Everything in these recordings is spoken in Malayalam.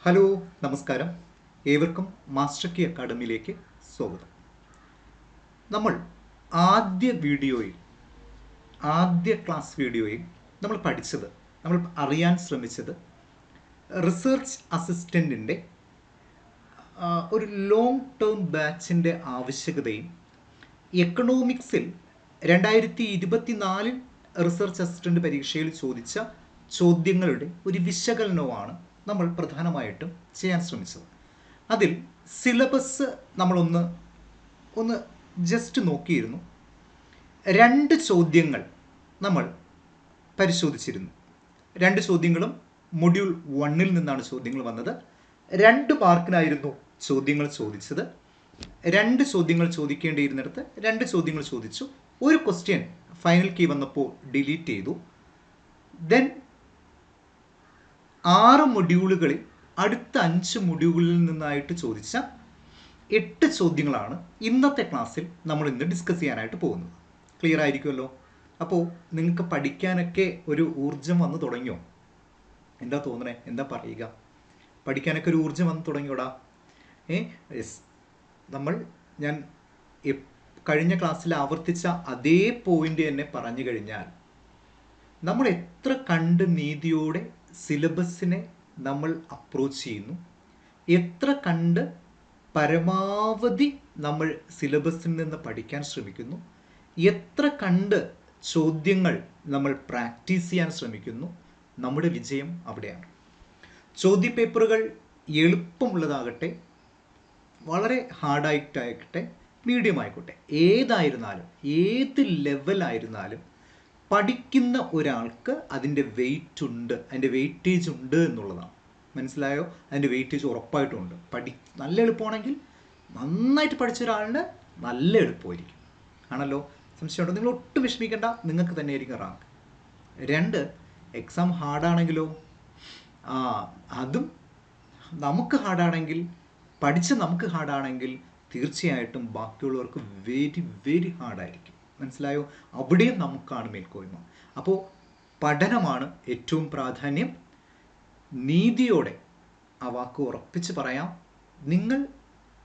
ഹലോ നമസ്കാരം. ഏവർക്കും മാസ്റ്റർ കീ അക്കാഡമിയിലേക്ക് സ്വാഗതം. നമ്മൾ ആദ്യ ക്ലാസ് വീഡിയോയിൽ നമ്മൾ പഠിച്ചത്, നമ്മൾ അറിയാൻ ശ്രമിച്ചത് റിസർച്ച് അസിസ്റ്റൻറ്റിൻ്റെ ഒരു ലോങ് ടേം ബാച്ചിൻ്റെ ആവശ്യകതയും എക്കണോമിക്സിൽ 2024 റിസർച്ച് അസിസ്റ്റൻ്റ് പരീക്ഷയിൽ ചോദിച്ച ചോദ്യങ്ങളുടെ ഒരു വിശകലനവുമാണ് നമ്മൾ പ്രധാനമായിട്ടും ചെയ്യാൻ ശ്രമിച്ചത്. അതിൽ സിലബസ് നമ്മളൊന്ന് ജസ്റ്റ് നോക്കിയിരുന്നു. 2 ചോദ്യങ്ങൾ നമ്മൾ പരിശോധിച്ചിരുന്നു. 2 ചോദ്യങ്ങളും മൊഡ്യൂൾ 1-ൽ നിന്നാണ് ചോദ്യങ്ങൾ വന്നത്. 2 മാർക്കിനായിരുന്നു ചോദ്യങ്ങൾ ചോദിച്ചത്. 2 ചോദ്യങ്ങൾ ചോദിക്കേണ്ടിയിരുന്നിടത്ത് 2 ചോദ്യങ്ങൾ ചോദിച്ചു. ഒരു ക്വസ്റ്റ്യൻ ഫൈനൽ കീ വന്നപ്പോൾ ഡിലീറ്റ് ചെയ്തു. ദെൻ 6 മൊഡ്യൂളുകളിൽ അടുത്ത 5 മൊഡ്യൂളുകളിൽ നിന്നായിട്ട് ചോദിച്ച 8 ചോദ്യങ്ങളാണ് ഇന്നത്തെ ക്ലാസ്സിൽ നമ്മൾ ഇന്ന് ഡിസ്കസ് ചെയ്യാനായിട്ട് പോകുന്നത്. ക്ലിയർ ആയിരിക്കുമല്ലോ? അപ്പോൾ നിങ്ങൾക്ക് പഠിക്കാനൊക്കെ ഒരു ഊർജം വന്നു തുടങ്ങിയോ? എന്താ തോന്നണേ? എന്താ പറയുക? പഠിക്കാനൊക്കെ ഒരു ഊർജം വന്നു തുടങ്ങിയോടാ? യെസ്. ഞാൻ കഴിഞ്ഞ ക്ലാസ്സിൽ ആവർത്തിച്ച അതേ പോയിന്റ് തന്നെ പറഞ്ഞു കഴിഞ്ഞാൽ, നമ്മൾ എത്ര കണ്ട് നീതിയോടെ സിലബസിനെ നമ്മൾ അപ്രോച്ച് ചെയ്യുന്നു, എത്ര കണ്ട് പരമാവധി നമ്മൾ സിലബസിൽ നിന്ന് പഠിക്കാൻ ശ്രമിക്കുന്നു, എത്ര കണ്ട് ചോദ്യങ്ങൾ നമ്മൾ പ്രാക്ടീസ് ചെയ്യാൻ ശ്രമിക്കുന്നു, നമ്മുടെ വിജയം അവിടെയാണ്. ചോദ്യപേപ്പറുകൾ എളുപ്പമുള്ളതാകട്ടെ, വളരെ ഹാർഡായിട്ടായിക്കട്ടെ, മീഡിയം ആയിക്കോട്ടെ, ഏതായിരുന്നാലും ഏത് ലെവലായിരുന്നാലും പഠിക്കുന്ന ഒരാൾക്ക് അതിൻ്റെ വെയിറ്റ് ഉണ്ട്, അതിൻ്റെ വെയിറ്റേജ് ഉണ്ട് എന്നുള്ളതാണ്. മനസ്സിലായോ? അതിൻ്റെ വെയിറ്റേജ് ഉറപ്പായിട്ടുമുണ്ട്. നല്ല എളുപ്പമാണെങ്കിൽ, നന്നായിട്ട് പഠിച്ച ഒരാളിന് നല്ല എളുപ്പമായിരിക്കും. ആണല്ലോ? സംശയമുണ്ടോ? നിങ്ങൾ ഒട്ടും വിഷമിക്കേണ്ട, നിങ്ങൾക്ക് തന്നെയായിരിക്കും റാങ്ക്. 2, എക്സാം ഹാർഡാണെങ്കിലോ, അതും നമുക്ക് ഹാർഡാണെങ്കിൽ, നമുക്ക് ഹാർഡാണെങ്കിൽ തീർച്ചയായിട്ടും ബാക്കിയുള്ളവർക്ക് വെരി വെരി ഹാർഡായിരിക്കും. മനസ്സിലായോ? അവിടെയും നമുക്കാണ് മേൽക്കോയ്മ. അപ്പോൾ പഠനമാണ് ഏറ്റവും പ്രാധാന്യം. നീതിയോടെ ആ വാക്ക് ഉറപ്പിച്ച് പറയാം, നിങ്ങൾ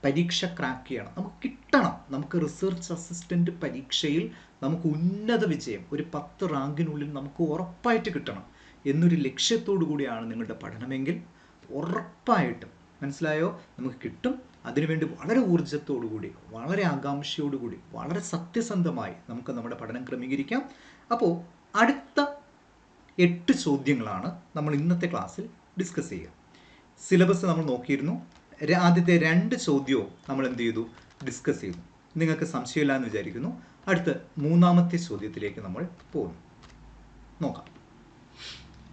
പരീക്ഷ ക്രാക്ക് ചെയ്യണം, നമുക്ക് കിട്ടണം. നമുക്ക് റിസർച്ച് അസിസ്റ്റൻ്റ് പരീക്ഷയിൽ നമുക്ക് ഉന്നത വിജയം, ഒരു 10 റാങ്കിനുള്ളിൽ നമുക്ക് ഉറപ്പായിട്ട് കിട്ടണം എന്നൊരു ലക്ഷ്യത്തോടു കൂടിയാണ് നിങ്ങളുടെ പഠനമെങ്കിൽ ഉറപ്പായിട്ടും, മനസ്സിലായോ, നമുക്ക് കിട്ടും. അതിനുവേണ്ടി വളരെ ഊർജ്ജത്തോടുകൂടി, വളരെ ആകാംക്ഷയോടുകൂടി, വളരെ സത്യസന്ധമായി നമുക്ക് നമ്മുടെ പഠനം ക്രമീകരിക്കാം. അപ്പോൾ അടുത്ത 8 ചോദ്യങ്ങളാണ് നമ്മൾ ഇന്നത്തെ ക്ലാസ്സിൽ ഡിസ്കസ് ചെയ്യുക. സിലബസ് നമ്മൾ നോക്കിയിരുന്നു. ആദ്യത്തെ 2 ചോദ്യവും നമ്മൾ എന്ത് ചെയ്തു? ഡിസ്കസ് ചെയ്തു. നിങ്ങൾക്ക് സംശയമില്ല എന്ന് വിചാരിക്കുന്നു. അടുത്ത 3-ാമത്തെ ചോദ്യത്തിലേക്ക് നമ്മൾ പോകുന്നു. നോക്കാം.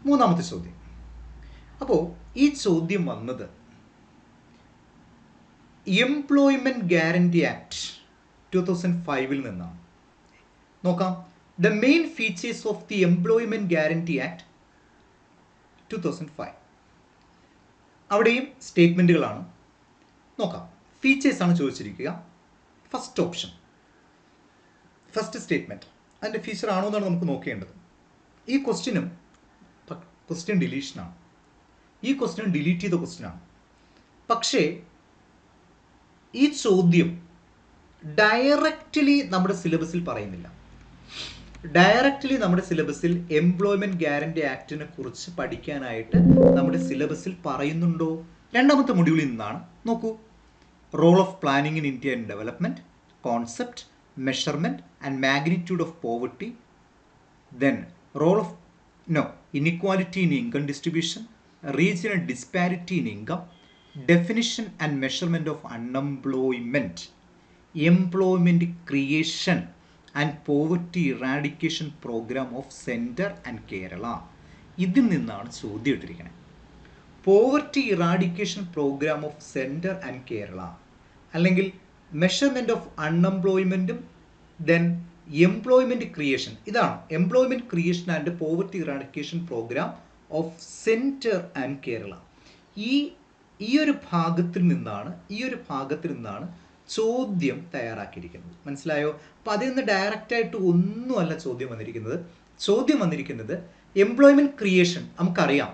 3-ാമത്തെ ചോദ്യം. അപ്പോൾ ഈ ചോദ്യം വന്നത് എംപ്ലോയ്മെന്റ് ഗ്യാരണ്ടി ആക്ട് 2005-ൽ നിന്നാണ്. നോക്കാം. The main features of the employment guarantee act 2005. അവിടെയും സ്റ്റേറ്റ്മെന്റുകളാണ്. നോക്കാം. ഫീച്ചേഴ്സ് ആണ് ചോദിച്ചിരിക്കുക. ഫസ്റ്റ് ഓപ്ഷൻ, ഫസ്റ്റ് സ്റ്റേറ്റ്മെന്റ്, അതിൻ്റെ ഫീച്ചർ ആണോ എന്നാണ് നമുക്ക് നോക്കേണ്ടത്. ഈ ക്വസ്റ്റ്യൻ ഡിലീഷനാണ്. ഈ ക്വസ്റ്റ്യൻ ഡിലീറ്റ് ചെയ്ത ക്വസ്റ്റ്യനാണ്. പക്ഷേ ഈ ചോദ്യം ഡയറക്റ്റ്ലി നമ്മുടെ സിലബസിൽ പറയുന്നില്ല. ഡയറക്റ്റ്ലി നമ്മുടെ സിലബസിൽ എംപ്ലോയ്മെന്റ് ഗ്യാരണ്ടി ആക്ടിനെ കുറിച്ച് പഠിക്കാനായിട്ട് നമ്മുടെ സിലബസിൽ പറയുന്നുണ്ടോ? 2-ാമത്തെ മൊഡ്യൂളിൽ നിന്നാണ്. നോക്കൂ. Role of planning in India and development, concept, measurement and magnitude of poverty, then role of inequality in income distribution, regional disparity in income, definition and measurement of unemployment, employment creation and poverty eradication program of Center and Kerala. ഇതിൽ നിന്നാണ് ചോദ്യം ഇട്ടിരിക്കുന്നത്. Poverty eradication programme of centre and Kerala, അല്ലെങ്കിൽ മെഷർമെൻറ്റ് ഓഫ് അൺഎംപ്ലോയ്മെൻറ്റും ദെൻ എംപ്ലോയ്മെൻറ്റ് ക്രിയേഷൻ. ഇതാണ് employment creation and poverty eradication programme of centre and Kerala. ഈ ഒരു ഭാഗത്തിൽ നിന്നാണ് ചോദ്യം തയ്യാറാക്കിയിരിക്കുന്നത്. മനസ്സിലായോ? അപ്പോൾ അതിൽ നിന്ന് ഡയറക്റ്റായിട്ട് ഒന്നുമല്ല ചോദ്യം വന്നിരിക്കുന്നത്. എംപ്ലോയ്മെൻറ്റ് ക്രിയേഷൻ നമുക്കറിയാം.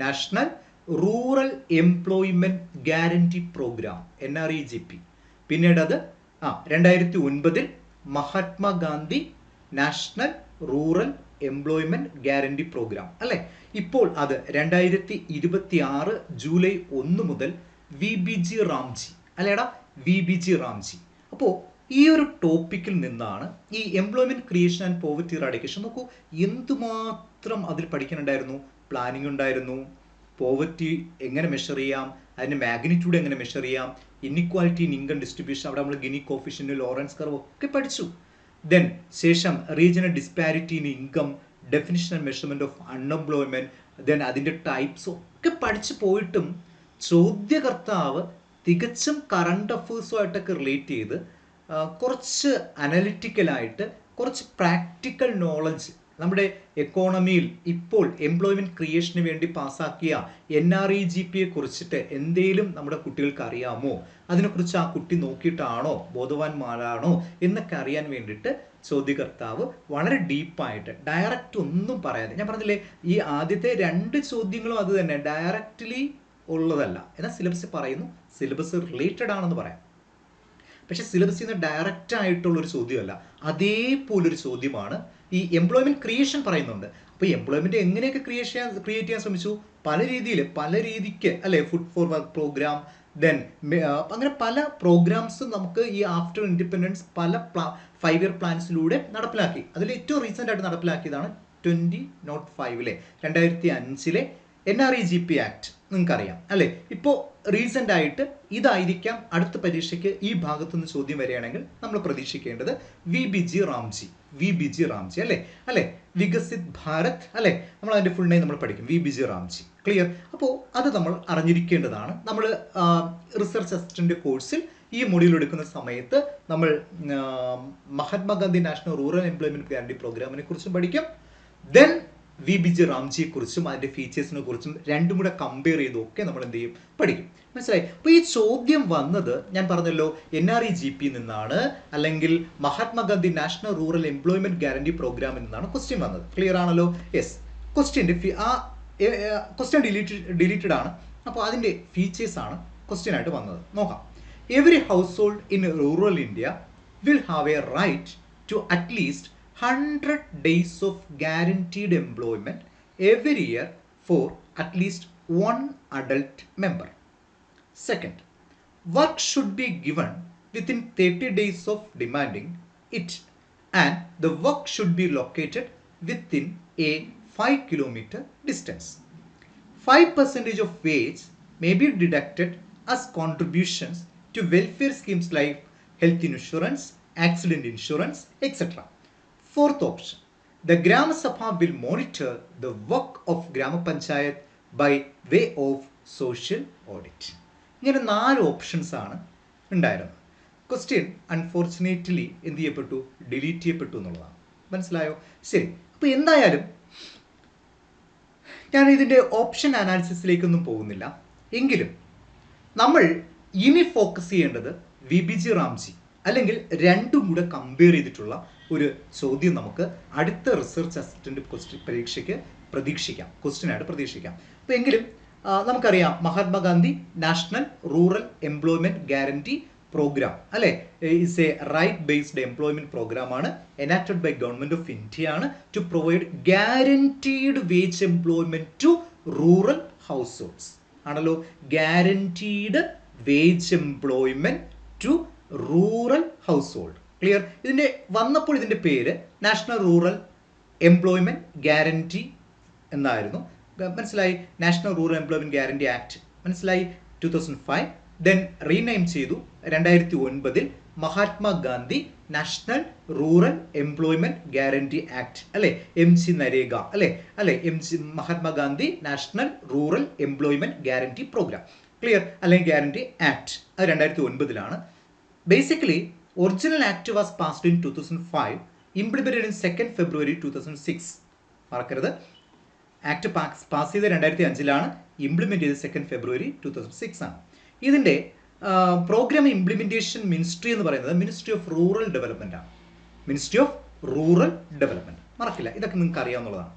National rural employment guarantee programme NREGP. പിന്നീട് അത് 2009 Mahatma Gandhi national rural employment guarantee programme അല്ലെ. ഇപ്പോൾ അത് 2026 ജൂലൈ 1 മുതൽ VBG റാംജി അല്ലേടാ, VBG റാംജി. അപ്പോൾ ഈ ഒരു ടോപ്പിക്കിൽ നിന്നാണ് ഈ employment creation and poverty eradication. നോക്കൂ എന്തുമാത്രം അതിൽ പഠിക്കാനുണ്ടായിരുന്നു. പ്ലാനിങ് ഉണ്ടായിരുന്നു, പോവർട്ടി എങ്ങനെ മെഷർ ചെയ്യാം, അതിൻ്റെ മാഗ്നിറ്റ്യൂഡ് എങ്ങനെ മെഷർ ചെയ്യാം, ഇൻഇക്വാലിറ്റി ഇൻ ഇൻകം ഡിസ്ട്രിബ്യൂഷൻ, അവിടെ നമ്മൾ ഗിനി കോഫിഷ്യൻ്റ്, ലോറൻസ് കർവ് ഒക്കെ പഠിച്ചു. ദെൻ ശേഷം regional disparity in income, definition and measurement of unemployment, then അതിൻ്റെ ടൈപ്സ് ഒക്കെ പഠിച്ചു പോയിട്ടും ചോദ്യകർത്താവ് തികച്ചും കറണ്ട് അഫേഴ്സുമായിട്ടൊക്കെ റിലേറ്റ് ചെയ്ത് കുറച്ച് അനലിറ്റിക്കലായിട്ട് കുറച്ച് പ്രാക്ടിക്കൽ നോളജ് നമ്മുടെ എക്കോണമിയിൽ ഇപ്പോൾ എംപ്ലോയ്മെൻറ്റ് ക്രിയേഷന് വേണ്ടി പാസ്സാക്കിയ NREGPയെ കുറിച്ചിട്ട് എന്തേലും നമ്മുടെ കുട്ടികൾക്ക് അറിയാമോ, അതിനെക്കുറിച്ച് ആ കുട്ടി നോക്കിയിട്ടാണോ, ബോധവാന്മാരാണോ എന്നൊക്കെ അറിയാൻ വേണ്ടിയിട്ട് ചോദ്യകർത്താവ് വളരെ ഡീപ്പായിട്ട് ഡയറക്റ്റ് ഒന്നും പറയാതെ, ഞാൻ പറഞ്ഞില്ലേ ഈ ആദ്യത്തെ 2 ചോദ്യങ്ങളും അത് തന്നെ ഡയറക്റ്റ്ലി ഉള്ളതല്ല, എന്നാൽ സിലബസ് പറയുന്നു സിലബസ് റിലേറ്റഡ് ആണെന്ന് പറയാം. പക്ഷെ സിലബസിൽ നിന്ന് ഡയറക്റ്റ് ആയിട്ടുള്ളൊരു ചോദ്യമല്ല, അതേപോലൊരു ചോദ്യമാണ് ഈ എംപ്ലോയ്മെന്റ് ക്രിയേഷൻ പറയുന്നുണ്ട്. അപ്പോൾ എംപ്ലോയ്മെന്റ് എങ്ങനെയൊക്കെ ക്രിയേറ്റ് ചെയ്യാൻ ശ്രമിച്ചു, പല രീതിക്ക് അല്ലെ, food for work programme, then അങ്ങനെ പല പ്രോഗ്രാംസും നമുക്ക് ഈ ആഫ്റ്റർ ഇൻഡിപെൻഡൻസ് പല 5 ഇയർ പ്ലാൻസിലൂടെ നടപ്പിലാക്കി. അതിൽ ഏറ്റവും റീസെൻ്റ് ആയിട്ട് നടപ്പിലാക്കിയതാണ് 2005 2005 NREGP ആക്ട്, നിങ്ങൾക്കറിയാം അല്ലേ. ഇപ്പോൾ റീസെൻ്റ് ആയിട്ട് ഇതായിരിക്കാം അടുത്ത പരീക്ഷയ്ക്ക് ഈ ഭാഗത്തുനിന്ന് ചോദ്യം വരികയാണെങ്കിൽ നമ്മൾ പ്രതീക്ഷിക്കേണ്ടത് VBG റാംജി അല്ലേ, വികസിത് ഭാരത് അല്ലേ, നമ്മൾ അതിൻ്റെ ഫുൾ നെയിം നമ്മൾ പഠിക്കും, VBG റാംജി. ക്ലിയർ. അപ്പോൾ അത് നമ്മൾ അറിഞ്ഞിരിക്കേണ്ടതാണ്. നമ്മൾ റിസർച്ച് അസിസ്റ്റൻ്റ് കോഴ്സിൽ ഈ മൊഡ്യൂൾ എടുക്കുന്ന സമയത്ത് നമ്മൾ Mahatma Gandhi national rural employment guarantee പ്രോഗ്രാമിനെ കുറിച്ചും പഠിക്കും. ദെൻ VBG റാംജിയെ കുറിച്ചും അതിൻ്റെ ഫീച്ചേഴ്സിനെ കുറിച്ചും രണ്ടും കൂടെ കമ്പയർ ചെയ്തൊക്കെ നമ്മൾ എന്ത് ചെയ്യും, പഠിക്കും. മനസ്സിലായി. അപ്പോൾ ഈ ചോദ്യം വന്നത് ഞാൻ പറഞ്ഞല്ലോ NREGP നിന്നാണ്, അല്ലെങ്കിൽ Mahatma Gandhi national rural employment guarantee പ്രോഗ്രാമിൽ നിന്നാണ് ക്വസ്റ്റ്യൻ വന്നത്. ക്ലിയർ ആണല്ലോ. യെസ്, ക്വസ്റ്റ്യൻ ഡിലീറ്റഡ് ആണ്. അപ്പോൾ അതിൻ്റെ ഫീച്ചേഴ്സ് ആണ് ക്വസ്റ്റ്യൻ ആയിട്ട് വന്നത്. നോക്കാം. Every household in rural India will have a right to at least 100 days of guaranteed employment every year for at least one adult member. Second, work should be given within 30 days of demanding it, and the work should be located within a 5-kilometer distance. 5% of wage may be deducted as contributions to welfare schemes like health insurance, accident insurance, etc. Fourth option, the Grama Sabha will monitor the work of Grama Panchayat by way of social audit. ഇങ്ങനെ 4 ഓപ്ഷൻസ് ആണ് ഉണ്ടായിരുന്നത്. ക്വസ്റ്റ്യൻ അൺഫോർച്ചുനേറ്റ്ലി എന്ത് ചെയ്യപ്പെട്ടു, ഡിലീറ്റ് ചെയ്യപ്പെട്ടു എന്നുള്ളതാണ്. മനസ്സിലായോ? ശരി. അപ്പോൾ എന്തായാലും ഞാൻ ഇതിൻ്റെ ഓപ്ഷൻ അനാലിസിസിലേക്കൊന്നും പോകുന്നില്ല. എങ്കിലും നമ്മൾ ഇനി ഫോക്കസ് ചെയ്യേണ്ടത് VBG റാംജി അല്ലെങ്കിൽ രണ്ടും കൂടെ കമ്പയർ ചെയ്തിട്ടുള്ള ഒരു ചോദ്യം നമുക്ക് അടുത്ത റിസർച്ച് അസിസ്റ്റന്റ് പരീക്ഷയ്ക്ക് പ്രതീക്ഷിക്കാം, ക്വസ്റ്റ്യനായിട്ട് പ്രതീക്ഷിക്കാം. അപ്പോൾ എങ്കിലും നമുക്കറിയാം Mahatma Gandhi national rural employment guarantee programme അല്ലേ, is a right based employment programme ആണ്, enacted by government of India ആണ്, to provide guaranteed wage employment to rural households ആണല്ലോ. Guaranteed wage employment to rural household. Clear. ഇതിൻ്റെ വന്നപ്പോൾ ഇതിൻ്റെ പേര് നാഷണൽ റൂറൽ എംപ്ലോയ്മെന്റ് ഗ്യാരണ്ടി എന്നായിരുന്നു. മനസ്സിലായി. National rural employment guarantee act മനസ്സിലായി, 2005. ദെൻ റീനെയിം ചെയ്തു 2009 Mahatma Gandhi national rural employment guarantee act അല്ലെ, MG നരേഗ അല്ലെ Mahatma Gandhi national rural employment guarantee programme. Clear. അല്ലെങ്കിൽ ഗ്യാരണ്ടി ആക്ട്, അത് 2009 Basically, original act was passed in 2005, implemented in 2nd February 2006. മറക്കരുത്, ആക്ട് പാസ് ചെയ്ത് 2005 ഇംപ്ലിമെന്റ് ചെയ്ത് 2nd February 2006 ആണ്. ഇതിൻ്റെ പ്രോഗ്രാം ഇംപ്ലിമെന്റേഷൻ മിനിസ്ട്രി എന്ന് പറയുന്നത് മിനിസ്ട്രി ഓഫ് റൂറൽ ഡെവലപ്മെന്റ് ആണ്. മിനിസ്ട്രി ഓഫ് റൂറൽ ഡെവലപ്മെന്റ് മറക്കില്ല, ഇതൊക്കെ നിങ്ങൾക്ക് അറിയാവുന്നതാണ്.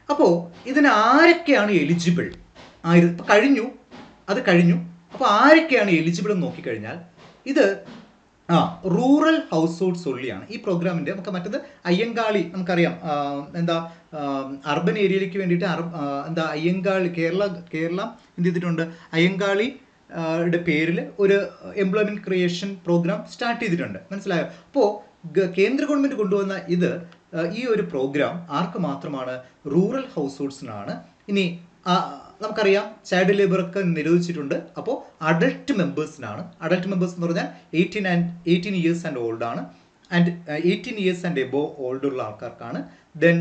അപ്പോൾ ഇതിന് ആരൊക്കെയാണ് എലിജിബിൾ ഇപ്പം കഴിഞ്ഞു, അത് കഴിഞ്ഞു. അപ്പോൾ ആരൊക്കെയാണ് എലിജിബിൾ എന്ന് നോക്കിക്കഴിഞ്ഞാൽ ഇത് റൂറൽ ഹൗസ് ഹോൾഡ്സ് ഒള്ളിയാണ് ഈ പ്രോഗ്രാമിൻ്റെ. നമുക്ക് മറ്റത് അയ്യങ്കാളി നമുക്കറിയാം, എന്താ അർബൻ ഏരിയയിലേക്ക് വേണ്ടിയിട്ട് എന്താ അയ്യങ്കാളി കേരള എന്ത് ചെയ്തിട്ടുണ്ട്, അയ്യങ്കാളി യുടെ പേരിൽ ഒരു എംപ്ലോയ്മെൻറ്റ് ക്രിയേഷൻ പ്രോഗ്രാം സ്റ്റാർട്ട് ചെയ്തിട്ടുണ്ട്. മനസ്സിലായോ? അപ്പോൾ കേന്ദ്ര ഗവൺമെൻറ് കൊണ്ടുവന്ന ഈ ഒരു പ്രോഗ്രാം ആർക്ക് മാത്രമാണ്? റൂറൽ ഹൗസ് ഹോൾഡ്സിനാണ്. ഇനി നമുക്കറിയാം ചൈൽഡ് ലേബറൊക്കെ നിരോധിച്ചിട്ടുണ്ട്. അപ്പോൾ അഡൽട്ട് മെമ്പേഴ്സിനാണ്. അഡൽട്ട് മെമ്പേഴ്സ് എന്ന് പറഞ്ഞാൽ 18 ഇയേഴ്സ് ആൻഡ് ഓൾഡ് ആണ്. And 18 years and above old ഉള്ള ആൾക്കാർക്കാണ്. ദെൻ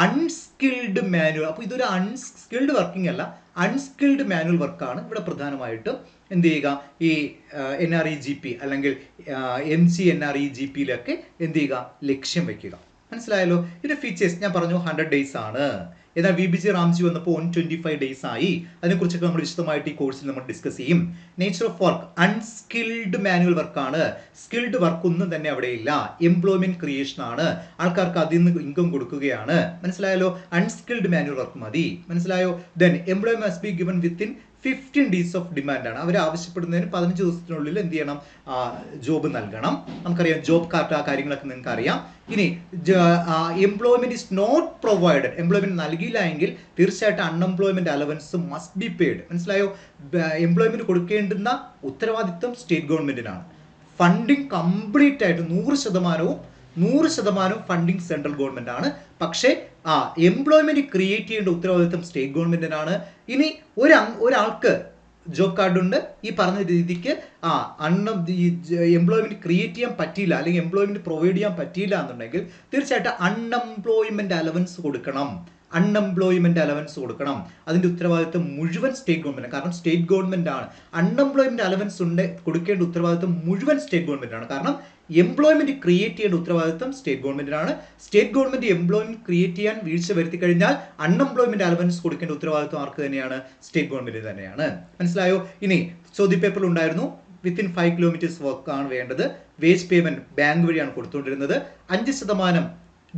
അൺസ്കിൽഡ് മാനുവൽ, അപ്പോൾ ഇതൊരു അൺസ്കിൽഡ് വർക്കിംഗ് അല്ല, അൺസ്കിൽഡ് മാനുവൽ വർക്കാണ് ഇവിടെ പ്രധാനമായിട്ടും എന്ത് ചെയ്യുക, ഈ NREGP അല്ലെങ്കിൽ MGNREGPയിലൊക്കെ എന്ത് ചെയ്യുക, ലക്ഷ്യം വയ്ക്കുക. മനസ്സിലായല്ലോ? ഇതിൻ്റെ ഫീച്ചേഴ്സ് ഞാൻ പറഞ്ഞു 100 ഡേയ്സ് ആണ്. എന്നാൽ VBG റാംജി വന്നപ്പോൾ 125 ഡേയ്സ് ആയി. അതിനെക്കുറിച്ചൊക്കെ നമ്മൾ വിശദമായിട്ട് ഈ കോഴ്സിൽ നമ്മൾ ഡിസ്കസ് ചെയ്യും. Nature of work unskilled manual വർക്കാണ്. സ്കിൽഡ് വർക്ക് ഒന്നും തന്നെ അവിടെ ഇല്ല. എംപ്ലോയ്മെന്റ് ക്രിയേഷൻ ആണ്. ആൾക്കാർക്ക് അതിൽ നിന്ന് ഇൻകം കൊടുക്കുകയാണ്. മനസ്സിലായല്ലോ? അൺസ്കിൽഡ് മാനുവൽ വർക്ക് മതി. മനസ്സിലായോ? Then employment must be given within 15 days of demand ആണ്. അവർ ആവശ്യപ്പെടുന്നതിന് 15 ദിവസത്തിനുള്ളിൽ എന്ത് ചെയ്യണം, ജോബ് നൽകണം. നമുക്കറിയാം ജോബ് കാർട്ട്, ആ കാര്യങ്ങളൊക്കെ നിങ്ങൾക്ക് അറിയാം. ഇനി employment is not provided, employment നൽകിയില്ല എങ്കിൽ തീർച്ചയായിട്ടും unemployment allowance must be paid. മനസ്സിലായോ? എംപ്ലോയ്മെന്റ് കൊടുക്കേണ്ടുന്ന ഉത്തരവാദിത്വം സ്റ്റേറ്റ് ഗവൺമെന്റിനാണ്. ഫണ്ടിങ് കംപ്ലീറ്റ് ആയിട്ട് 100% ഫണ്ടിങ് സെൻട്രൽ ഗവൺമെന്റ് ആണ്. പക്ഷേ എംപ്ലോയ്മെന്റ് ക്രിയേറ്റ് ചെയ്യേണ്ട ഉത്തരവാദിത്വം സ്റ്റേറ്റ് ഗവൺമെന്റിനാണ്. ഇനി ഒരാൾക്ക് ജോബ് കാർഡുണ്ട്, ഈ പറഞ്ഞ രീതിക്ക് എംപ്ലോയ്മെന്റ് ക്രിയേറ്റ് ചെയ്യാൻ പറ്റിയില്ല അല്ലെങ്കിൽ എംപ്ലോയ്മെന്റ് പ്രൊവൈഡ് ചെയ്യാൻ പറ്റിയില്ല എന്നുണ്ടെങ്കിൽ തീർച്ചയായിട്ടും അൺഎംപ്ലോയ്മെന്റ് അലവൻസ് കൊടുക്കണം. അതിന്റെ ഉത്തരവാദിത്വം മുഴുവൻ സ്റ്റേറ്റ് ഗവൺമെന്റ്. കാരണം സ്റ്റേറ്റ് ഗവൺമെന്റ് ആണ് അൺഎംപ്ലോയ്മെന്റ് അലവൻസ് കൊടുക്കേണ്ട ഉത്തരവാദിത്വം മുഴുവൻ സ്റ്റേറ്റ് ഗവൺമെന്റ് ആണ്. കാരണം എംപ്ലോയ്മെന്റ് ക്രിയേറ്റ് ചെയ്യേണ്ട ഉത്തരവാദിത്വം സ്റ്റേറ്റ് ഗവൺമെന്റിനാണ്. സ്റ്റേറ്റ് ഗവൺമെന്റ് എംപ്ലോയ്മെന്റ് ക്രിയേറ്റ് ചെയ്യാൻ വീഴ്ച വരുത്തി കഴിഞ്ഞാൽ അൺഎംപ്ലോയ്മെന്റ് അലവൻസ് കൊടുക്കേണ്ട ഉത്തരവാദിത്വം ആർക്ക് തന്നെയാണ്? സ്റ്റേറ്റ് ഗവൺമെന്റ് തന്നെയാണ്. മനസ്സിലായോ? ഇനി ചോദ്യപേപ്പറിൽ ഉണ്ടായിരുന്നു വിത്തിൻ 5 കിലോമീറ്റേഴ്സ് വർക്ക് ആണ് വേണ്ടത്. വേജ് പേയ്മെന്റ് ബാങ്ക് വഴിയാണ് കൊടുത്തുകൊണ്ടിരുന്നത്. 5%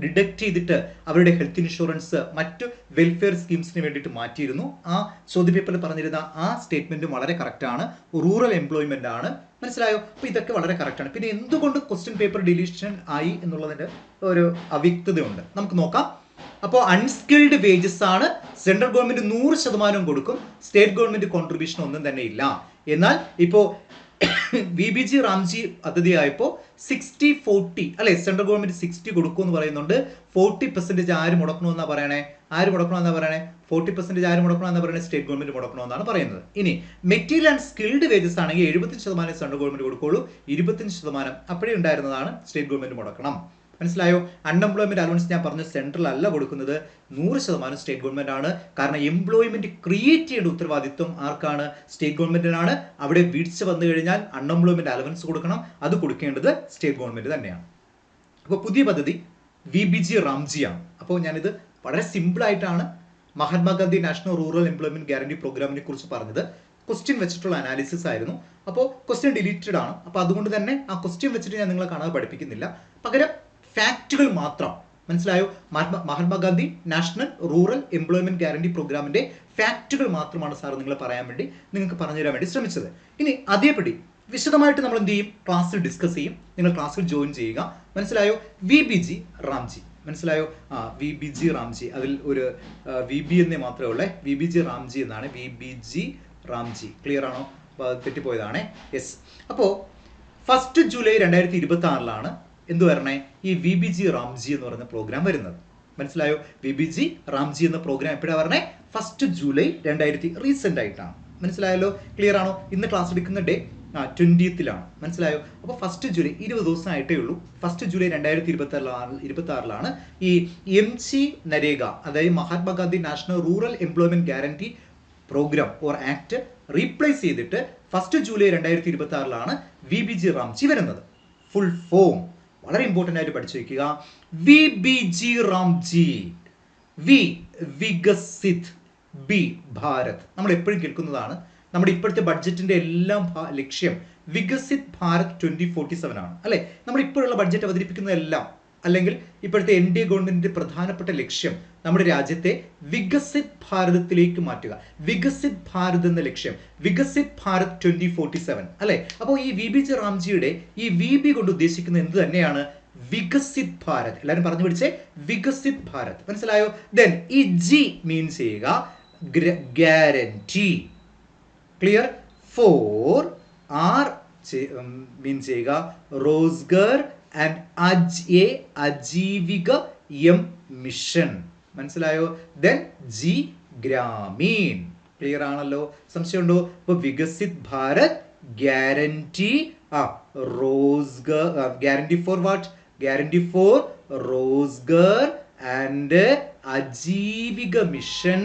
ഡിഡക്റ്റ് ചെയ്തിട്ട് അവരുടെ ഹെൽത്ത് ഇൻഷുറൻസ് മറ്റു വെൽഫെയർ സ്കീംസിന് വേണ്ടിയിട്ട് മാറ്റിയിരുന്നു. ആ ചോദ്യപേപ്പറിൽ പറഞ്ഞിരുന്ന ആ സ്റ്റേറ്റ്മെന്റ് വളരെ കറക്റ്റാണ്. റൂറൽ എംപ്ലോയ്മെന്റ് ആണ്. മനസ്സിലായോ? അപ്പോൾ ഇതൊക്കെ വളരെ കറക്റ്റാണ്. പിന്നെ എന്തുകൊണ്ട് ക്വസ്റ്റ്യൻ പേപ്പർ ഡിലീഷൻ ആയി എന്നുള്ളതിന്റെ ഒരു അവ്യക്തതയുണ്ട്. നമുക്ക് നോക്കാം. അപ്പോൾ അൺസ്കിൽഡ് വേജസ് ആണ്. സെൻട്രൽ ഗവൺമെന്റ് 100% കൊടുക്കും. സ്റ്റേറ്റ് ഗവൺമെന്റ് കോൺട്രിബ്യൂഷൻ ഒന്നും തന്നെ ഇല്ല. എന്നാൽ ഇപ്പോൾ VBG റാംജി പദ്ധതി ആയപ്പോൾ 60-40 അല്ലെ, സെൻട്രൽ ഗവൺമെന്റ് 60 കൊടുക്കും എന്ന് പറയുന്നുണ്ട്. 40% ആര് മുടക്കണമെന്നാ പറയണേ? 40% ആര് മുടക്കണമെന്നാ പറയണേ? സ്റ്റേറ്റ് ഗവൺമെന്റ് മുടക്കണമെന്നാണ് പറയുന്നത്. ഇനി മെറ്റീരിയൽ ആൻഡ് സ്കിൽഡ് വേജസ് ആണെങ്കിൽ 75% സെൻട്രൽ ഗവൺമെന്റ് കൊടുക്കുള്ളൂ. 25% അപ്പോഴേ ഉണ്ടായിരുന്നതാണ് സ്റ്റേറ്റ് ഗവൺമെന്റ് മുടക്കണം. മനസ്സിലായോ? അൺഎംപ്ലോയ്മെന്റ് അലവൻസ് ഞാൻ പറഞ്ഞു സെൻട്രൽ അല്ല കൊടുക്കുന്നത്, 100% സ്റ്റേറ്റ് ഗവൺമെന്റ് ആണ്. കാരണം എംപ്ലോയ്മെന്റ് ക്രിയേറ്റ് ചെയ്യേണ്ട ഉത്തരവാദിത്വം ആർക്കാണ്? സ്റ്റേറ്റ് ഗവൺമെന്റിനാണ്. അവിടെ വീഴ്ച വന്നു കഴിഞ്ഞാൽ അൺഎംപ്ലോയ്മെന്റ് അലവൻസ് കൊടുക്കണം. അത് കൊടുക്കേണ്ടത് സ്റ്റേറ്റ് ഗവൺമെന്റ് തന്നെയാണ്. അപ്പോൾ പുതിയ പദ്ധതി VBG റാംജിയാണ്. അപ്പോൾ ഞാനിത് വളരെ സിമ്പിൾ ആയിട്ടാണ് Mahatma Gandhi national rural employment guarantee പ്രോഗ്രാമിനെ കുറിച്ച് പറഞ്ഞത്. ക്വസ്റ്റ്യൻ വെച്ചിട്ടുള്ള അനാലിസിസ് ആയിരുന്നു. അപ്പോൾ ക്വസ്റ്റ്യൻ ഡിലീറ്റഡ് ആണ്. അപ്പോൾ അതുകൊണ്ട് തന്നെ ആ ക്വസ്റ്റ്യൻ വെച്ചിട്ട് ഞാൻ നിങ്ങളെ കാണാതെ പഠിപ്പിക്കുന്നില്ല. പകരം ഫാക്റ്റുകൾ മാത്രം. മനസ്സിലായോ? Mahatma Gandhi national rural employment guarantee പ്രോഗ്രാമിന്റെ ഫാക്റ്റുകൾ മാത്രമാണ് സാർ നിങ്ങളെ പറയാൻ വേണ്ടി നിങ്ങൾക്ക് പറഞ്ഞു തരാൻ വേണ്ടി ശ്രമിച്ചത്. ഇനി അതേപടി വിശദമായിട്ട് നമ്മൾ എന്ത് ചെയ്യും? ക്ലാസ്സിൽ ഡിസ്കസ് ചെയ്യും. നിങ്ങൾ ക്ലാസ്സിൽ ജോയിൻ ചെയ്യുക. മനസ്സിലായോ? VBG റാംജി. മനസ്സിലായോ? VBG റാംജി. അതിൽ ഒരു VB എന്നേ മാത്രമേ ഉള്ളേ. VBG റാംജി എന്നാണ്. VBG റാംജി. ക്ലിയർ ആണോ? തെറ്റിപ്പോയതാണേ. യെസ്. അപ്പോൾ 1 ജൂലൈ 2026 എന്ത് വരണേ? ഈ VBG റാംജി എന്ന് പറയുന്ന പ്രോഗ്രാം വരുന്നത്. മനസ്സിലായോ? VBG റാംജി എന്ന പ്രോഗ്രാം എപ്പോഴാണ് വരണേ? 1 ജൂലൈ 2000 റീസെന്റ് ആയിട്ടാണ്. മനസ്സിലായല്ലോ? ക്ലിയർ ആണോ? ഇന്ന് ക്ലാസ് എടുക്കുന്ന ഡേ 20th മനസ്സിലായോ? അപ്പോൾ 1 ജൂലൈ 20 ദിവസം ആയിട്ടേ ഉള്ളൂ. 1 ജൂലൈ 2026 ഈ MG നരേഗ, അതായത് Mahatma Gandhi national rural employment guarantee programme or act replace ചെയ്തിട്ട് 1 ജൂലൈ 2026 VBG റാംജി വരുന്നത്. ഫുൾ ഫോം വളരെ ഇമ്പോർട്ടൻ്റ് ആയിട്ട് പഠിച്ചു വയ്ക്കുക. VBG റാംജി. വികസിത്, ഭാരത്. നമ്മൾ എപ്പോഴും കേൾക്കുന്നതാണ്. നമ്മുടെ ഇപ്പോഴത്തെ ബഡ്ജറ്റിന്റെ എല്ലാം ലക്ഷ്യം വികസിത് ഭാരത് 2047 ആണ് അല്ലെ? നമ്മൾ ഇപ്പോഴുള്ള ബഡ്ജറ്റ് അവതരിപ്പിക്കുന്നതെല്ലാം അല്ലെങ്കിൽ ഇപ്പോഴത്തെ NDA ഗവൺമെന്റിന്റെ പ്രധാനപ്പെട്ട ലക്ഷ്യം നമ്മുടെ രാജ്യത്തെ വികസിത് ഭാരതത്തിലേക്ക് മാറ്റുക. വികസിത് ഭാരത് എന്ന ലക്ഷ്യം, വികസിത് ഭാരത് 2047 അല്ലെ. അപ്പോൾ ഈ VBG റാംജിയുടെ ഈ VB കൊണ്ട് ഉദ്ദേശിക്കുന്നത് എന്ത് തന്നെയാണ്? വികസിത് ഭാരത്. എല്ലാവരും പറഞ്ഞു പിടിച്ചേ, വികസിത് ഭാരത്. മനസ്സിലായോ? ദെൻ ഈ G മീൻ ചെയ്യുക ഗ്യാരണ്ടി. ക്ലിയർ? 4 R മീൻ ചെയ്യുക Rozgar and Ajeevika M mission. മനസ്സിലായോ? Then G Gramin. ക്ലിയർ ആണല്ലോ? സംശയമുണ്ടോ? ഇപ്പൊ Viksit Bharat, guarantee, Rozgar, guarantee for what? Guarantee for Rozgar and Ajeevika mission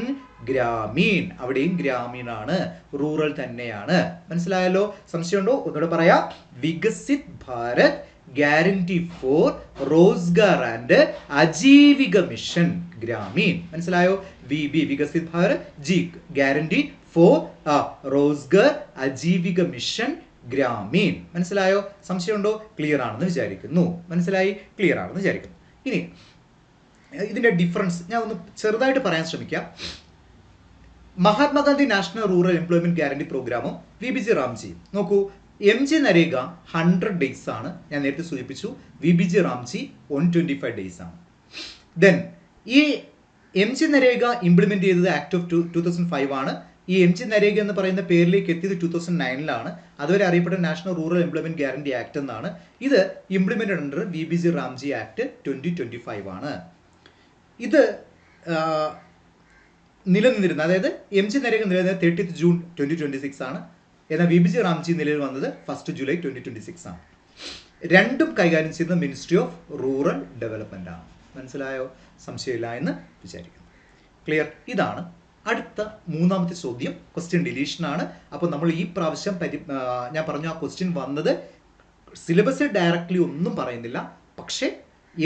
Gramin. അവിടെയും ഗ്രാമീണാണ്, റൂറൽ തന്നെയാണ്. മനസ്സിലായല്ലോ? സംശയമുണ്ടോ? ഒന്നുകൂടെ പറയാം. Viksit Bharat, guarantee for Rozgar and Ajeevika mission Gramin. മനസ്സിലായോ? VB Viksit Bharat, G guarantee for Rozgar Ajeevika mission Gramin. മനസ്സിലായോ? സംശയമുണ്ടോ? ക്ലിയർ ആണെന്ന് വിചാരിക്കുന്നു. മനസ്സിലായി? ക്ലിയർ ആണെന്ന് വിചാരിക്കുന്നു. ഇനി ഇതിന്റെ ഡിഫറൻസ് ഞാൻ ഒന്ന് ചെറുതായിട്ട് പറയാൻ ശ്രമിക്കാം. Mahatma Gandhi national rural employment guarantee പ്രോഗ്രാമും VBG റാംജിയും നോക്കൂ. MG നരേഗ 100 ഡേയ്സ് ആണ്, ഞാൻ നേരത്തെ സൂചിപ്പിച്ചു. VBG റാംജി 125 ഡേയ്സ് ആണ്. ദെൻ ഈ MG നരേഗ ഇംപ്ലിമെന്റ് ചെയ്തത് ആക്ട് ഓഫ് 2005 ആണ്. ഈ MG നരേഗ എന്ന് പറയുന്ന പേരിലേക്ക് എത്തിയത് 2009 അതുവരെ അറിയപ്പെട്ട national rural employment guarantee act എന്നാണ്. ഇത് implemented under VBG Ramji act 2025 ആണ്. ഇത് നിലനിന്നിരുന്നത്, അതായത് MG നരേഗ നിലനിന്നത് 30 ജൂൺ 2026 ആണ്. എന്നാൽ VBG റാംജി നിലവിൽ വന്നത് 1 ജൂലൈ 2026 ആണ്. രണ്ടും കൈകാര്യം ചെയ്യുന്ന മിനിസ്ട്രി ഓഫ് റൂറൽ ഡെവലപ്മെന്റ് ആണ്. മനസ്സിലായോ? സംശയമില്ല എന്ന് വിചാരിക്കുന്നു. ക്ലിയർ? ഇതാണ് അടുത്ത മൂന്നാമത്തെ ചോദ്യം. ക്വസ്റ്റ്യൻ ഡിലീഷൻ ആണ്. അപ്പോൾ നമ്മൾ ഈ പ്രാവശ്യം ഞാൻ പറഞ്ഞു, ആ ക്വസ്റ്റ്യൻ വന്നത് സിലബസിൽ ഡയറക്റ്റ്ലി ഒന്നും പറയുന്നില്ല, പക്ഷേ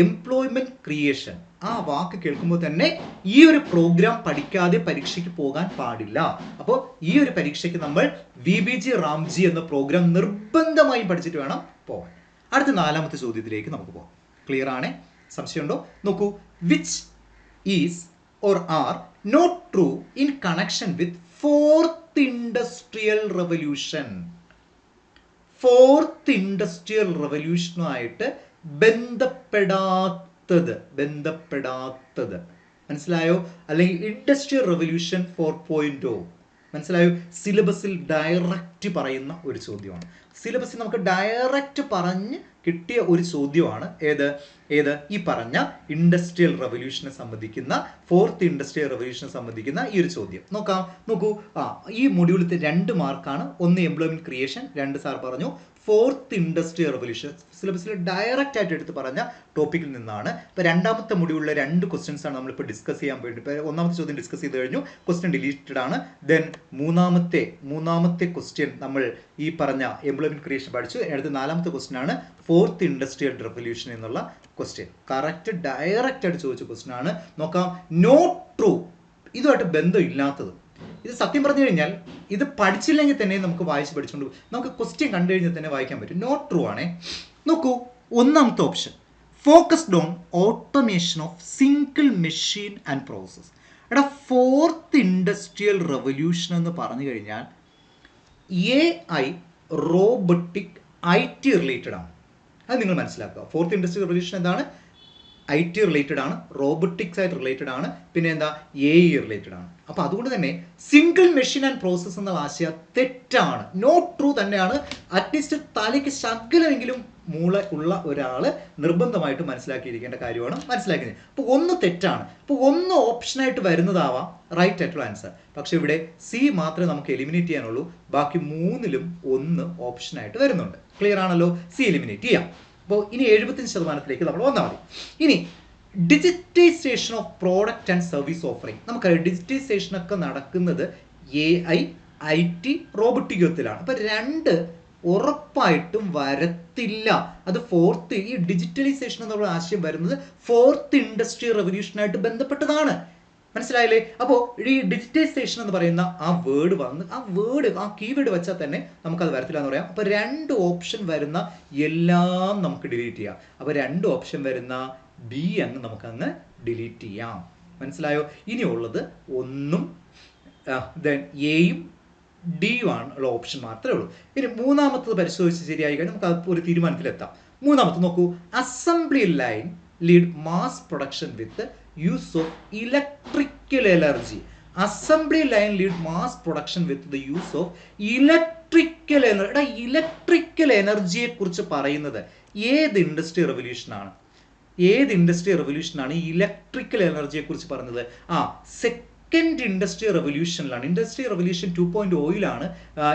എംപ്ലോയ്മെന്റ് ക്രിയേഷൻ ആ വാക്ക് കേൾക്കുമ്പോൾ തന്നെ ഈ ഒരു പ്രോഗ്രാം പഠിക്കാതെ പരീക്ഷയ്ക്ക് പോകാൻ പാടില്ല. അപ്പോൾ ഈ ഒരു പരീക്ഷയ്ക്ക് നമ്മൾ VBG റാംജി എന്ന പ്രോഗ്രാം നിർബന്ധമായും പഠിച്ചിട്ട് വേണം പോകാൻ. അടുത്ത നാലാമത്തെ ചോദ്യത്തിലേക്ക് നമുക്ക് പോകാം. ക്ലിയർ ആണേ? സംശയമുണ്ടോ? നോക്കൂ. Which is or are not true in connection with fourth industrial revolution. Fourth industrial റെവല്യൂഷനുമായിട്ട് ബന്ധപ്പെടാത്തത് മനസ്സിലായോ? അല്ലെങ്കിൽ ഇൻഡസ്ട്രിയൽ റെവല്യൂഷൻ 4.0 മനസ്സിലായോ? സിലബസിൽ ഡയറക്റ്റ് പറയുന്ന ഒരു ചോദ്യമാണ്. സിലബസിൽ നമുക്ക് ഡയറക്റ്റ് പറഞ്ഞ് കിട്ടിയ ഒരു ചോദ്യമാണ്. ഏത് ഈ പറഞ്ഞ ഇൻഡസ്ട്രിയൽ റെവല്യൂഷനെ സംബന്ധിക്കുന്ന, ഫോർത്ത് ഇൻഡസ്ട്രിയൽ റെവല്യൂഷനെ സംബന്ധിക്കുന്ന ഈ ഒരു ചോദ്യം നോക്കൂ. ഈ മൊഡ്യൂളിൽ 2 മാർക്കാണ്. ഒന്ന് എംപ്ലോയ്മെന്റ് ക്രിയേഷൻ, 2 സാർ പറഞ്ഞു ഫോർത്ത് ഇൻഡസ്ട്രിയൽ റെവല്യൂഷൻ. സിലബസിൽ ഡയറക്റ്റ് ആയിട്ട് എടുത്ത് പറഞ്ഞ ടോപ്പിക്കിൽ നിന്നാണ്. ഇപ്പോൾ രണ്ടാമത്തെ മൊഡ്യൂളിലെ 2 ക്വസ്റ്റ്യൻസ് ആണ് നമ്മളിപ്പോൾ ഡിസ്കസ് ചെയ്യാൻ വേണ്ടി. ഇപ്പോൾ ഒന്നാമത്തെ ചോദ്യം ഡിസ്കസ് ചെയ്ത് കഴിഞ്ഞു, ക്വസ്റ്റ്യൻ ഡിലീറ്റഡ് ആണ്. ദെൻ മൂന്നാമത്തെ ക്വസ്റ്റ്യൻ നമ്മൾ ഈ പറഞ്ഞ എംപ്ലോയ്മെന്റ് ക്രിയേഷൻ പഠിച്ചു. അടുത്ത 4ാമത്തെ ക്വസ്റ്റ്യൻ ആണ് ഫോർത്ത് ഇൻഡസ്ട്രിയൽ റെവല്യൂഷൻ എന്നുള്ള ക്വസ്റ്റ്യൻ. കറക്റ്റ് ഡയറക്റ്റ് ആയിട്ട് ചോദിച്ച ക്വസ്റ്റ്യൻ ആണ്. നോക്കാം. നോട്ട് ട്രൂ, ഇതുമായിട്ട് ബന്ധമില്ലാത്തത്. ഇത് സത്യം പറഞ്ഞു കഴിഞ്ഞാൽ ഇത് പഠിച്ചില്ലെങ്കിൽ തന്നെ നമുക്ക് വായിച്ച് പഠിച്ചുകൊണ്ട് നമുക്ക് ക്വസ്റ്റ്യൻ കണ്ടു കഴിഞ്ഞാൽ തന്നെ വായിക്കാൻ പറ്റും. നോട്ട് ട്രൂ ആണേ. നോക്കൂ. ഒന്നാമത്തെ option focused on automation of single machine and process. എടാ, ഫോർത്ത് ഇൻഡസ്ട്രിയൽ റെവല്യൂഷൻ എന്ന് പറഞ്ഞു കഴിഞ്ഞാൽ AI റോബോട്ടിക് IT റിലേറ്റഡ് ആണ്. അത് നിങ്ങൾ മനസ്സിലാക്കുക. ഫോർത്ത് ഇൻഡസ്ട്രിയൽ റെവല്യൂഷൻ എന്താണ്? IT റിലേറ്റഡ് ആണ്, റോബോട്ടിക്സ് ആയിട്ട് റിലേറ്റഡ് ആണ്, പിന്നെ എന്താ AI റിലേറ്റഡ് ആണ്. അപ്പോൾ അതുകൊണ്ട് തന്നെ സിംഗിൾ മെഷീൻ ആൻഡ് പ്രോസസ് എന്ന ആശയം തെറ്റാണ്. നോട്ട് ട്രൂ തന്നെയാണ്. അറ്റ്ലീസ്റ്റ് തലയ്ക്ക് ശകലമെങ്കിലും മൂള ഉള്ള ഒരാൾ നിർബന്ധമായിട്ട് മനസ്സിലാക്കിയിരിക്കേണ്ട കാര്യമാണ് മനസ്സിലാക്കുന്നത്. അപ്പോൾ ഒന്ന് തെറ്റാണ്. അപ്പോൾ ഒന്ന് ഓപ്ഷനായിട്ട് വരുന്നതാവാം റൈറ്റ് ആയിട്ടുള്ള ആൻസർ. പക്ഷെ ഇവിടെ C മാത്രമേ നമുക്ക് എലിമിനേറ്റ് ചെയ്യാനുള്ളൂ. ബാക്കി 3ലും 1 ഓപ്ഷനായിട്ട് വരുന്നുണ്ട്. ക്ലിയർ ആണല്ലോ? C എലിമിനേറ്റ് ചെയ്യാം. അപ്പോൾ ഇനി 75% നമ്മൾ വന്നാൽ മതി. ഇനി digitisation of product and service offering. നമുക്കറിയാം ഡിജിറ്റൈസേഷൻ ഒക്കെ നടക്കുന്നത് AI IT റോബോട്ടിക് യുഗത്തിലാണ്. അപ്പോൾ 2 ഉറപ്പായിട്ടും വരത്തില്ല. അത് ഈ ഡിജിറ്റലൈസേഷൻ എന്നുള്ള ആശയം വരുന്നത് ഫോർത്ത് ഇൻഡസ്ട്രിയൽ റെവല്യൂഷനായിട്ട് ബന്ധപ്പെട്ടതാണ്. മനസ്സിലായില്ലേ? അപ്പോൾ ഈ ഡിജിറ്റൈസേഷൻ എന്ന് പറയുന്ന ആ വേർഡ് വന്ന് ആ കീവേഡ് വെച്ചാൽ തന്നെ നമുക്കത് വരത്തില്ല എന്ന് പറയാം. അപ്പോൾ 2 ഓപ്ഷൻ വരുന്ന എല്ലാം നമുക്ക് ഡിലീറ്റ് ചെയ്യാം. അപ്പോൾ 2 ഓപ്ഷൻ വരുന്ന ബി അങ്ങ് നമുക്കങ്ങ് ഡിലീറ്റ് ചെയ്യാം. മനസ്സിലായോ? ഇനിയുള്ളത് ഒന്നും ദെൻ എയും ഡിയും ആണ് ഉള്ള ഓപ്ഷൻ മാത്രമേ ഉള്ളൂ. ഇനി മൂന്നാമത്തത് പരിശോധിച്ച് ശരിയായി കഴിഞ്ഞാൽ നമുക്ക് അത് ഒരു തീരുമാനത്തിലെത്താം. മൂന്നാമത്തെ നോക്കൂ, assembly line lead mass production with use of electrical energy. Assembly line lead mass production with the use of electrical energy. Electrical എനർജിയെ കുറിച്ച് പറയുന്നത് ഏത് ഇൻഡസ്ട്രി റെവല്യൂഷനാണ്? ഏത് ഇൻഡസ്ട്രി റെവല്യൂഷനാണ് ഈ ഇലക്ട്രിക്കൽ എനർജിയെ കുറിച്ച് പറഞ്ഞത്? സെക്കൻഡ് ഇൻഡസ്ട്രിയൽ റെവല്യൂഷനിലാണ്. ഇൻഡസ്ട്രി റെവല്യൂഷൻ 2.0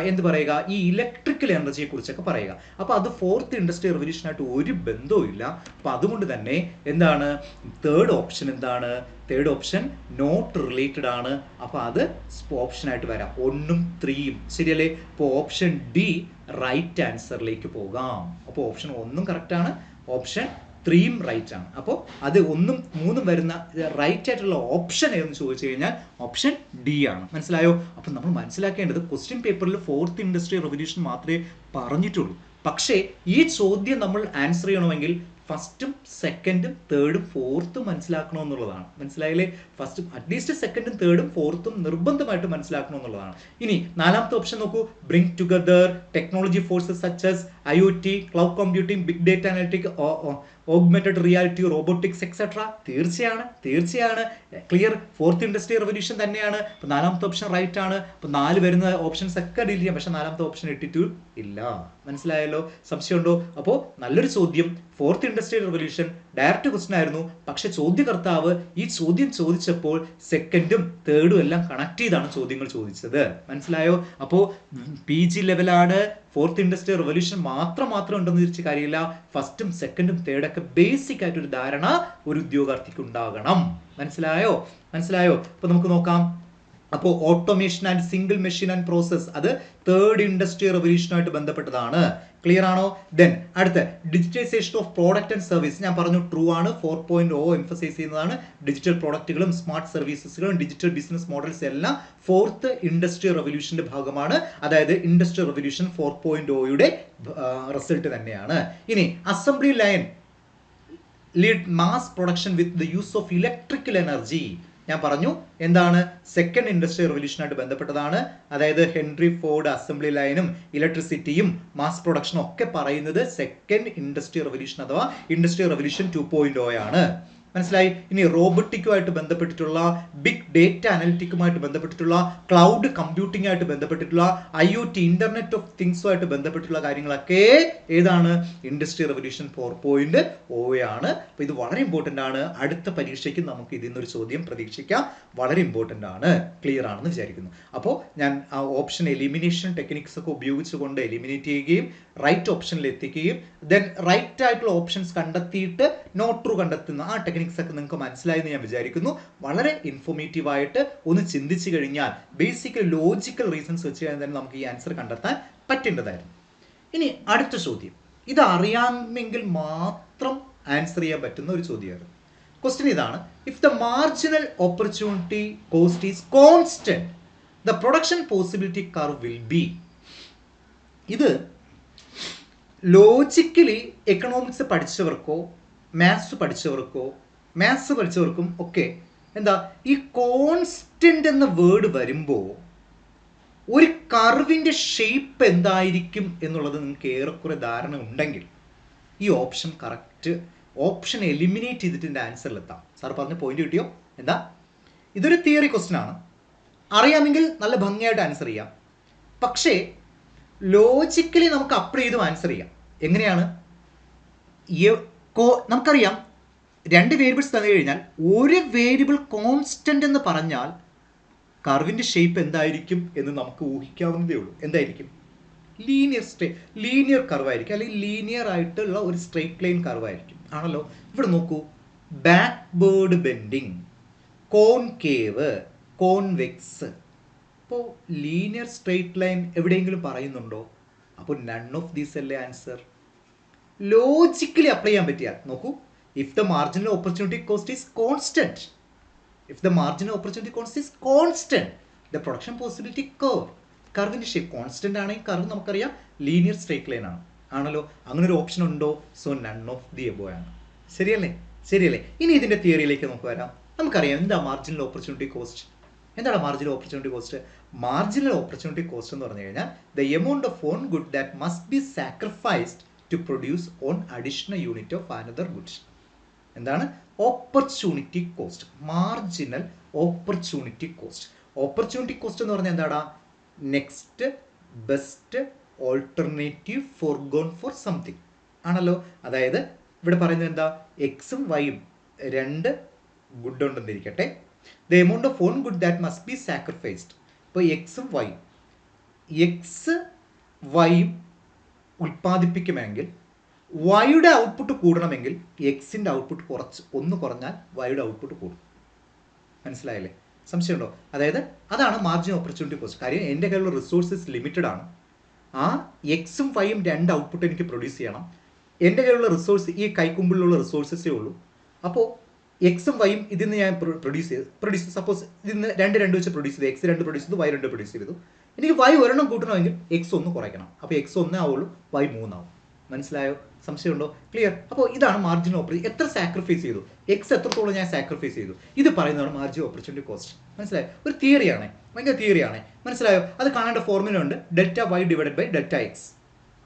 എന്ത് പറയുക, ഈ ഇലക്ട്രിക്കൽ എനർജിയെ കുറിച്ചൊക്കെ പറയുക. അപ്പോൾ അത് ഫോർത്ത് ഇൻഡസ്ട്രിയൽ റെവല്യൂഷനായിട്ട് ഒരു ബന്ധവും ഇല്ല. അപ്പോൾ അതുകൊണ്ട് തന്നെ എന്താണ് തേർഡ് ഓപ്ഷൻ? എന്താണ് തേർഡ് ഓപ്ഷൻ? നോട്ട് റിലേറ്റഡ് ആണ്. അപ്പോൾ അത് ഓപ്ഷനായിട്ട് വരാം. 1ഉം 3ഉം ശരിയല്ലേ? അപ്പോൾ ഓപ്ഷൻ ഡി റൈറ്റ് ആൻസറിലേക്ക് പോകാം. അപ്പോൾ ഓപ്ഷൻ 1ഉം കറക്റ്റ് ആണ്, ഓപ്ഷൻ 3ഉം റൈറ്റ് ആണ്. അപ്പോൾ അത് 1ഉം 3ഉം വരുന്ന റൈറ്റ് ആയിട്ടുള്ള ഓപ്ഷൻ ഏതെന്ന് ചോദിച്ചു കഴിഞ്ഞാൽ ഓപ്ഷൻ ഡി ആണ്. മനസ്സിലായോ? അപ്പം നമ്മൾ മനസ്സിലാക്കേണ്ടത് ക്വസ്റ്റ്യൻ പേപ്പറിൽ ഫോർത്ത് ഇൻഡസ്ട്രിയൽ റെവല്യൂഷൻ മാത്രമേ പറഞ്ഞിട്ടുള്ളൂ. പക്ഷേ ഈ ചോദ്യം നമ്മൾ ആൻസർ ചെയ്യണമെങ്കിൽ ഫസ്റ്റും സെക്കൻഡും തേർഡും ഫോർത്തും മനസ്സിലാക്കണമെന്നുള്ളതാണ്. മനസ്സിലായില്ലേ? ഫസ്റ്റും അറ്റ്ലീസ്റ്റ് സെക്കൻഡും തേർഡും ഫോർത്തും നിർബന്ധമായിട്ട് മനസ്സിലാക്കണമെന്നുള്ളതാണ്. ഇനി നാലാമത്തെ ഓപ്ഷൻ നോക്കൂ, bring together technology forces such as IoT, cloud computing, big data analytic, augmented reality, robotics etcetera. തീർച്ചയാണ് ക്ലിയർ. ഫോർത്ത് ഇൻഡസ്ട്രിയൽ റെവല്യൂഷൻ തന്നെയാണ്. അപ്പോൾ നാലാമത്തെ ഓപ്ഷൻ റൈറ്റ് ആണ്. അപ്പോൾ 4 വരുന്ന ഓപ്ഷൻസ് ഒക്കെ ഡിലീറ്റ് ചെയ്യാം. പക്ഷേ നാലാമത്തെ ഓപ്ഷൻ ഇട്ടിട്ട് ഇല്ല. മനസ്സിലായല്ലോ? സംശയമുണ്ടോ? അപ്പോൾ നല്ലൊരു ചോദ്യം. Fourth industrial revolution direct question ആയിരുന്നു. പക്ഷെ ചോദ്യകർത്താവ് ഈ ചോദ്യം ചോദിച്ചപ്പോൾ സെക്കൻഡും തേർഡും എല്ലാം കണക്ട് ചെയ്താണ് ചോദ്യങ്ങൾ ചോദിച്ചത്. മനസ്സിലായോ? അപ്പോൾ PG ലെവലാണ്. ഫോർത്ത് ഇൻഡസ്ട്രിയൽ റെവല്യൂഷൻ മാത്രം ഉണ്ടെന്ന് തിരിച്ച് കാര്യമില്ല. ഫസ്റ്റും സെക്കൻഡും തേർഡൊക്കെ ബേസിക് ആയിട്ടൊരു ധാരണ ഒരു ഉദ്യോഗാർത്ഥിക്ക് ഉണ്ടാകണം. മനസ്സിലായോ? അപ്പോൾ നമുക്ക് നോക്കാം. അപ്പോൾ automation and single machine and process, അത് തേർഡ് ഇൻഡസ്ട്രിയൽ റെവല്യൂഷനുമായിട്ട് ബന്ധപ്പെട്ടതാണ്. ക്ലിയർ ആണോ? ദെൻ അടുത്ത digitisation of product and service. ഞാൻ പറഞ്ഞു ട്രൂ ആണ്. 4.0 എംഫസൈസ് ചെയ്യുന്നതാണ്. ഡിജിറ്റൽ പ്രോഡക്റ്റുകളും സ്മാർട്ട് സർവീസസുകളും ഡിജിറ്റൽ ബിസിനസ് മോഡൽസ് എല്ലാം ഫോർത്ത് ഇൻഡസ്ട്രിയൽ റെവല്യൂഷന്റെ ഭാഗമാണ്. അതായത് ഇൻഡസ്ട്രിയൽ റെവല്യൂഷൻ 4.0യുടെ റിസൾട്ട് തന്നെയാണ്. ഇനി assembly line lead mass production with the use of electrical energy. ഞാൻ പറഞ്ഞു എന്താണ് സെക്കൻഡ് ഇൻഡസ്ട്രിയൽ റെവല്യൂഷനായിട്ട് ബന്ധപ്പെട്ടതാണ്. അതായത് ഹെൻറി ഫോർഡ് അസംബ്ലി ലൈനും ഇലക്ട്രിസിറ്റിയും മാസ് പ്രൊഡക്ഷനും ഒക്കെ പറയുന്നത് സെക്കൻഡ് ഇൻഡസ്ട്രിയൽ റെവല്യൂഷൻ അഥവാ ഇൻഡസ്ട്രിയൽ റെവല്യൂഷൻ 2.0 ആണ്. മനസ്സിലായി? ഇനി റോബോട്ടിക്കുമായിട്ട് ബന്ധപ്പെട്ടിട്ടുള്ള ബിഗ് ഡേറ്റ അനലിറ്റിക്കുമായിട്ട് ബന്ധപ്പെട്ടിട്ടുള്ള ക്ലൗഡ് കമ്പ്യൂട്ടിംഗ് ആയിട്ട് ബന്ധപ്പെട്ടിട്ടുള്ള IoT ഇന്റർനെറ്റ് ഓഫ് തിങ്സുമായിട്ട് ബന്ധപ്പെട്ടുള്ള കാര്യങ്ങളൊക്കെ ഏതാണ്? ഇൻഡസ്ട്രിയൽ റെവല്യൂഷൻ 4.0 ആണ്. അപ്പോൾ ഇത് വളരെ ഇമ്പോർട്ടൻ്റ് ആണ്. അടുത്ത പരീക്ഷയ്ക്ക് നമുക്ക് ഇതിൽ നിന്നൊരു ചോദ്യം പ്രതീക്ഷിക്കാം. വളരെ ഇമ്പോർട്ടൻ്റ് ആണ്. ക്ലിയർ ആണെന്ന് വിചാരിക്കുന്നു. അപ്പോൾ ഞാൻ ആ ഓപ്ഷൻ എലിമിനേഷൻ ടെക്നിക്സ് ഒക്കെ ഉപയോഗിച്ചുകൊണ്ട് എലിമിനേറ്റ് ചെയ്യുകയും റൈറ്റ് ഓപ്ഷനിൽ എത്തിക്കുകയും ദെൻ റൈറ്റ് ആയിട്ടുള്ള ഓപ്ഷൻസ് കണ്ടെത്തിയിട്ട് നോട്ട് ട്രൂ കണ്ടെത്തുന്ന ആ ടെക്നിക്സ് ഒക്കെ നിങ്ങൾക്ക് മനസ്സിലായെന്ന് ഞാൻ വിചാരിക്കുന്നു. വളരെ ഇൻഫോർമേറ്റീവ് ആയിട്ട് ഒന്ന് ചിന്തിച്ചു കഴിഞ്ഞാൽ ബേസിക്കലി ലോജിക്കൽ റീസൺസ് വെച്ച് കഴിഞ്ഞാൽ തന്നെ നമുക്ക് ഈ ആൻസർ കണ്ടെത്താൻ പറ്റേണ്ടതായിരുന്നു. ഇനി അടുത്ത ചോദ്യം, ഇത് അറിയാമെങ്കിൽ മാത്രം ആൻസർ ചെയ്യാൻ പറ്റുന്ന ഒരു ചോദ്യമാണ്. ക്വസ്റ്റ്യൻ ഇതാണ്: if the marginal opportunity cost is constant the production possibility curve will be. ഇത് ലോജിക്കലി എക്കണോമിക്സ് പഠിച്ചവർക്കോ മാത്സ് പഠിച്ചവർക്കും ഒക്കെ എന്താ ഈ കോൺസ്റ്റന്റ് എന്ന വേർഡ് വരുമ്പോൾ ഒരു കർവിൻ്റെ ഷേപ്പ് എന്തായിരിക്കും എന്നുള്ളത് നിങ്ങൾക്ക് ഏറെക്കുറെ ധാരണ ഉണ്ടെങ്കിൽ ഈ ഓപ്ഷൻ കറക്റ്റ് ഓപ്ഷൻ എലിമിനേറ്റ് ചെയ്തിട്ട് എൻ്റെ ആൻസറിലെത്താം. സാർ പറഞ്ഞ പോയിന്റ് കിട്ടിയോ? എന്താ? ഇതൊരു തിയറി ക്വസ്റ്റ്യൻ ആണ്. അറിയാമെങ്കിൽ നല്ല ഭംഗിയായിട്ട് ആൻസർ ചെയ്യാം. പക്ഷേ ലോജിക്കലി നമുക്ക് അപ്ലൈ ചെയ്തും ആൻസർ ചെയ്യാം. എങ്ങനെയാണ്? നമുക്കറിയാം 2 വേരിയബിൾസ് തന്നു കഴിഞ്ഞാൽ ഒരു വേരിയബിൾ കോൺസ്റ്റന്റ് എന്ന് പറഞ്ഞാൽ കർവിൻ്റെ ഷേപ്പ് എന്തായിരിക്കും എന്ന് നമുക്ക് ഊഹിക്കാവുന്നതേ ഉള്ളൂ. എന്തായിരിക്കും? ലീനിയർ കർവ് ആയിരിക്കും, അല്ലെങ്കിൽ ലീനിയർ ആയിട്ടുള്ള ഒരു സ്ട്രെയിറ്റ് ലൈൻ കർവ് ആയിരിക്കും. ആണല്ലോ. ഇവിടെ നോക്കൂ, ബാക്ക്വേർഡ് ബെൻഡിങ്, കോൺകേവ്, കോൺവെക്സ്. അപ്പോൾ ലീനിയർ സ്ട്രെയിറ്റ് ലൈൻ എവിടെയെങ്കിലും പറയുന്നുണ്ടോ? അപ്പോൾ നൺ ഓഫ് ദീസ് അല്ലേ ആൻസർ. ലോജിക്കലി അപ്ലൈ ചെയ്യാൻ പറ്റിയാൽ നോക്കൂ, if the marginal opportunity cost is constant, the production possibility കർവിൻ്റെ ഷേപ്പ് കോൺസ്റ്റന്റ് ആണെങ്കിൽ കർവ് നമുക്കറിയാം ലീനിയർ സ്ട്രെയിറ്റ് ലൈൻ ആണ്. ആണല്ലോ. അങ്ങനെ ഒരു ഓപ്ഷൻ ഉണ്ടോ? So none of the above ആണ്. ശരിയല്ലേ? ശരിയല്ലേ? ഇനി ഇതിൻ്റെ തിയറിയിലേക്ക് നമുക്ക് വരാം. നമുക്കറിയാം എന്താ മാർജിനൽ ഓപ്പർച്യൂണിറ്റി കോസ്റ്റ്. എന്താണ് marginal opportunity cost? Marginal opportunity cost എന്ന് പറഞ്ഞു കഴിഞ്ഞാൽ the amount of on good that must be sacrificed to produce one additional unit of another goods. എന്താണ് opportunity cost? Marginal opportunity cost. Opportunity cost എന്ന് പറഞ്ഞാൽ എന്താടാ? Next best alternative forgone for something ആണല്ലോ. അതായത് ഇവിടെ പറയുന്നത് എന്താ? എക്സും വൈയും രണ്ട് ഗുഡ് ഉണ്ടെന്നിരിക്കട്ടെ. The amount of on good that must be sacrificed. ഇപ്പോൾ എക്സും വൈയും ഉൽപ്പാദിപ്പിക്കുമെങ്കിൽ വൈയുടെ ഔട്ട്പുട്ട് കൂടണമെങ്കിൽ എക്സിൻ്റെ ഔട്ട്പുട്ട് ഒന്ന് കുറഞ്ഞാൽ വൈയുടെ ഔട്ട്പുട്ട് കൂടും. മനസ്സിലായില്ലേ? സംശയമുണ്ടോ? അതായത് അതാണ് മാർജിൻ ഓപ്പർച്യൂണിറ്റി കോസ്റ്റ്. കാര്യം എൻ്റെ കയ്യിലുള്ള റിസോഴ്സസ് ലിമിറ്റഡ് ആണ്. ആ എക്സും വൈയും രണ്ട് ഔട്ട്പുട്ട് എനിക്ക് പ്രൊഡ്യൂസ് ചെയ്യണം. എൻ്റെ കയ്യിലുള്ള റിസോഴ്സ് ഈ കൈക്കുമ്പിളിലുള്ള റിസോഴ്സസേ ഉള്ളൂ. അപ്പോൾ എക്സും വൈയും ഇതിൽ നിന്ന് ഞാൻ പ്രൊഡ്യൂസ് സപ്പോസ് ഇതിന്ന് രണ്ട് വെച്ച് പ്രൊഡ്യൂസ് ചെയ്തു. എക്സ് 2 പ്രൊഡ്യൂസ് ചെയ്തു, വൈ 2 പ്രൊഡ്യൂസ് ചെയ്തു. എനിക്ക് വൈ ഒരെണ്ണം കൂട്ടണമെങ്കിൽ എക്സ് 1 കുറയ്ക്കണം. അപ്പോൾ എക്സ് 1 ആവുള്ളൂ, വൈ 3 ആവും. മനസ്സിലായോ? സംശയമുണ്ടോ? ക്ലിയർ? അപ്പോൾ ഇതാണ് മാർജിൻ ഓപ്പർച്യൂണിറ്റി. എത്ര സാക്രിഫൈസ് ചെയ്തു, എക്സ് എത്രത്തോളം ഞാൻ സാക്രിഫൈസ് ചെയ്തു, ഇത് പറയുന്നതാണ് മാർജിൻ ഓപ്പർച്യൂണിറ്റി കോസ്റ്റ്. മനസ്സിലായോ? ഒരു തിയറിയാണ്, ഭയങ്കര തിയറിയാണ്. മനസ്സിലായോ? അത് കാണേണ്ട ഫോർമുല ഉണ്ട്. Delta y divided by delta x.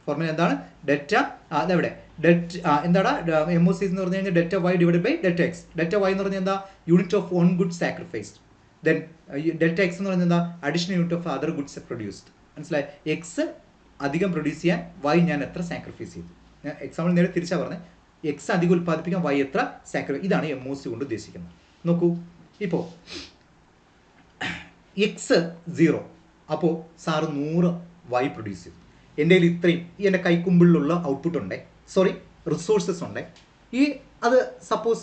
Formula എന്താണ്? ഡെൽറ്റ അതെവിടെ എന്താടാ എം ഒ സി എന്ന് പറഞ്ഞു കഴിഞ്ഞാൽ delta y divide by delta x. Delta y എന്ന് പറഞ്ഞാൽ എന്താ? Unit of on good sacrificed. Then delta x എന്ന് പറഞ്ഞാൽ എന്താ? Additional unit of other goods produced. മനസ്സിലായി? എക്സ് അധികം പ്രൊഡ്യൂസ് ചെയ്യാൻ വൈ ഞാൻ എത്ര സാക്രിഫൈസ് ചെയ്തു. ഞാൻ എക്സാമ്പിൾ നേരെ തിരിച്ചാണ് പറഞ്ഞത്. എക്സ് അധികം ഉൽപ്പാദിപ്പിക്കാൻ വൈ എത്ര സാക്രിഫൈസ്. ഇതാണ് എം ഒ സി കൊണ്ട് ഉദ്ദേശിക്കുന്നത്. നോക്കൂ, ഇപ്പോൾ എക്സ് 0, അപ്പോൾ സാറ് 100 വൈ പ്രൊഡ്യൂസ് ചെയ്തു. എൻ്റെ കയ്യിൽ ഇത്രയും ഈ എൻ്റെ കൈക്കുമ്പിളിലുള്ള ഔട്ട്പുട്ട് ഉണ്ട്, റിസോഴ്സസ് ഉണ്ട്. അത് സപ്പോസ്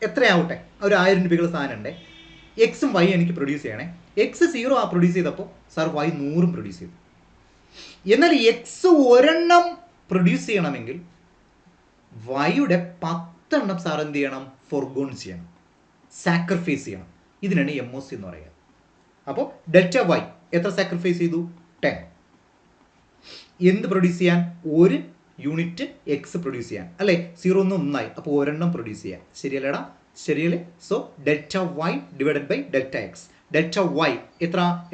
എത്രയാവട്ടെ, ഒരു 1000 രൂപയുടെ സാധനം ഉണ്ട്. എക്സും വൈ എനിക്ക് പ്രൊഡ്യൂസ് ചെയ്യണേ. എക്സ് 0 പ്രൊഡ്യൂസ് ചെയ്തപ്പോൾ സാർ വൈ 100 പ്രൊഡ്യൂസ് ചെയ്തു. എന്നാൽ എക്സ് ഒരെണ്ണം പ്രൊഡ്യൂസ് ചെയ്യണമെങ്കിൽ വൈയുടെ 10 എണ്ണം സാർ എന്ത് ചെയ്യണം? ഫോർഗോൺ ചെയ്യണം, സാക്രിഫൈസ് ചെയ്യണം. ഇതിനാണ് എം ഒ സി എന്ന് പറയുക. അപ്പോൾ ഡെൽറ്റ വൈ എത്ര സാക്രിഫൈസ് ചെയ്തു? 10. എന്ത് പ്രൊഡ്യൂസ് ചെയ്യാൻ? ഒരു യൂണിറ്റ് എക്സ് പ്രൊഡ്യൂസ് ചെയ്യാൻ, അല്ലേ? 0 1 1 അപ്പോൾ ഒരെണ്ണം പ്രൊഡ്യൂസ് ചെയ്യാൻ. ശരിയല്ലേടാ? ശരിയല്ലേ? So delta y divided by delta x. Delta y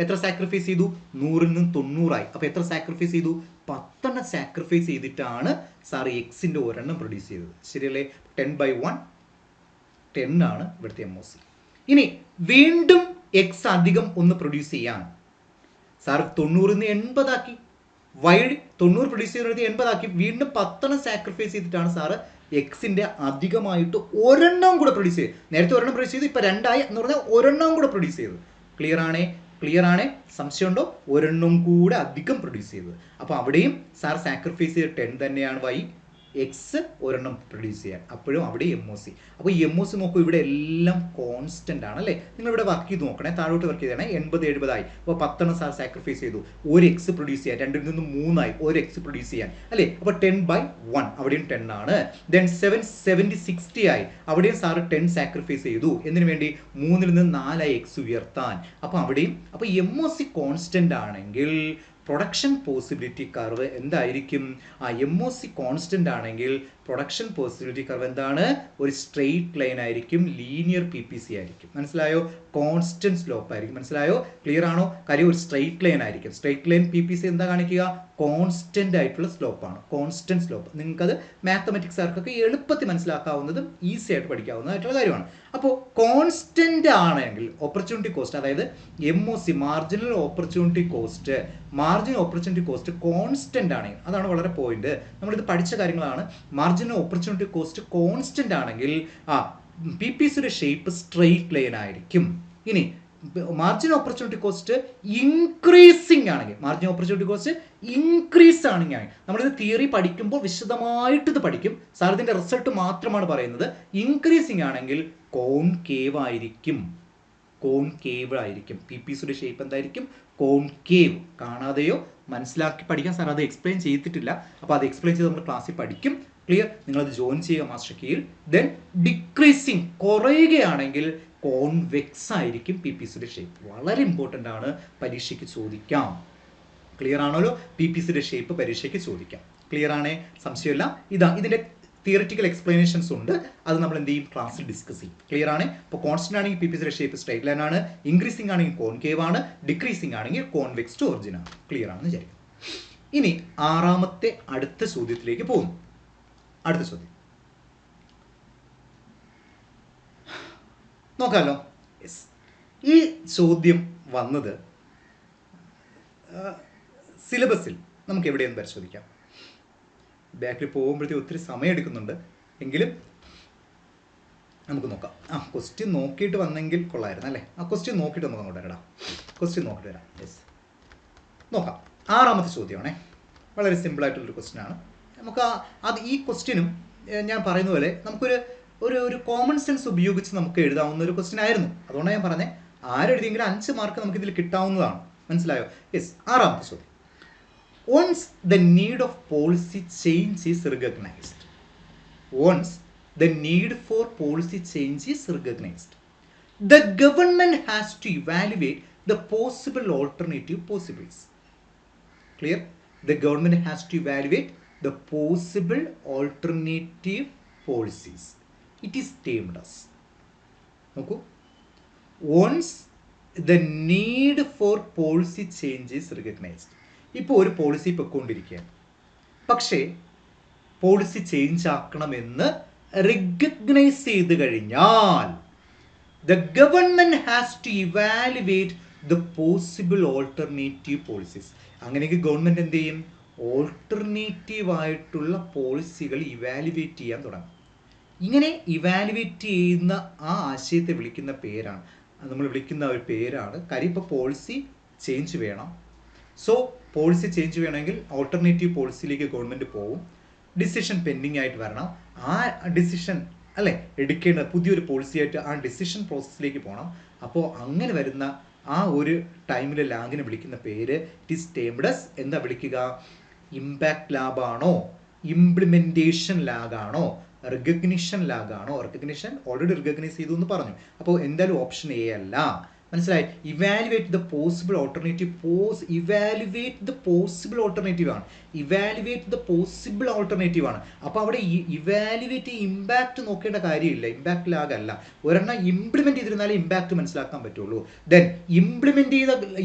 എത്ര സാക്രിഫൈസ് ചെയ്തു? 100ൽ നിന്ന് 90 അപ്പോൾ എത്ര സാക്രിഫൈസ് ചെയ്തു? 10 സാക്രിഫൈസ് ചെയ്തിട്ടാണ് സാർ എക്സിൻ്റെ ഒരെണ്ണം പ്രൊഡ്യൂസ് ചെയ്തത്. ശരിയല്ലേ? 10/1 10 ആണ് ഇവിടുത്തെ എം ഒ സി. ഇനി വീണ്ടും എക്സ് അധികം ഒന്ന് പ്രൊഡ്യൂസ് ചെയ്യാൻ സാർ 90ൽ നിന്ന് 80 ആക്കി. വൈ 90 പ്രൊഡ്യൂസ് ചെയ്യുന്നത് 80 ആക്കി. വീണ്ടും 10 സാക്രിഫൈസ് ചെയ്തിട്ടാണ് സാറ് എക്സിൻ്റെ അധികമായിട്ട് ഒരെണ്ണം കൂടെ പ്രൊഡ്യൂസ് ചെയ്ത്. നേരത്തെ ഒരെണ്ണം പ്രൊഡ്യൂസ് ചെയ്തു, ഇപ്പോൾ 2 എന്ന് പറഞ്ഞാൽ ഒരെണ്ണം കൂടെ പ്രൊഡ്യൂസ് ചെയ്തു. ക്ലിയർ ആണേ? സംശയമുണ്ടോ? ഒരെണ്ണം കൂടെ അധികം പ്രൊഡ്യൂസ് ചെയ്തത്. അപ്പോൾ അവിടെയും സാർ സാക്രിഫൈസ് ചെയ്ത് 10 തന്നെയാണ് വൈ. എക്സ് ഒരെണ്ണം പ്രൊഡ്യൂസ് ചെയ്യാൻ, അപ്പോഴും അവിടെ എം ഒ സി. അപ്പോൾ എം ഒ സി നോക്കൂ, ഇവിടെ എല്ലാം കോൺസ്റ്റന്റ് ആണ്, അല്ലേ? നിങ്ങൾ ഇവിടെ വർക്ക് ചെയ്ത് നോക്കണേ, താഴോട്ട് വർക്ക് ചെയ്തേ. 80 70 ആയി. അപ്പോൾ 10 സാർ സാക്രിഫൈസ് ചെയ്തു. ഒരു എക്സ് പ്രൊഡ്യൂസ് ചെയ്യാൻ, 2ൽ നിന്ന് 3 ആയി. ഒരു എക്സ് പ്രൊഡ്യൂസ് ചെയ്യാൻ, അല്ലേ? അപ്പോൾ 10/1 അവിടെയും 10 ആണ്. ദെൻ 7 70 60 ആയി. അവിടെയും സാറ് 10 സാക്രിഫൈസ് ചെയ്തു. എന്തിനു വേണ്ടി? 3ൽ നിന്ന് 4 ആയി എക്സ് ഉയർത്താൻ. അപ്പോൾ അവിടെയും എം ഒ സി കോൺസ്റ്റന്റ് ആണെങ്കിൽ പ്രൊഡക്ഷൻ പോസിബിലിറ്റി കർവ് എന്തായിരിക്കും? എം ഒ സി കോൺസ്റ്റന്റ് ആണെങ്കിൽ പ്രൊഡക്ഷൻ പോസിബിലിറ്റി കർവ് എന്താണ്? ഒരു സ്ട്രെയിറ്റ് ലൈൻ ആയിരിക്കും, ലീനിയർ പി പി സി ആയിരിക്കും. മനസ്സിലായോ? കോൺസ്റ്റന്റ് സ്ലോപ്പ് ആയിരിക്കും. മനസ്സിലായോ? ക്ലിയർ ആണോ? കാര്യം ഒരു സ്ട്രെയിറ്റ് ലൈൻ ആയിരിക്കും. Straight line P P C എന്താ കാണിക്കുക? കോൺസ്റ്റന്റ് ആയിട്ടുള്ള സ്ലോപ്പാണ്, കോൺസ്റ്റന്റ് സ്ലോപ്പ്. നിങ്ങൾക്കത് മാത്തമെറ്റിക്സ് ആർക്കൊക്കെ എളുപ്പത്തിൽ മനസ്സിലാക്കാവുന്നതും ഈസി ആയിട്ട് പഠിക്കാവുന്നതായിട്ടുള്ള കാര്യമാണ്. അപ്പോൾ കോൺസ്റ്റന്റ് ആണെങ്കിൽ ഓപ്പർച്യൂണിറ്റി കോസ്റ്റ്, അതായത് M O C marginal opportunity cost constant ആണെങ്കിൽ, അതാണ് വളരെ പോയിന്റ്. നമ്മളിത് പഠിച്ച കാര്യങ്ങളാണ്. മാർജിനൽ ഓപ്പർച്യൂണിറ്റി കോസ്റ്റ് കോൺസ്റ്റന്റ് ആണെങ്കിൽ പി പി സിയുടെ ഷേപ്പ് സ്ട്രെയിറ്റ് ലൈൻ ആയിരിക്കും. ഇനി മാർജിൻ ഓപ്പർച്യൂണിറ്റി കോസ്റ്റ് ഇൻക്രീസിങ് ആണെങ്കിൽ, നമ്മളിത് തിയറി പഠിക്കുമ്പോൾ വിശദമായിട്ട് ഇത് പഠിക്കും. സാർ ഇതിന്റെ റിസൾട്ട് മാത്രമാണ് പറയുന്നത്. ഇൻക്രീസിങ് ആണെങ്കിൽ കോൺകേവ് ആയിരിക്കും. പി പി സിയുടെ ഷേപ്പ് എന്തായിരിക്കും? കോൺകേവ്. കാണാതെയോ മനസ്സിലാക്കി പഠിക്കാൻ സാർ അത് എക്സ്പ്ലെയിൻ ചെയ്തിട്ടില്ല. അപ്പോൾ അത് എക്സ്പ്ലെയിൻ ചെയ്ത് നമ്മൾ ക്ലാസ്സിൽ പഠിക്കും. ക്ലിയർ? നിങ്ങളത് ജോയിൻ ചെയ്യുക മാസ്റ്റർ കീയിൽ. ദെൻ ഡിക്രീസിങ്, കുറയുകയാണെങ്കിൽ കോൺവെക്സ് ആയിരിക്കും പി പി സിയുടെ ഷേപ്പ്. വളരെ ഇമ്പോർട്ടൻ്റ് ആണ്, പരീക്ഷയ്ക്ക് ചോദിക്കാം. ക്ലിയർ ആണല്ലോ? പി പി സിയുടെ ഷേപ്പ് പരീക്ഷയ്ക്ക് ചോദിക്കാം. ക്ലിയർ ആണേ? സംശയമില്ല. ഇതിൻ്റെ തിയറിറ്റിക്കൽ എക്സ്പ്ലനേഷൻസ് ഉണ്ട്. അത് നമ്മൾ എന്ത് ചെയ്യും, ക്ലാസ്സിൽ ഡിസ്കസ് ചെയ്യും. ക്ലിയർ ആണ്? ഇപ്പോൾ കോൺസ്റ്റന്റ് ആണെങ്കിൽ PPCയുടെ ഷേപ്പ് സ്ട്രൈറ്റ് ലൈൻ ആണ്, ഇൻക്രീസിംഗ് ആണെങ്കിൽ കോൺകേവ് ആണ്, ഡിക്രീസിംഗ് ആണെങ്കിൽ കോൺവെക്സ് ടു ഒറിജിൻ ആണ്. ക്ലിയർ ആണെന്ന് വിചാരിക്കും. ഇനി ആറാമത്തെ അടുത്ത ചോദ്യത്തിലേക്ക് പോകുന്നു. അടുത്ത ചോദ്യം നോക്കാമല്ലോ. ഈ ചോദ്യം വന്നത് സിലബസിൽ നമുക്ക് എവിടെയെന്ന് പരിശോധിക്കാം. ബാക്കിൽ പോകുമ്പോഴത്തേക്ക് ഒത്തിരി സമയം എടുക്കുന്നുണ്ട്, എങ്കിലും നമുക്ക് നോക്കാം. ക്വസ്റ്റ്യൻ നോക്കിയിട്ട് വന്നെങ്കിൽ കൊള്ളായിരുന്നു അല്ലേ? ക്വസ്റ്റ്യൻ നോക്കിയിട്ട് നമുക്ക് അങ്ങോട്ട് വരാം. ക്വസ്റ്റ്യൻ നോക്കിയിട്ട് വരാം. യെസ്, നോക്കാം. ആറാമത്തെ ചോദ്യമാണേ. വളരെ സിമ്പിളായിട്ടുള്ളൊരു ക്വസ്റ്റ്യനാണ്. നമുക്ക് ഈ ക്വസ്റ്റ്യനും ഞാൻ പറയുന്ന പോലെ നമുക്കൊരു ഒരു കോമൺ സെൻസ് ഉപയോഗിച്ച് നമുക്ക് എഴുതാവുന്ന ഒരു ക്വസ്റ്റ്യൻ ആയിരുന്നു. അതുകൊണ്ടാണ് ഞാൻ പറഞ്ഞത്, ആരെഴുതിയെങ്കിലും 5 മാർക്ക് നമുക്കിതിൽ കിട്ടാവുന്നതാണ്. മനസ്സിലായോ? യെസ്, ആറാമത്തെ ചോദ്യം. Once the need of policy change is recognized, once the need for policy change is recognized, the government has to evaluate the possible alternative possibilities. Clear? The government has to evaluate the possible alternative policies. It is termed as, നോക്കൂ, once the need for policy change is recognized. ഇപ്പോൾ ഒരു പോളിസി പൊയ്ക്കൊണ്ടിരിക്കുകയാണ്, പക്ഷേ പോളിസി ചേഞ്ച് ആക്കണമെന്ന് റിക്കഗ്നൈസ് ചെയ്ത് കഴിഞ്ഞാൽ the government has to evaluate the possible alternative policies. അങ്ങനെയെങ്കിൽ ഗവൺമെന്റ് എന്ത് ചെയ്യും? ഓൾട്ടർനേറ്റീവ് ആയിട്ടുള്ള പോളിസികൾ ഇവാലുവേറ്റ് ചെയ്യാൻ തുടങ്ങും. ഇങ്ങനെ ഇവാലുവേറ്റ് ചെയ്യുന്ന ആ ആശയത്തെ വിളിക്കുന്ന പേരാണ്, നമ്മൾ വിളിക്കുന്ന ഒരു പേരാണ്. കാര്യം ഇപ്പോൾ പോളിസി ചേഞ്ച് വേണം. സോ പോളിസി ചേഞ്ച് വേണമെങ്കിൽ ഓൾട്ടർനേറ്റീവ് പോളിസിയിലേക്ക് ഗവൺമെൻറ് പോകും. ഡിസിഷൻ പെൻഡിങ് ആയിട്ട് വരണം. ആ ഡിസിഷൻ അല്ലേ എടുക്കേണ്ട പുതിയൊരു പോളിസിയായിട്ട് ആ ഡിസിഷൻ പ്രോസസ്സിലേക്ക് പോകണം. അപ്പോൾ അങ്ങനെ വരുന്ന ആ ഒരു ടൈമിലെ ലാഗിനെ വിളിക്കുന്ന പേര് ഇറ്റ് ഈസ് ടേംഡ് ആസ്, എന്താ വിളിക്കുക? ഇമ്പാക്ട് ലാബാണോ, ഇംപ്ലിമെൻറ്റേഷൻ ലാഗാണോ, റിക്കഗ്നിഷൻ ലാഗാണോ? റിക്കഗ്നിഷൻ ഓൾറെഡി റിക്കഗ്നൈസ് ചെയ്തു എന്ന് പറഞ്ഞു. അപ്പോൾ എന്തായാലും ഓപ്ഷൻ എ അല്ല. മനസ്സിലായി? Evaluate the possible alternative. Evaluate the possible alternative ആണ്. ഇവാലുവേറ്റ് ദ പോസിബിൾ ഓൾട്ടർനേറ്റീവ് ആണ്. അപ്പോൾ അവിടെ ഇവാലുവേറ്റ് ഇമ്പാക്ട് നോക്കേണ്ട കാര്യമില്ല. ഇമ്പാക്ട് ലാഗല്ല. ഒരെണ്ണം ഇംപ്ലിമെന്റ് ചെയ്തിരുന്നാലേ ഇമ്പാക്ട് മനസ്സിലാക്കാൻ പറ്റുള്ളൂ. ദെൻ ഇംപ്ലിമെന്റ്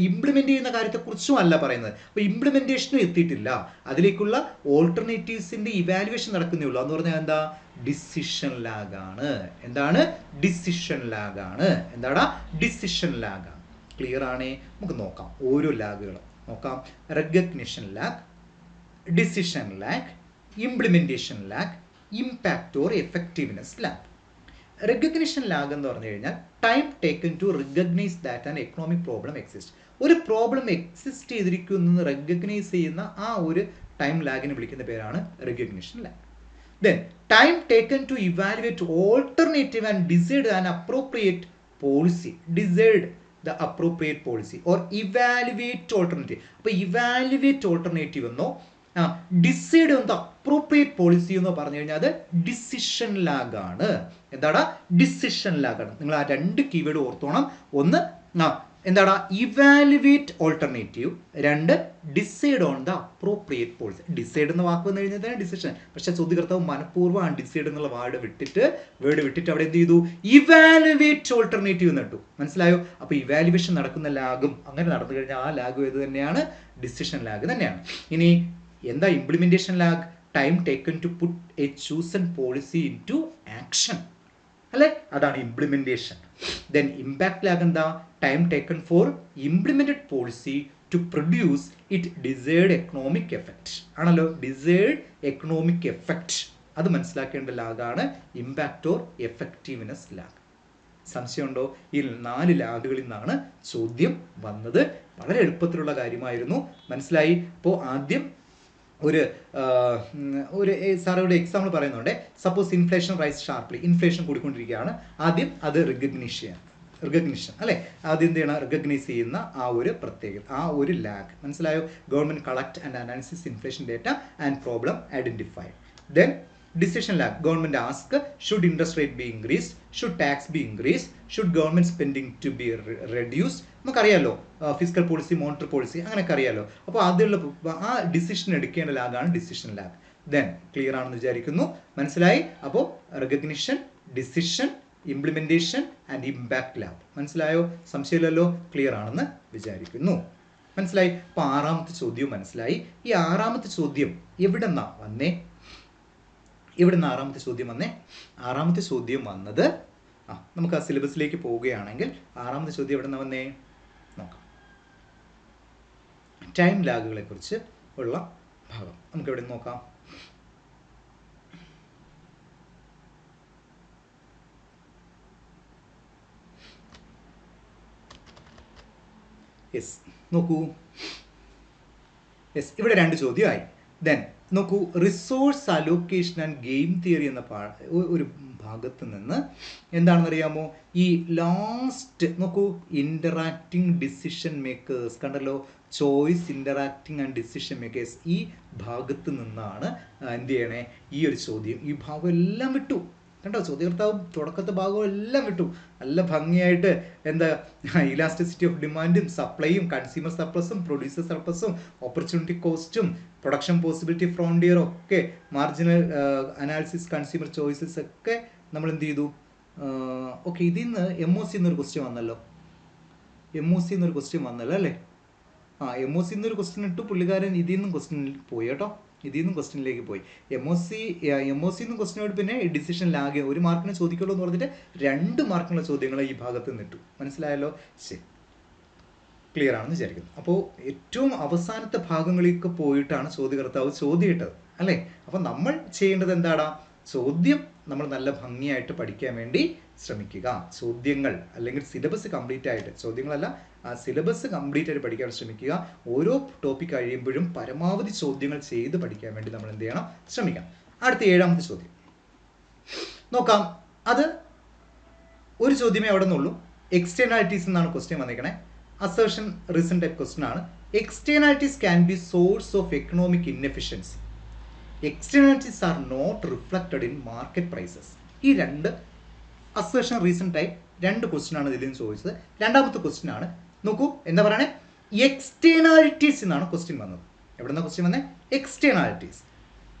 ചെയ്യുന്ന കാര്യത്തെക്കുറിച്ചും അല്ല പറയുന്നത്. അപ്പോൾ ഇംപ്ലിമെന്റേഷനും എത്തിയിട്ടില്ല. അതിലേക്കുള്ള ഓൾട്ടർനേറ്റീവ്സിന്റെ ഇവാലുവേഷൻ നടക്കുന്നേ ഉള്ളൂ. എന്ന് പറഞ്ഞാൽ എന്താ? ഡിസിഷൻ ലാഗാണ്. എന്താണ്? ഡിസിഷൻ ലാഗാണ്. എന്താടാ? ഡിസിഷൻ ലാഗാണ്. ക്ലിയർ ആണേ? നമുക്ക് നോക്കാം ഓരോ ലാഗുകളും നോക്കാം. Recognition lag, decision lag, implementation lag, impact or effectiveness lag. Recognition lag എന്ന് പറഞ്ഞു കഴിഞ്ഞാൽ time taken to recognise that an economic problem exist. ഒരു പ്രോബ്ലം എക്സിസ്റ്റ് ചെയ്തിരിക്കുന്നു റെക്കഗ്നൈസ് ചെയ്യുന്ന ആ ഒരു ടൈം ലാഗിനെ വിളിക്കുന്ന പേരാണ് recognition lag. Then time taken to evaluate alternative and decide an appropriate policy. Decide the appropriate policy or evaluate alternative. അപ്പോൾ evaluate alternative എന്നോ decide on the appropriate policy എന്നോ പറഞ്ഞു കഴിഞ്ഞാൽ അത് ഡിസിഷൻ ലാഗാണ്. എന്താണ്? ഡിസിഷൻ ലാഗാണ്. നിങ്ങൾ ആ 2 കീവേഡ് ഓർത്തോണം. ഒന്ന് എന്താണ്? Evaluate alternative. 2 decide on the appropriate policy. Decide എന്ന വാക്ക് വന്നു കഴിഞ്ഞാൽ തന്നെ ഡിസിഷൻ. പക്ഷെ ചോദ്യകർത്താവ് മനഃപൂർവ്വം ആ ഡിസൈഡ് എന്നുള്ള വേർഡ് വിട്ടിട്ട് അവിടെ എന്ത് ചെയ്തു? ഇവാലുവേറ്റ് ഓൾട്ടർനേറ്റീവ് എന്നിട്ടു. മനസ്സിലായോ? അപ്പോൾ ഇവാലുവേഷൻ നടക്കുന്ന ലാഗും അങ്ങനെ നടന്നു കഴിഞ്ഞാൽ ആ ലാഗും ഏത് തന്നെയാണ്? ഡിസിഷൻ ലാഗ് തന്നെയാണ്. ഇനി എന്താ implementation lag? Time taken to put a chosen policy into action അല്ലേ? അതാണ് ഇംപ്ലിമെന്റേഷൻ. ദെൻ ഇമ്പാക്ട് ലാഗ് എന്താ? Time taken for implemented policy to produce it desired economic effect ആണല്ലോ. ഡിസൈർഡ് എക്കണോമിക് എഫക്റ്റ് അത് മനസ്സിലാക്കേണ്ട ലാഗാണ് ഇമ്പാക്ട് ഓർ എഫക്റ്റീവ്നെസ് ലാഗ്. സംശയമുണ്ടോ? ഈ 4 ലാഗുകളിൽ നിന്നാണ് ചോദ്യം വന്നത്. വളരെ എളുപ്പത്തിലുള്ള കാര്യമായിരുന്നു. മനസ്സിലായി? അപ്പോൾ ആദ്യം ഒരു സാറോട് എക്സാമ്പിൾ പറയുന്നുണ്ട്. Suppose inflation rise sharply. Inflation കൂടിക്കൊണ്ടിരിക്കുകയാണ്. ആദ്യം അത് റിക്കഗ്നിഷൻ അല്ലേ? ആദ്യം എന്ത് ചെയ്യണം? റിക്കഗ്നൈസ് ചെയ്യുന്ന ആ ഒരു പ്രത്യേകത, ആ ഒരു ലാഗ്. മനസ്സിലായോ? Government collect and analysis inflation data and problem identify. Then decision lag. Government ask, should interest rate be increased, should tax be increased, should government spending to be reduced. നമുക്കറിയാലോ ഫിസിക്കൽ പോളിസി, മോണിറ്ററി പോളിസി അങ്ങനെയൊക്കെ അറിയാലോ. അപ്പോൾ അതിലുള്ള ആ ഡിസിഷൻ എടുക്കേണ്ട ലാഗാണ് ഡിസിഷൻ ലാഗ്. ദെൻ ക്ലിയർ ആണെന്ന് വിചാരിക്കുന്നു. മനസ്സിലായി? അപ്പോൾ recognition, decision, implementation and impact lab. മനസ്സിലായോ? സംശയമില്ലല്ലോ? ക്ലിയർ ആണെന്ന് വിചാരിക്കുന്നു. മനസ്സിലായി? അപ്പോൾ ആറാമത്തെ ചോദ്യവും മനസ്സിലായി. ഈ ആറാമത്തെ ചോദ്യം എവിടെന്നാ വന്നേ? എവിടുന്ന് ആറാമത്തെ ചോദ്യം വന്നേ? ആറാമത്തെ ചോദ്യം വന്നത് നമുക്ക് ആ സിലബസിലേക്ക് പോവുകയാണെങ്കിൽ ആറാമത്തെ ചോദ്യം എവിടെ നിന്ന് വന്നേ നോക്കാം. ടൈം ലാഗുകളെ കുറിച്ച് ഉള്ള ഭാഗം നമുക്ക് എവിടെ നോക്കാം. യെസ്, നോക്കൂ. യെസ്, ഇവിടെ രണ്ട് ചോദ്യമായി. ദെൻ നോക്കൂ, resource allocation and game theory എന്ന ഒരു ഭാഗത്ത് നിന്ന് എന്താണെന്നറിയാമോ, ഈ ലാസ്റ്റ് നോക്കൂ, ഇൻ്ററാക്റ്റിംഗ് ഡിസിഷൻ മേക്കേഴ്സ് കണ്ടല്ലോ, ചോയ്സ് ഇൻ്ററാക്റ്റിംഗ് ആൻഡ് ഡിസിഷൻ മേക്കേഴ്സ്. ഈ ഭാഗത്ത് നിന്നാണ് എന്ത് ചെയ്യണേ, ഈ ഒരു ചോദ്യം. ഈ ഭാഗം എല്ലാം വിട്ടു കണ്ടോ, ചോദ്യകർത്താവ് തുടക്കത്തെ ഭാഗവും എല്ലാം വിട്ടു. നല്ല ഭംഗിയായിട്ട് എന്താ ഇലാസ്റ്റിസിറ്റി ഓഫ് ഡിമാൻഡും സപ്ലൈയും കൺസ്യൂമർ സർപ്ലസും പ്രൊഡ്യൂസർ സർപ്ലസും ഓപ്പർച്യൂണിറ്റി കോസ്റ്റും പ്രൊഡക്ഷൻ പോസിബിലിറ്റി ഫ്രോണ്ടിയർ ഒക്കെ മാർജിനൽ അനാലിസിസ് കൺസ്യൂമർ ചോയ്സസ് ഒക്കെ നമ്മൾ എന്ത് ചെയ്തു. ഓക്കെ, ഇതിൽ നിന്ന് MOC എന്നൊരു ക്വസ്റ്റ്യൻ വന്നല്ലോ. MOC എന്നൊരു ക്വസ്റ്റ്യൻ വന്നല്ലോ അല്ലേ? MOC എന്നൊരു ക്വസ്റ്റ്യൻ ഇട്ടു പുള്ളിക്കാരൻ. ഇതിൽ നിന്നും ക്വസ്റ്റ്യനിൽ പോയി കേട്ടോ, ഇതിൽ നിന്നും ക്വസ്റ്റ്യനിലേക്ക് പോയി. MOC എന്നും ക്വസ്റ്റ്യനോട് പിന്നെ ഡിസിഷൻ ലാഗ് 1 മാർക്കിന് ചോദിക്കുള്ളൂ എന്ന് പറഞ്ഞിട്ട് 2 മാർക്കിനുള്ള ചോദ്യങ്ങൾ ഈ ഭാഗത്ത് നിന്നിട്ടു. മനസ്സിലായല്ലോ? ശരി, ക്ലിയർ ആണെന്ന് വിചാരിക്കുന്നു. അപ്പോൾ ഏറ്റവും അവസാനത്തെ ഭാഗങ്ങളിലേക്ക് പോയിട്ടാണ് ചോദ്യകർത്താവ് ചോദ്യം ഇട്ടത് അല്ലേ? അപ്പം നമ്മൾ ചെയ്യേണ്ടത് എന്താടാ, ചോദ്യം നമ്മൾ നല്ല ഭംഗിയായിട്ട് പഠിക്കാൻ വേണ്ടി ശ്രമിക്കുക. ചോദ്യങ്ങൾ അല്ലെങ്കിൽ സിലബസ് കംപ്ലീറ്റ് ആയിട്ട്, ചോദ്യങ്ങളല്ല സിലബസ് കംപ്ലീറ്റ് ആയിട്ട് പഠിക്കാൻ ശ്രമിക്കുക. ഓരോ ടോപ്പിക് കഴിയുമ്പോഴും പരമാവധി ചോദ്യങ്ങൾ ചെയ്ത് പഠിക്കാൻ വേണ്ടി നമ്മൾ എന്ത് ചെയ്യണം, ശ്രമിക്കാം. അടുത്ത 7ാമത്തെ ചോദ്യം നോക്കാം. അത് ഒരു ചോദ്യമേ അവിടെ നിന്നുള്ളൂ. എക്സ്റ്റേണാലിറ്റീസ് എന്നാണ് ക്വസ്റ്റ്യൻ വന്നിരിക്കണേ. അസേർഷൻ റീസൺ ടൈപ്പ് ക്വസ്റ്റ്യൻ ആണ്. Externalities can be source of economic inefficiency. Externalities are not reflected in market prices. ഈ രണ്ട് അസേർഷൻ റീസൺ ടൈപ്പ് 2 ക്വസ്റ്റ്യൻ ആണ് ഇതിൽ നിന്ന് ചോദിച്ചത്. 2ാമത്തെ ക്വസ്റ്റ്യൻ ആണ്. നോക്കൂ, എന്താ പറയണേ, എക്സ്റ്റേണാലിറ്റീസ് എന്നാണ് ക്വസ്റ്റ്യൻ വന്നത്. എവിടെ നിന്നാണ് ക്വസ്റ്റ്യൻ വന്നത്? എക്സ്റ്റേണാലിറ്റീസ്.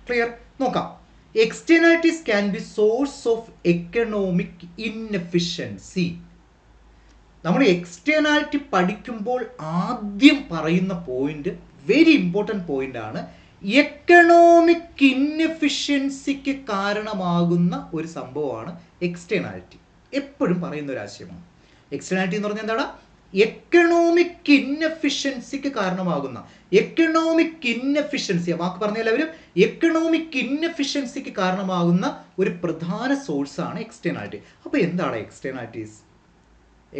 ക്ലിയർ? നോക്കാം. Externalities can be source of economic inefficiency. നമ്മൾ എക്സ്റ്റേണാലിറ്റി പഠിക്കുമ്പോൾ ആദ്യം പറയുന്ന പോയിന്റ് വെരി ഇമ്പോർട്ടൻറ്റ് പോയിന്റ് ആണ്. എക്കണോമിക് ഇൻഎഫിഷ്യൻസിക്ക് കാരണമാകുന്ന ഒരു സംഭവമാണ് എക്സ്റ്റേണാലിറ്റി. എപ്പോഴും പറയുന്ന ഒരു ആശയമാണ്. എക്സ്റ്റേണാലിറ്റി എന്ന് പറഞ്ഞാൽ എന്താണ്? എക്കണോമിക് ഇൻഎഫിഷ്യൻസിക്ക് കാരണമാകുന്ന, എക്കണോമിക് ഇൻഎഫിഷ്യൻസി വാക്ക് പറഞ്ഞ എല്ലാവരും, എക്കണോമിക് ഇൻഎഫിഷ്യൻസിക്ക് കാരണമാകുന്ന ഒരു പ്രധാന സോഴ്സാണ് എക്സ്റ്റേണാലിറ്റി. അപ്പോൾ എന്താണ് എക്സ്റ്റേണാലിറ്റീസ്?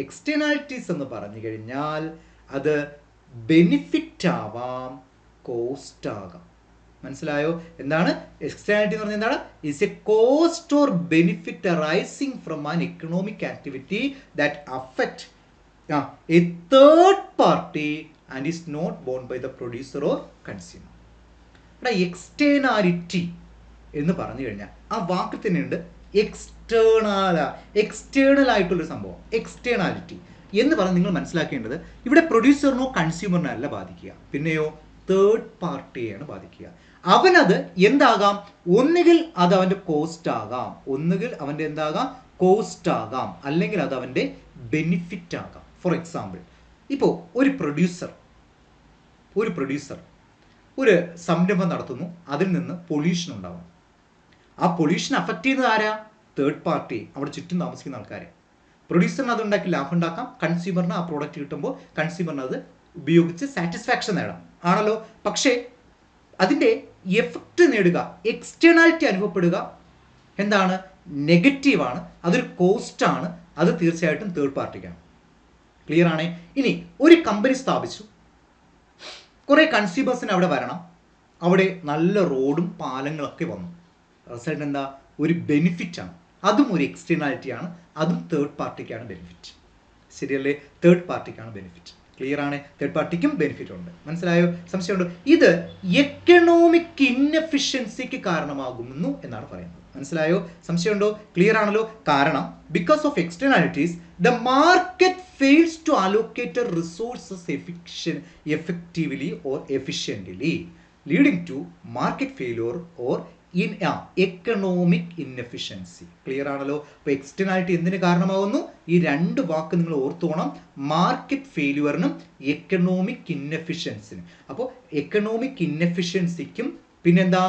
എക്സ്റ്റേണാലിറ്റീസ് എന്ന് പറഞ്ഞു കഴിഞ്ഞാൽ അത് ബെനിഫിറ്റ് ആവാം, കോസ്റ്റ് ആകാം. മനസ്സിലായോ? എന്താണ് എക്സ്റ്റേണാലിറ്റി എന്ന് പറഞ്ഞാൽ? എന്താണ്? Is a cost or benefit arising from an economic activity that affect a third party and is not borne by the producer or consumer. ഇവിടെ എക്സ്റ്റേണാലിറ്റി എന്ന് പറഞ്ഞു കഴിഞ്ഞാൽ ആ വാക്ക് തന്നെയുണ്ട് എക്സ്റ്റേണൽ ആയിട്ടുള്ളൊരു സംഭവം. എക്സ്റ്റേണാലിറ്റി എന്ന് പറഞ്ഞ് നിങ്ങൾ മനസ്സിലാക്കേണ്ടത് ഇവിടെ പ്രൊഡ്യൂസറിനോ കൺസ്യൂമറിനോ അല്ല ബാധിക്കുക, പിന്നെയോ തേർഡ് പാർട്ടിയെയാണ് ബാധിക്കുക. അവനത് എന്താകാം? ഒന്നുകിൽ അത് അവൻ്റെ കോസ്റ്റ് ആകാം, ഒന്നുകിൽ അവൻ്റെ എന്താകാം? കോസ്റ്റ് ആകാം, അല്ലെങ്കിൽ അത് അവൻ്റെ ബെനിഫിറ്റ് ആകാം. ഫോർ എക്സാമ്പിൾ, ഇപ്പോൾ ഒരു പ്രൊഡ്യൂസർ ഒരു സംരംഭം നടത്തുന്നു, അതിൽ നിന്ന് പൊല്യൂഷൻ ഉണ്ടാവും. ആ പൊല്യൂഷൻ അഫക്റ്റ് ചെയ്യുന്നത് ആരാ? തേർഡ് പാർട്ടി, അവിടെ ചുറ്റും താമസിക്കുന്ന ആൾക്കാരെ. പ്രൊഡ്യൂസറിന് അത് ഉണ്ടാക്കി ലാഭം ഉണ്ടാക്കാം, കൺസ്യൂമറിന് ആ പ്രോഡക്റ്റ് കിട്ടുമ്പോൾ കൺസ്യൂമറിന് അത് ഉപയോഗിച്ച് സാറ്റിസ്ഫാക്ഷൻ നേടാം, ആണല്ലോ. പക്ഷേ അതിൻ്റെ എഫക്റ്റ് നേടുക, എക്സ്റ്റേണാലിറ്റി അനുഭവപ്പെടുക എന്താണ്? നെഗറ്റീവാണ്, അതൊരു കോസ്റ്റാണ്, അത് തീർച്ചയായിട്ടും തേർഡ് പാർട്ടിക്കാണ്. ക്ലിയർ ആണേ? ഇനി ഒരു കമ്പനി സ്ഥാപിച്ചു, കുറേ കൺസ്യൂമേഴ്സിന് അവിടെ വരണം, അവിടെ നല്ല റോഡും പാലങ്ങളൊക്കെ വന്നു. റിസൾട്ട് എന്താ? ഒരു ബെനിഫിറ്റാണ്, അതും ഒരു എക്സ്റ്റേണാലിറ്റിയാണ്, അതും തേർഡ് പാർട്ടിക്കാണ് ബെനിഫിറ്റ്. ശരിയല്ലേ? തേർഡ് പാർട്ടിക്കാണ് ബെനിഫിറ്റ്. ക്ലിയർ ആണ്? തേർഡ് പാർട്ടിക്കും ബെനിഫിറ്റ് ഉണ്ട്. മനസ്സിലായോ? സംശയമുണ്ടോ? ഇത് എക്കണോമിക് ഇൻഎഫിഷ്യൻസിക്ക് കാരണമാകുന്നു എന്നാണ് പറയുന്നത്. മനസ്സിലായോ? സംശയമുണ്ടോ? ക്ലിയർ ആണല്ലോ? കാരണം because of externalities the market fails to allocate resources effectively or efficiently. Leading to market failure or economic inefficiency. Clear ആണല്ലോ? അപ്പോൾ എക്സ്റ്റേണാലിറ്റി എന്തിന് കാരണമാകുന്നു? ഈ രണ്ട് വാക്ക് നിങ്ങൾ ഓർത്തോണം, മാർക്കറ്റ് ഫെയിലിയറിനും എക്കണോമിക് ഇൻഎഫിഷ്യൻസിനും. അപ്പോൾ എക്കണോമിക് ഇൻഎഫിഷ്യൻസിക്കും പിന്നെന്താ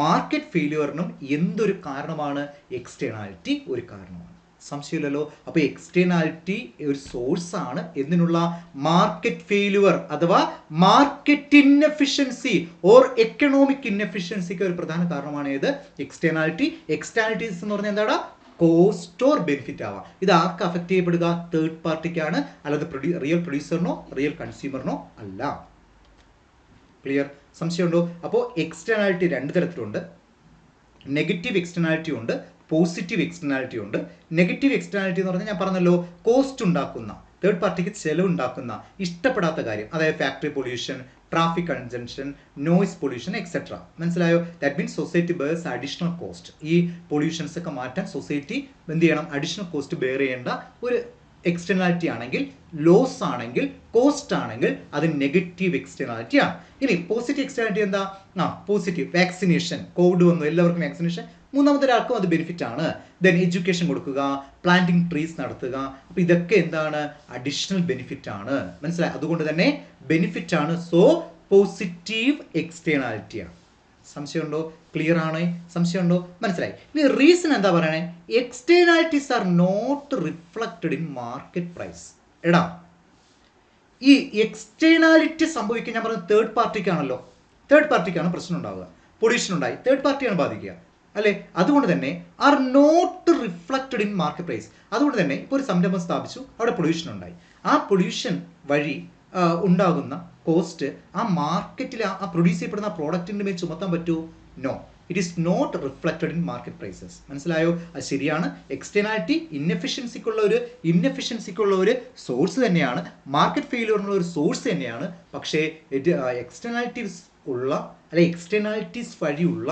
മാർക്കറ്റ് ഫെയിലിയറിനും എന്തൊരു കാരണമാണ്? എക്സ്റ്റേണാലിറ്റി ഒരു കാരണമാണ്. സംശയമില്ലല്ലോ? അപ്പോൾ എക്സ്റ്റേണാലിറ്റി ഒരു സോഴ്സ് ആണ് എന്തിനുള്ള? മാർക്കറ്റ് ഫെയിലിയർ അഥവാ മാർക്കറ്റ് ഇൻഎഫിഷ്യൻസി ഓർ എക്കണോമിക് ഇൻഎഫിഷ്യൻസിക്ക് ഒരു പ്രധാന കാരണമാണ് ഏത്? എക്സ്റ്റേണാലിറ്റി. എക്സ്റ്റേണാലിറ്റീസ് എന്ന് പറഞ്ഞാൽ എന്താടാ? കോസ്റ്റ് ഓർ ബെനിഫിറ്റ് ആവാം. ഇത് ആർക്ക് അഫക്റ്റ് ചെയ്യപ്പെടുക? തേർഡ് പാർട്ടിക്കാണ്, അല്ലാതെ റിയൽ പ്രൊഡ്യൂസറിനോ റിയൽ കൺസ്യൂമറിനോ അല്ല. ക്ലിയർ? സംശയമുണ്ടോ? അപ്പോൾ എക്സ്റ്റേണാലിറ്റി രണ്ട് തരത്തിലുണ്ട്. നെഗറ്റീവ് എക്സ്റ്റേണാലിറ്റി ഉണ്ട്, പോസിറ്റീവ് എക്സ്റ്റേണാലിറ്റി ഉണ്ട്. നെഗറ്റീവ് എക്സ്റ്റേണാലിറ്റി എന്ന് പറഞ്ഞാൽ ഞാൻ പറഞ്ഞല്ലോ, കോസ്റ്റ് ഉണ്ടാക്കുന്ന, തേർഡ് പാർട്ടിക്ക് ചെലവുണ്ടാക്കുന്ന, ഇഷ്ടപ്പെടാത്ത കാര്യം, അതായത് factory pollution, traffic congestion, noise pollution etcetera. മനസ്സിലായോ? That means society bears additional cost. ഈ പൊല്യൂഷൻസ് ഒക്കെ മാറ്റാൻ സൊസൈറ്റി എന്ത് ചെയ്യണം? അഡീഷണൽ കോസ്റ്റ് ബെയർ ചെയ്യേണ്ട ഒരു എക്സ്റ്റേണാലിറ്റി ആണെങ്കിൽ, ലോസ് ആണെങ്കിൽ, കോസ്റ്റ് ആണെങ്കിൽ അത് നെഗറ്റീവ് എക്സ്റ്റേണാലിറ്റി ആണ്. ഇനി പോസിറ്റീവ് എക്സ്റ്റേണാലിറ്റി എന്താ? പോസിറ്റീവ് വാക്സിനേഷൻ, കോവിഡ് വന്നു, എല്ലാവർക്കും വാക്സിനേഷൻ, മൂന്നാമത്തെ ഒരാൾക്കും അത് ബെനിഫിറ്റ് ആണ്. ദെൻ എഡ്യൂക്കേഷൻ കൊടുക്കുക, പ്ലാന്റിംഗ് ട്രീസ് നടത്തുക, അപ്പോൾ ഇതൊക്കെ എന്താണ്? അഡീഷണൽ ബെനിഫിറ്റ് ആണ്. മനസ്സിലായി? അതുകൊണ്ട് തന്നെ ബെനിഫിറ്റ് ആണ്. സോ പോസിറ്റീവ് എക്സ്റ്റേണാലിറ്റി ആണ്. സംശയമുണ്ടോ? ക്ലിയർ ആണോ? സംശയമുണ്ടോ? മനസ്സിലായി? ഇനി റീസൺ എന്താ പറയണേ? Externalities are not reflected in market price. എടാ, ഈ എക്സ്റ്റേണാലിറ്റി സംഭവിക്കാൻ ഞാൻ പറഞ്ഞത് തേർഡ് പാർട്ടിക്കാണല്ലോ. തേർഡ് പാർട്ടിക്കാണ് പ്രശ്നം ഉണ്ടാവുക. പൊല്യൂഷൻ ഉണ്ടായി, തേർഡ് പാർട്ടിയാണ് ബാധിക്കുക, അല്ലേ? അതുകൊണ്ട് തന്നെ are not reflected in market price. അതുകൊണ്ട് തന്നെ ഇപ്പോൾ ഒരു സംരംഭം സ്ഥാപിച്ചു, അവിടെ പൊല്യൂഷൻ ഉണ്ടായി. ആ പൊല്യൂഷൻ വഴി ഉണ്ടാകുന്ന കോസ്റ്റ് ആ മാർക്കറ്റിൽ ആ പ്രൊഡ്യൂസ് ചെയ്യപ്പെടുന്ന പ്രോഡക്റ്റിൻ്റെ മേൽ ചുമത്താൻ പറ്റുമോ? No, it is not reflected in market prices. മനസ്സിലായോ? അത് ശരിയാണ്. എക്സ്റ്റേണാലിറ്റി ഇൻഎഫിഷ്യൻസിക്കുള്ള ഒരു സോഴ്സ് തന്നെയാണ്, മാർക്കറ്റ് ഫെയിലിയറിനുള്ള ഒരു സോഴ്സ് തന്നെയാണ്. പക്ഷേ എക്സ്റ്റേണാലിറ്റീസ് ഉള്ള, അല്ലെ എക്സ്റ്റേണാലിറ്റീസ് വഴിയുള്ള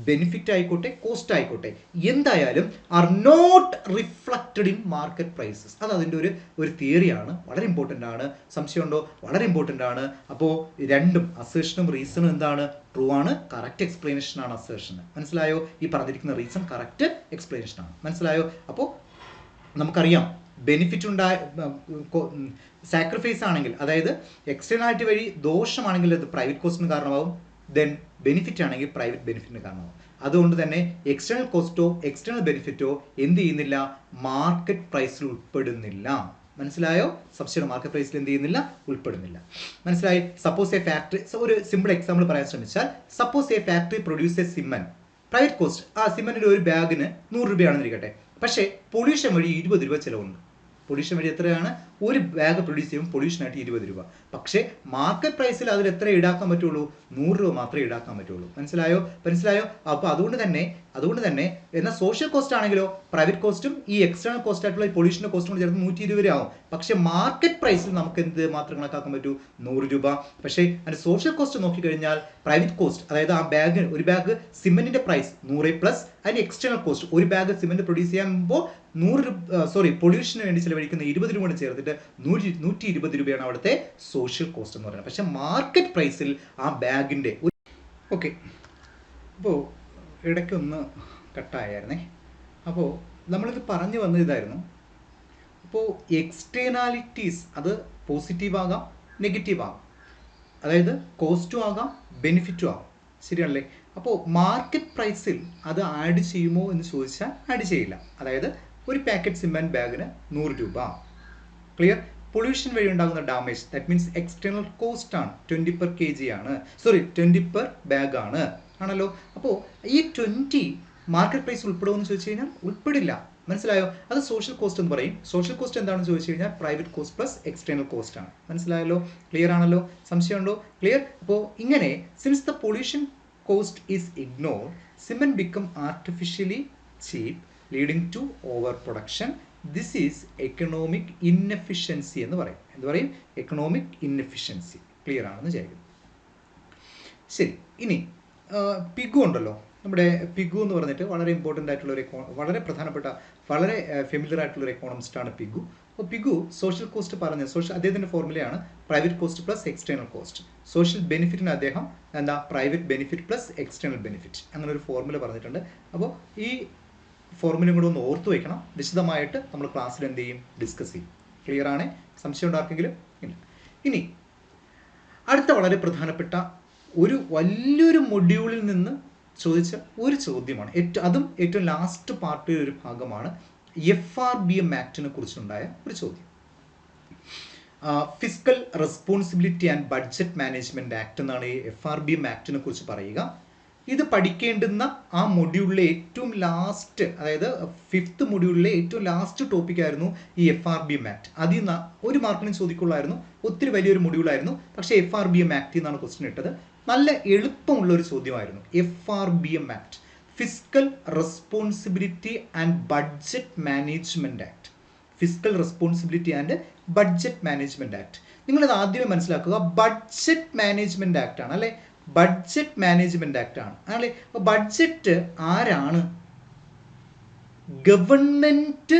ബെനിഫിറ്റ് ആയിക്കോട്ടെ, കോസ്റ്റ് ആയിക്കോട്ടെ, എന്തായാലും are not reflected in market prices. അത് അതിൻ്റെ ഒരു തിയറിയാണ്, വളരെ ഇമ്പോർട്ടൻ്റ് ആണ്. സംശയമുണ്ടോ? വളരെ ഇമ്പോർട്ടൻ്റ് ആണ്. അപ്പോൾ രണ്ടും അസേഷനും റീസണും എന്താണ്? ട്രൂ ആണ്. കറക്റ്റ് എക്സ്പ്ലനേഷൻ ആണ് അസേഷൻ. മനസ്സിലായോ? ഈ പറഞ്ഞിരിക്കുന്ന റീസൺ കറക്റ്റ് എക്സ്പ്ലനേഷൻ ആണ്. മനസ്സിലായോ? അപ്പോൾ നമുക്കറിയാം, ബെനിഫിറ്റ് ഉണ്ടായ സാക്രിഫൈസ് ആണെങ്കിൽ, അതായത് എക്സ്റ്റേണാലിറ്റി വഴി ദോഷമാണെങ്കിൽ അത് പ്രൈവറ്റ് കോസ്റ്റിന് കാരണമാവും, ദെൻ ബെനിഫിറ്റ് ആണെങ്കിൽ പ്രൈവറ്റ് ബെനിഫിറ്റിന് കാരണമാവും. അതുകൊണ്ട് തന്നെ എക്സ്റ്റേണൽ കോസ്റ്റോ എക്സ്റ്റേണൽ ബെനിഫിറ്റോ എന്ത് ചെയ്യുന്നില്ല? മാർക്കറ്റ് പ്രൈസിൽ ഉൾപ്പെടുന്നില്ല. മനസ്സിലായോ? സംശയം? മാർക്കറ്റ് പ്രൈസിൽ എന്ത് ചെയ്യുന്നില്ല? ഉൾപ്പെടുന്നില്ല. മനസ്സിലായി? സപ്പോസ് എ ഫാക്ടറി, ഒരു സിമ്പിൾ എക്സാമ്പിൾ പറയാൻ ശ്രമിച്ചാൽ, suppose A factory produce cement. Private cost ആ സിമെന്റിന്റെ ഒരു ബാഗിന് 100 രൂപയാണെന്ന് ഇരിക്കട്ടെ. പക്ഷേ പൊല്യൂഷൻ വഴി 20 രൂപ ചിലവുണ്ട്. പൊല്യൂഷൻ വഴി എത്രയാണ്? ഒരു ബാഗ് പ്രൊഡ്യൂസ് ചെയ്യുമ്പോൾ പൊല്യൂഷനായിട്ട് 20 രൂപ. പക്ഷേ മാർക്കറ്റ് പ്രൈസിൽ അതിൽ എത്ര ഈടാക്കാൻ പറ്റുള്ളൂ? 100 രൂപ മാത്രമേ ഈടാക്കാൻ പറ്റുള്ളൂ. മനസ്സിലായോ? അപ്പോൾ അതുകൊണ്ട് തന്നെ എന്നാൽ സോഷ്യൽ കോസ്റ്റ് ആണെങ്കിലോ, പ്രൈവറ്റ് കോസ്റ്റും ഈ എക്സ്റ്റേണൽ കോസ്റ്റ് ആയിട്ടുള്ള പൊല്യൂഷൻ്റെ കോസ്റ്റും കൂടി ചേർത്ത് 120 രൂപ ആവും. പക്ഷേ മാർക്കറ്റ് പ്രൈസിൽ നമുക്ക് എന്ത് മാത്രം കണക്കാക്കാൻ പറ്റൂ? 100 രൂപ. പക്ഷേ അതിൻ്റെ സോഷ്യൽ കോസ്റ്റ് നോക്കിക്കഴിഞ്ഞാൽ പ്രൈവറ്റ് കോസ്റ്റ്, അതായത് ആ ഒരു ബാഗ് സിമെന്റിന്റെ പ്രൈസ് 100 പ്ലസ് അതിന് എക്സ്റ്റേണൽ കോസ്റ്റ്, ഒരു ബാഗ് സിമെന്റ് പ്രൊഡ്യൂസ് ചെയ്യുമ്പോൾ പൊല്യൂഷന് വേണ്ടി ചിലവഴിക്കുന്ന 20 രൂപ കൂടെ ചേർത്തിട്ട് 120 രൂപയാണ് അവിടുത്തെ സോഷ്യൽ കോസ്റ്റ് എന്ന് പറയുന്നത്. പക്ഷേ മാർക്കറ്റ് പ്രൈസിൽ ആ ബാഗിൻ്റെ ഓക്കെ. അപ്പോൾ ഇടയ്ക്കൊന്ന് കട്ടായിരുന്നേ. അപ്പോൾ നമ്മളിത് പറഞ്ഞു വന്നത് ഇതായിരുന്നു. അപ്പോൾ എക്സ്റ്റേണാലിറ്റീസ് അത് പോസിറ്റീവ് ആകാം, നെഗറ്റീവ് ആകാം, അതായത് കോസ്റ്റും ആകാം, ബെനിഫിറ്റും ആകാം. ശരിയാണല്ലേ? അപ്പോൾ മാർക്കറ്റ് പ്രൈസിൽ അത് ആഡ് ചെയ്യുമോ എന്ന് ചോദിച്ചാൽ ആഡ് ചെയ്യില്ല. അതായത് ഒരു പാക്കറ്റ് സിമെന്റ് ബാഗിന് 100 രൂപ. ക്ലിയർ? പൊല്യൂഷൻ വഴി ഉണ്ടാകുന്ന damage, that means external cost ആണ്, 20 per kg ആണ്, 20 per ബാഗ് ആണ്, ആണല്ലോ. അപ്പോൾ ഈ 20 മാർക്കറ്റ് പ്രൈസ് ഉൾപ്പെടുമെന്ന് ചോദിച്ചു കഴിഞ്ഞാൽ ഉൾപ്പെടില്ല. മനസ്സിലായോ? അത് സോഷ്യൽ കോസ്റ്റ് എന്ന് പറയും. സോഷ്യൽ കോസ്റ്റ് എന്താണെന്ന് ചോദിച്ചു കഴിഞ്ഞാൽ private cost plus external cost ആണ്. മനസ്സിലായല്ലോ? ക്ലിയർ ആണല്ലോ? സംശയമുണ്ടോ? ക്ലിയർ? അപ്പോൾ ഇങ്ങനെ since the pollution cost is ignored, cement become artificially cheap leading to overproduction. This is economic inefficiency എന്ന് പറയും. എന്ത് പറയും? Economic inefficiency. ക്ലിയർ ആണെന്ന് വിചാരിക്കും. ശരി, ഇനി പിഗു ഉണ്ടല്ലോ. നമ്മുടെ പിഗു എന്ന് പറഞ്ഞിട്ട് വളരെ ഇമ്പോർട്ടൻ്റ് ആയിട്ടുള്ള വളരെ പ്രധാനപ്പെട്ട, വളരെ ഫെമിലിയർ ആയിട്ടുള്ള ഒരു എക്കോണമിസ്റ്റാണ് പിഗു. അപ്പോൾ പിഗു സോഷ്യൽ കോസ്റ്റ് പറഞ്ഞ അദ്ദേഹത്തിൻ്റെ ഫോർമുലയാണ് private cost plus external cost. Social ബെനിഫിറ്റിന് അദ്ദേഹം എന്താ private benefit plus external benefit അങ്ങനെ ഒരു ഫോർമുല പറഞ്ഞിട്ടുണ്ട്. അപ്പോൾ ഈ ഫോർമുലയും കൂടെ ഒന്ന് ഓർത്തു വയ്ക്കണം. വിശദമായിട്ട് നമ്മൾ ക്ലാസ്സിൽ എന്ത് ചെയ്യും, ഡിസ്കസ് ചെയ്യും. ക്ലിയർ ആണ്? സംശയം ഉണ്ടാർക്കെങ്കിലും ഇല്ല. ഇനി അടുത്ത വളരെ പ്രധാനപ്പെട്ട ഒരു വലിയൊരു മൊഡ്യൂളിൽ നിന്ന് ചോദിച്ച ഒരു ചോദ്യമാണ്, അതും ഏറ്റവും ലാസ്റ്റ് പാർട്ടിയുടെ ഒരു ഭാഗമാണ്. FRBM ആക്ടിനെ കുറിച്ചുണ്ടായ ഒരു ചോദ്യം. Fiscal responsibility and budget management act എന്നാണ് ഈ FRBM ആക്ടിനെ കുറിച്ച് പറയുക. ഇത് പഠിക്കേണ്ടുന്ന ആ മൊഡ്യൂളിലെ ഏറ്റവും ലാസ്റ്റ്, അതായത് 5th മൊഡ്യൂളിലെ ഏറ്റവും ലാസ്റ്റ് ടോപ്പിക്കായിരുന്നു ഈ FRBM ആക്ട്. അതിൽ നിന്ന് ഒരു മാർക്കിന് ചോദിക്കുള്ളായിരുന്നു. ഒത്തിരി വലിയൊരു മൊഡ്യൂളായിരുന്നു. പക്ഷേ FRBM ആക്ട് എന്നാണ് ക്വസ്റ്റ്യൻ ഇട്ടത്. നല്ല എളുപ്പമുള്ള ഒരു ചോദ്യമായിരുന്നു. FRBM act, fiscal responsibility and budget management act. Fiscal responsibility and budget management act. നിങ്ങളിത് ആദ്യമേ മനസ്സിലാക്കുക, ബഡ്ജറ്റ് മാനേജ്മെന്റ് ആക്ട് ആണ് അല്ലെ, ബഡ്ജറ്റ് മാനേജ്മെന്റ് ആക്ട് ആണ് അല്ലെ. ബഡ്ജറ്റ് ആരാണ്? ഗവൺമെന്റ്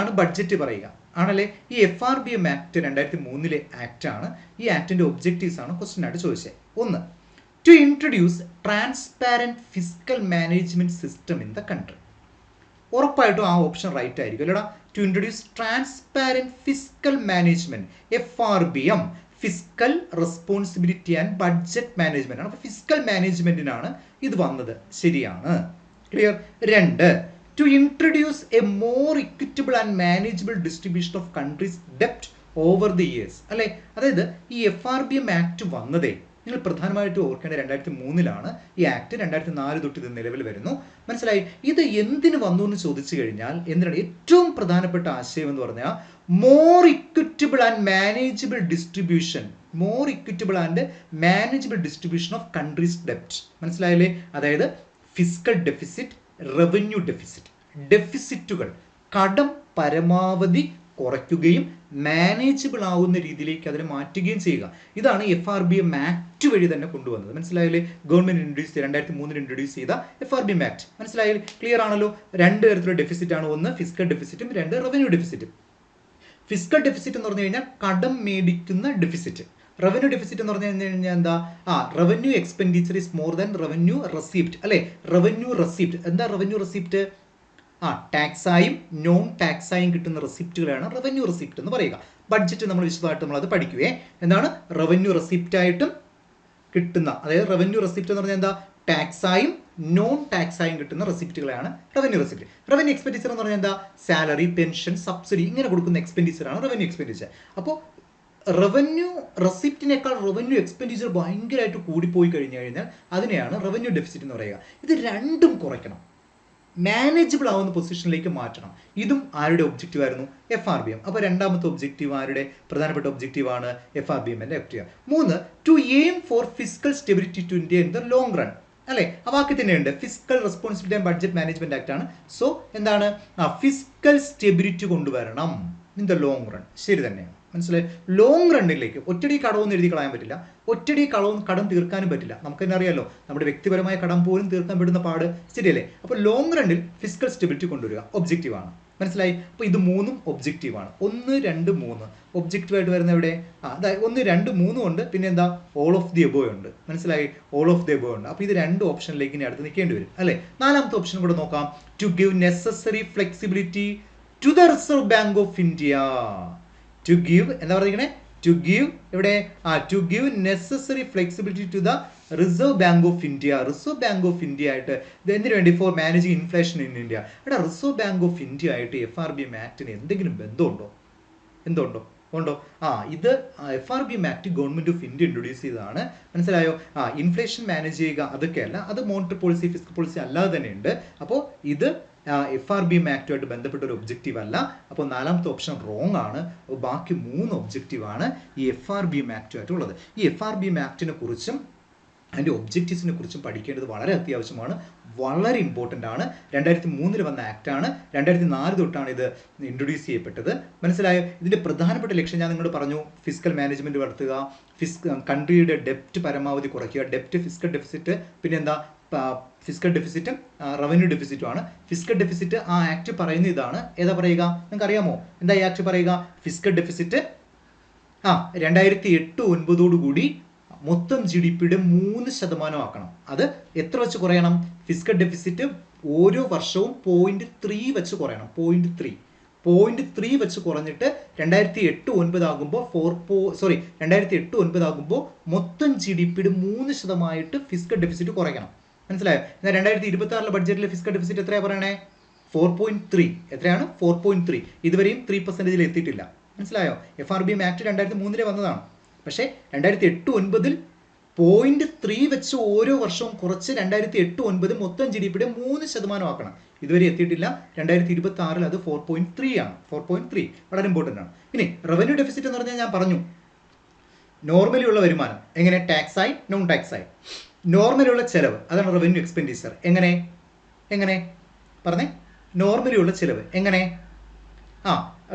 ആണ് ബഡ്ജറ്റ് പറയുക ആണല്ലേ. ഈ FRBM ആക്ട് 2003 ആക്ട് ആണ്. ഈ ആക്ടിന്റെ ഒബ്ജക്റ്റീവ്സ് ആണ് ക്വസ്റ്റ്യൻ ആയിട്ട് ചോദിച്ചത്. ഒന്ന്, to introduce transparent fiscal management system in the country. ഉറപ്പായിട്ടും ആ ഓപ്ഷൻ റൈറ്റ് ആയിരിക്കും അല്ലടാ. To introduce transparent fiscal management, FRBM, fiscal responsibility and budget management ആണ്. അപ്പോൾ ഫിസ്ക്കൽ മാനേജ്മെന്റിനാണ് ഇത് വന്നത്. ശരിയാണ്. Clear. 2, to introduce a more equitable and manageable distribution of country's ഡെപ്റ്റ് ഓവർ ദി ഇയേഴ്സ് അല്ലെ. അതായത് ഈ FRBM ആക്ട് വന്നതേ നിങ്ങൾ പ്രധാനമായിട്ടും ഓർക്കേണ്ട 2003 ഈ ആക്ട്. 2004 തൊട്ട് ഇത് നിലവിൽ വരുന്നു. മനസ്സിലായി? ഇത് എന്തിന് വന്നു എന്ന് ചോദിച്ചു കഴിഞ്ഞാൽ എന്തിനാണ് ഏറ്റവും പ്രധാനപ്പെട്ട ആശയം എന്ന് പറഞ്ഞാൽ more equitable and manageable distribution, more equitable and manageable distribution of country's ഡെപ്റ്റ്. മനസ്സിലായില്ലേ? അതായത് ഫിസ്ക്കൽ ഡെഫിസിറ്റ്, റവന്യൂ ഡെഫിസിറ്റ്, ഡെഫിസിറ്റുകൾ, കടം പരമാവധി കുറയ്ക്കുകയും മാനേജബിൾ ആവുന്ന രീതിയിലേക്ക് അതിനെ മാറ്റുകയും ചെയ്യുക. ഇതാണ് FRBM ആക്ട് വഴി തന്നെ കൊണ്ടുവന്നത്. മനസ്സിലായില്ലേ? ഗവൺമെന്റ് 2003 ഇൻട്രൊഡ്യൂസ് ചെയ്ത FRBM ആക്ട്. മനസ്സിലായില്ലേ? ക്ലിയർ ആണല്ലോ? 2 തരത്തിലുള്ള ഡെഫിസിറ്റ് ആണ്. ഒന്ന് ഫിസ്ക്കൽ ഡെഫിസിറ്റും 2 റവന്യൂ ഡെഫിസിറ്റും. ഫിസ്ക്കൽ ഡെഫിസിറ്റ് എന്ന് പറഞ്ഞു കഴിഞ്ഞാൽ കടം മേടിക്കുന്ന ഡെഫിസിറ്റ്. റവന്യൂ ഡെഫിസിറ്റ് എന്ന് പറഞ്ഞു കഴിഞ്ഞാൽ എന്താ? Revenue expenditure is more than revenue receipt അല്ലെ. റവന്യൂ റെസീപ്റ്റ് എന്താ? റവന്യൂ റെസീപ്റ്റ് ടാക്സായും നോൺ ടാക്സായും കിട്ടുന്ന റെസിപ്റ്റുകളാണ് റവന്യൂ റെസിപ്റ്റ് എന്ന് പറയുക. ബഡ്ജറ്റ് നമ്മൾ വിശദമായിട്ട് നമ്മൾ അത് പഠിക്കുകയെ. എന്താണ് റവന്യൂ റെസിപ്റ്റ് ആയിട്ടും കിട്ടുന്ന, അതായത് റവന്യൂ റെസിപ്റ്റ് എന്ന് പറഞ്ഞാൽ എന്താ? ടാക്സായും നോൺ ടാക്സായും കിട്ടുന്ന റെസിപ്റ്റുകളാണ് റവന്യൂ റെസിപ്റ്റ്. റവന്യൂ എക്സ്പെൻഡിച്ചർ എന്ന് പറഞ്ഞാൽ എന്താ? സാലറി, പെൻഷൻ, സബ്സിഡി ഇങ്ങനെ കൊടുക്കുന്ന എക്സ്പെൻഡിച്ചറാണ് റവന്യൂ എക്സ്പെൻഡിച്ചർ. അപ്പോൾ റവന്യൂ റെസിപ്റ്റിനേക്കാൾ റവന്യൂ എക്സ്പെൻഡിച്ചർ ഭയങ്കരമായിട്ട് കൂടിപ്പോയി കഴിഞ്ഞാൽ അതിനെയാണ് റവന്യൂ ഡെഫിസിറ്റ് എന്ന് പറയുക. ഇത് രണ്ടും കുറയ്ക്കണം, മാനേജബിൾ ആവുന്ന പൊസിഷനിലേക്ക് മാറ്റണം. ഇതും ആരുടെ ഒബ്ജക്റ്റീവ് ആയിരുന്നു? FRBM. അപ്പോൾ രണ്ടാമത്തെ ഒബ്ജക്റ്റീവ് ആരുടെ പ്രധാനപ്പെട്ട ഒബ്ജക്റ്റീവ് ആണ്? FRBMന്റെ objective. 3, to aim for fiscal stability to India in the long run അല്ലെ. ആ വാക്ക് തന്നെയുണ്ട്. Fiscal responsibility and budget management act ആണ്. സോ എന്താണ്? ഫിസ്ക്കൽ സ്റ്റെബിലിറ്റി കൊണ്ടുവരണം ഇൻ ദ ലോങ് റൺ. ശരി തന്നെയാണ്. മനസ്സിലായി? ലോങ് റണ്ണിലേക്ക് ഒറ്റടി കടമൊന്നും എഴുതി കളയാൻ പറ്റില്ല. ഒറ്റടി കടം തീർക്കാനും പറ്റില്ല. നമുക്ക് തന്നെ അറിയാലോ, നമ്മുടെ വ്യക്തിപരമായ കടം പോലും തീർക്കാൻ പെടുന്ന പാട്. ശരിയല്ലേ? അപ്പോൾ ലോങ് റണ്ണിൽ ഫിസ്ക്കൽ സ്റ്റെബിലിറ്റി കൊണ്ടുവരിക ഒബ്ജക്റ്റീവാണ്. മനസ്സിലായി? അപ്പോൾ ഇത് 3 ഒബ്ജക്റ്റീവാണ്. 1, 2, 3 ഒബ്ജക്റ്റീവായിട്ട് വരുന്ന എവിടെ? അതായത് 1, 2, 3 ഉണ്ട്. പിന്നെ എന്താ? ഓൾ ഓഫ് ദി എബോവ് ഉണ്ട്. മനസ്സിലായി? ഓൾ ഓഫ് ദി എബോവ് ഉണ്ട്. അപ്പോൾ ഇത് 2 ഓപ്ഷനിലേക്ക് ഇനി അടുത്ത് നിൽക്കേണ്ടി വരും അല്ലേ. 4ാമത്തെ ഓപ്ഷൻ കൂടെ നോക്കാം. To give necessary flexibility to the Reserve Bank of India. To give എന്താ പറയുന്നത്? ടു ഗിവ് എവിടെ? To give necessary flexibility to the Reserve Bank of India. Reserve Bank of India ആയിട്ട് ഇത് എന്തിനു വേണ്ടി? For managing inflation in India. എടാ, റിസർവ് ബാങ്ക് ഓഫ് ഇന്ത്യ ആയിട്ട് FRBM ആക്ടിന് എന്തെങ്കിലും ബന്ധമുണ്ടോ? എന്തുണ്ടോ? ഉണ്ടോ? ഇത് FRBM Act Government of India introduce ചെയ്തതാണ്. മനസ്സിലായോ? ഇൻഫ്ലേഷൻ മാനേജ് ചെയ്യുക അതൊക്കെയല്ല, അത് മോണിറ്ററി പോളിസി, ഫിസ്ക്കൽ പോളിസി അല്ലാതെ തന്നെ ഉണ്ട്. അപ്പോൾ ഇത് FRBM ആക്ടുമായിട്ട് ബന്ധപ്പെട്ട ഒരു ഒബ്ജക്റ്റീവ് അല്ല. അപ്പോൾ 4ാമത്തെ ഓപ്ഷൻ റോങ് ആണ്. ബാക്കി 3 ഒബ്ജക്റ്റീവാണ് ഈ FRBM ആക്ടുമായിട്ടുള്ളത്. ഈ FRBM ആക്ടിനെ കുറിച്ചും അതിൻ്റെ ഒബ്ജക്റ്റീവ്സിനെ കുറിച്ചും പഠിക്കേണ്ടത് വളരെ അത്യാവശ്യമാണ്, വളരെ ഇമ്പോർട്ടൻ്റ് ആണ്. 2003 വന്ന ആക്ടാണ്. 2004 തൊട്ടാണ് ഇത് ഇൻട്രൊഡ്യൂസ് ചെയ്യപ്പെട്ടത്. മനസ്സിലായോ? ഇതിൻ്റെ പ്രധാനപ്പെട്ട ലക്ഷ്യം ഞാൻ നിങ്ങളോട് പറഞ്ഞു. ഫിസ്ക്കൽ മാനേജ്മെൻറ്റ് നടത്തുക, കൺട്രിയുടെ ഡെപ്റ്റ് പരമാവധി കുറയ്ക്കുക, ഡെപ്റ്റ്, ഫിസ്ക്കൽ ഡെഫിസിറ്റ്, പിന്നെ എന്താ? ഫിസിക്കൽ ഡെഫിസിറ്റും റവന്യൂ ഡെഫിസിറ്റുമാണ്. ഫിസിക്കൽ ഡെഫിസിറ്റ് ആ ആക്ട് പറയുന്ന ഇതാണ്. ഏതാ പറയുക? നിങ്ങൾക്ക് അറിയാമോ എന്താ ഈ ആക്ട് പറയുക? ഫിസിക്കൽ ഡെഫിസിറ്റ് 2008-09 മൊത്തം GDP-യുടെ 3% ആക്കണം. അത് എത്ര വെച്ച് കുറയണം? ഫിസിക്കൽ ഡെഫിസിറ്റ് ഓരോ വർഷവും 0.3 വെച്ച് കുറയണം. 0.3 വെച്ച് കുറഞ്ഞിട്ട് 2008-09 ആകുമ്പോൾ 2008-09 ആകുമ്പോൾ മൊത്തം GDP-യുടെ 3% ഫിസിക്കൽ ഡെഫിസിറ്റ് കുറയ്ക്കണം. മനസ്സിലായോ? എന്നാൽ 2026 ബഡ്ജറ്റിലെ ഫിസിക്കൽ ഡെഫിസിറ്റ് എത്രയാണ് പറയണേ? 4.3. എത്രയാണ്? 4.3. ഇതുവരെയും 3% എത്തിയിട്ടില്ല. മനസ്സിലായോ? FRBM ആക്ട് 2003 വന്നതാണ്. പക്ഷേ 2008-09 0.3 വെച്ച് ഓരോ വർഷവും കുറച്ച് 2008-09 മൊത്തം GDP-യുടെ 3% ആക്കണം. ഇതുവരെ എത്തിയിട്ടില്ല. 2026 അത് 4.3 ആണ്. 4.3 വളരെ ഇമ്പോർട്ടൻ്റ് ആണ്. ഇനി റവന്യൂ ഡെഫിസിറ്റ് എന്ന് പറഞ്ഞാൽ ഞാൻ പറഞ്ഞു, നോർമലി ഉള്ള വരുമാനം എങ്ങനെ? ടാക്സ് ആയി, നോൺ ടാക്സ് ആയി. നോർമലി ഉള്ള ചെലവ് അതാണ് റവന്യൂ എക്സ്പെൻഡിച്ചർ. എങ്ങനെ പറഞ്ഞേ? നോർമലി ഉള്ള ചെലവ് എങ്ങനെ?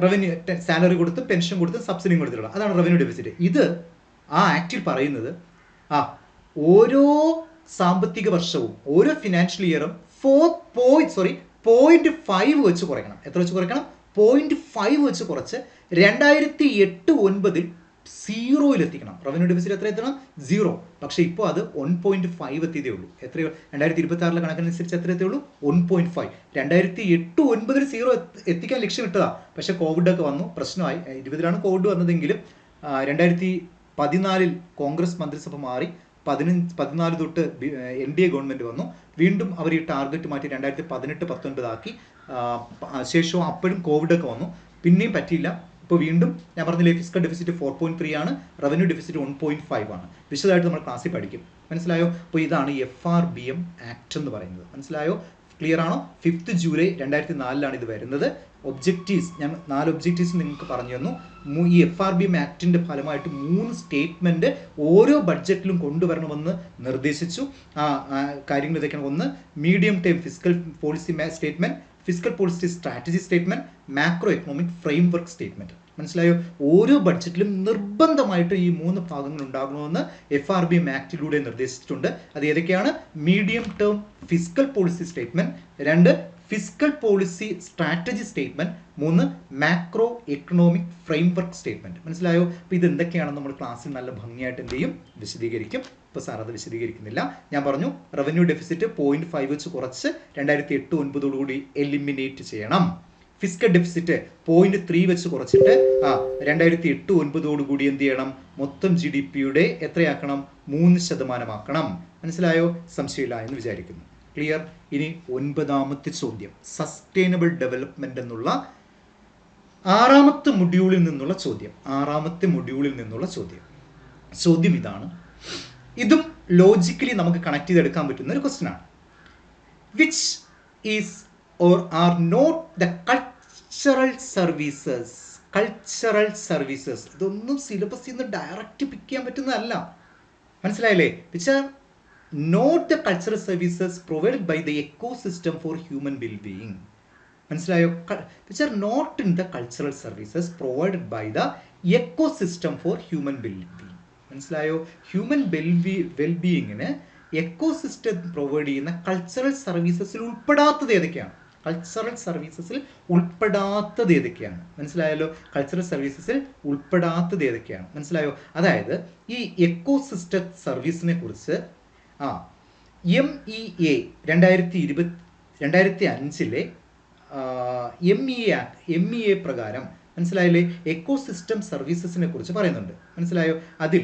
റവന്യൂ സാലറി കൊടുത്ത്, പെൻഷൻ കൊടുത്ത്, സബ്സിഡിയും കൊടുത്തിട്ടുള്ള അതാണ് റവന്യൂ ഡെഫിസിറ്റ്. ഇത് ആ ആക്റ്റിൽ പറയുന്നത് ഓരോ സാമ്പത്തിക വർഷവും ഓരോ ഫിനാൻഷ്യൽ ഇയറും 0.5 വെച്ച് കുറയ്ക്കണം. എത്ര വെച്ച് കുറയ്ക്കണം? 0.5 വെച്ച് കുറച്ച് 2008-09 0 എത്തിക്കണം. റവന്യൂ ഡെഫിസിറ്റ് എത്ര എത്തണം? 0. പക്ഷേ ഇപ്പോൾ അത് 1.5 എത്തിയതേ ഉള്ളൂ. എത്രയോ 2026 കണക്കനുസരിച്ച് എത്ര എത്തിയുള്ളൂ? 1.5. 2008-09 0 എത്തിക്കാൻ ലക്ഷ്യമിട്ടതാ. പക്ഷേ കോവിഡ് ഒക്കെ വന്നു, പ്രശ്നമായി. 2020 കോവിഡ് വന്നതെങ്കിലും 2014 കോൺഗ്രസ് മന്ത്രിസഭ മാറി 14 തൊട്ട് NDA ഗവൺമെന്റ് വന്നു. വീണ്ടും അവർ ഈ ടാർഗറ്റ് മാറ്റി 2018-19 ആക്കി. ശേഷവും അപ്പോഴും കോവിഡ് ഒക്കെ വന്നു, പിന്നെയും പറ്റിയില്ല. ഇപ്പോൾ വീണ്ടും ഞാൻ പറഞ്ഞില്ലേ, ഫിസിക്കൽ ഡെഫിസിറ്റ് 4.3 ആണ്, റവന്യൂ ഡെഫിസിറ്റ് 1.5 ആണ്. വിശദമായിട്ട് നമ്മൾ ക്ലാസ്സിൽ പഠിക്കും. മനസ്സിലായോ? അപ്പോൾ ഇതാണ് FRBM ആക്ട് എന്ന് പറയുന്നത്. മനസ്സിലായോ? ക്ലിയർ ആണോ? 5th ജൂലൈ 2004 ഇത് വരുന്നത്. ഒബ്ജക്റ്റീവ്സ് ഞാൻ 4 ഒബ്ജക്റ്റീവ്സ് നിങ്ങൾക്ക് പറഞ്ഞു തന്നു. ഈ FRBM ആക്ടിന്റെ ഫലമായിട്ട് 3 സ്റ്റേറ്റ്മെന്റ് ഓരോ ബഡ്ജറ്റിലും കൊണ്ടുവരണമെന്ന് നിർദ്ദേശിച്ചു. കാര്യങ്ങൾ ഇതൊക്കെയാണ്. ഒന്ന്, medium term physical policy statement, physical policy strategy statement, macro economic framework statement. മനസ്സിലായോ? ഓരോ ബഡ്ജറ്റിലും നിർബന്ധമായിട്ട് ഈ 3 ഭാഗങ്ങൾ ഉണ്ടാകണമെന്ന് FRBM ആക്ടിലൂടെ നിർദ്ദേശിച്ചിട്ടുണ്ട്. അത് ഏതൊക്കെയാണ്? Medium term physical policy statement, 2 physical policy strategy statement, 3 macro economic framework statement. മനസ്സിലായോ? അപ്പോൾ ഇത് എന്തൊക്കെയാണെന്ന് നമ്മൾ ക്ലാസ്സിൽ നല്ല ഭംഗിയായിട്ട് എന്ത് ചെയ്യും? വിശദീകരിക്കും. ഇപ്പോൾ സാർ അത് വിശദീകരിക്കുന്നില്ല. ഞാൻ പറഞ്ഞു റവന്യൂ ഡെഫിസിറ്റ് 0.5 വെച്ച് കുറച്ച് 2008-09 എലിമിനേറ്റ് ചെയ്യണം. ഫിസിക്കൽ ഡെഫിസിറ്റ് 0.3 വെച്ച് കുറച്ചിട്ട് 2008-09 എന്ത് ചെയ്യണം? മൊത്തം GDP-യുടെ എത്രയാക്കണം? 3% ആക്കണം. മനസ്സിലായോ? സംശയമില്ല എന്ന് വിചാരിക്കുന്നു. ക്ലിയർ? ഇനി 9ാമത്തെ ചോദ്യം, സസ്റ്റൈനബിൾ ഡെവലപ്മെന്റ് എന്നുള്ള 6ാമത്തെ മൊഡ്യൂളിൽ നിന്നുള്ള ചോദ്യം. ചോദ്യം ഇതാണ്. ഇതും ലോജിക്കലി നമുക്ക് കണക്ട് ചെയ്തെടുക്കാൻ പറ്റുന്ന ഒരു ക്വസ്റ്റ്യൻ ആണ്. Which is or are not the cultural services. ഇതൊന്നും സിലബസിൽ നിന്ന് ഡയറക്റ്റ് പിക്ക് ചെയ്യാൻ പറ്റുന്നതല്ല. മനസ്സിലായില്ലേ? Which are not the cultural services provided by the ecosystem for human wellbeing. മനസ്സിലായോ? Which are not in the cultural services provided by the ecosystem for human wellbeing. മനസ്സിലായോ? ഹ്യൂമൻ വെൽബീയിങ്ങിന് എക്കോസിസ്റ്റം പ്രൊവൈഡ് ചെയ്യുന്ന കൾച്ചറൽ സർവീസസിൽ ഉൾപ്പെടാത്തത് ഏതൊക്കെയാണ്? മനസ്സിലായല്ലോ? കൾച്ചറൽ സർവീസസിൽ ഉൾപ്പെടാത്തത് ഏതൊക്കെയാണ്? മനസ്സിലായോ? അതായത് ഈ എക്കോസിസ്റ്റം സർവീസിനെ കുറിച്ച് MEA 2005 MEA പ്രകാരം മനസ്സിലായില്ലേ, എക്കോസിസ്റ്റം സർവീസസിനെ കുറിച്ച് പറയുന്നുണ്ട്. മനസ്സിലായോ? അതിൽ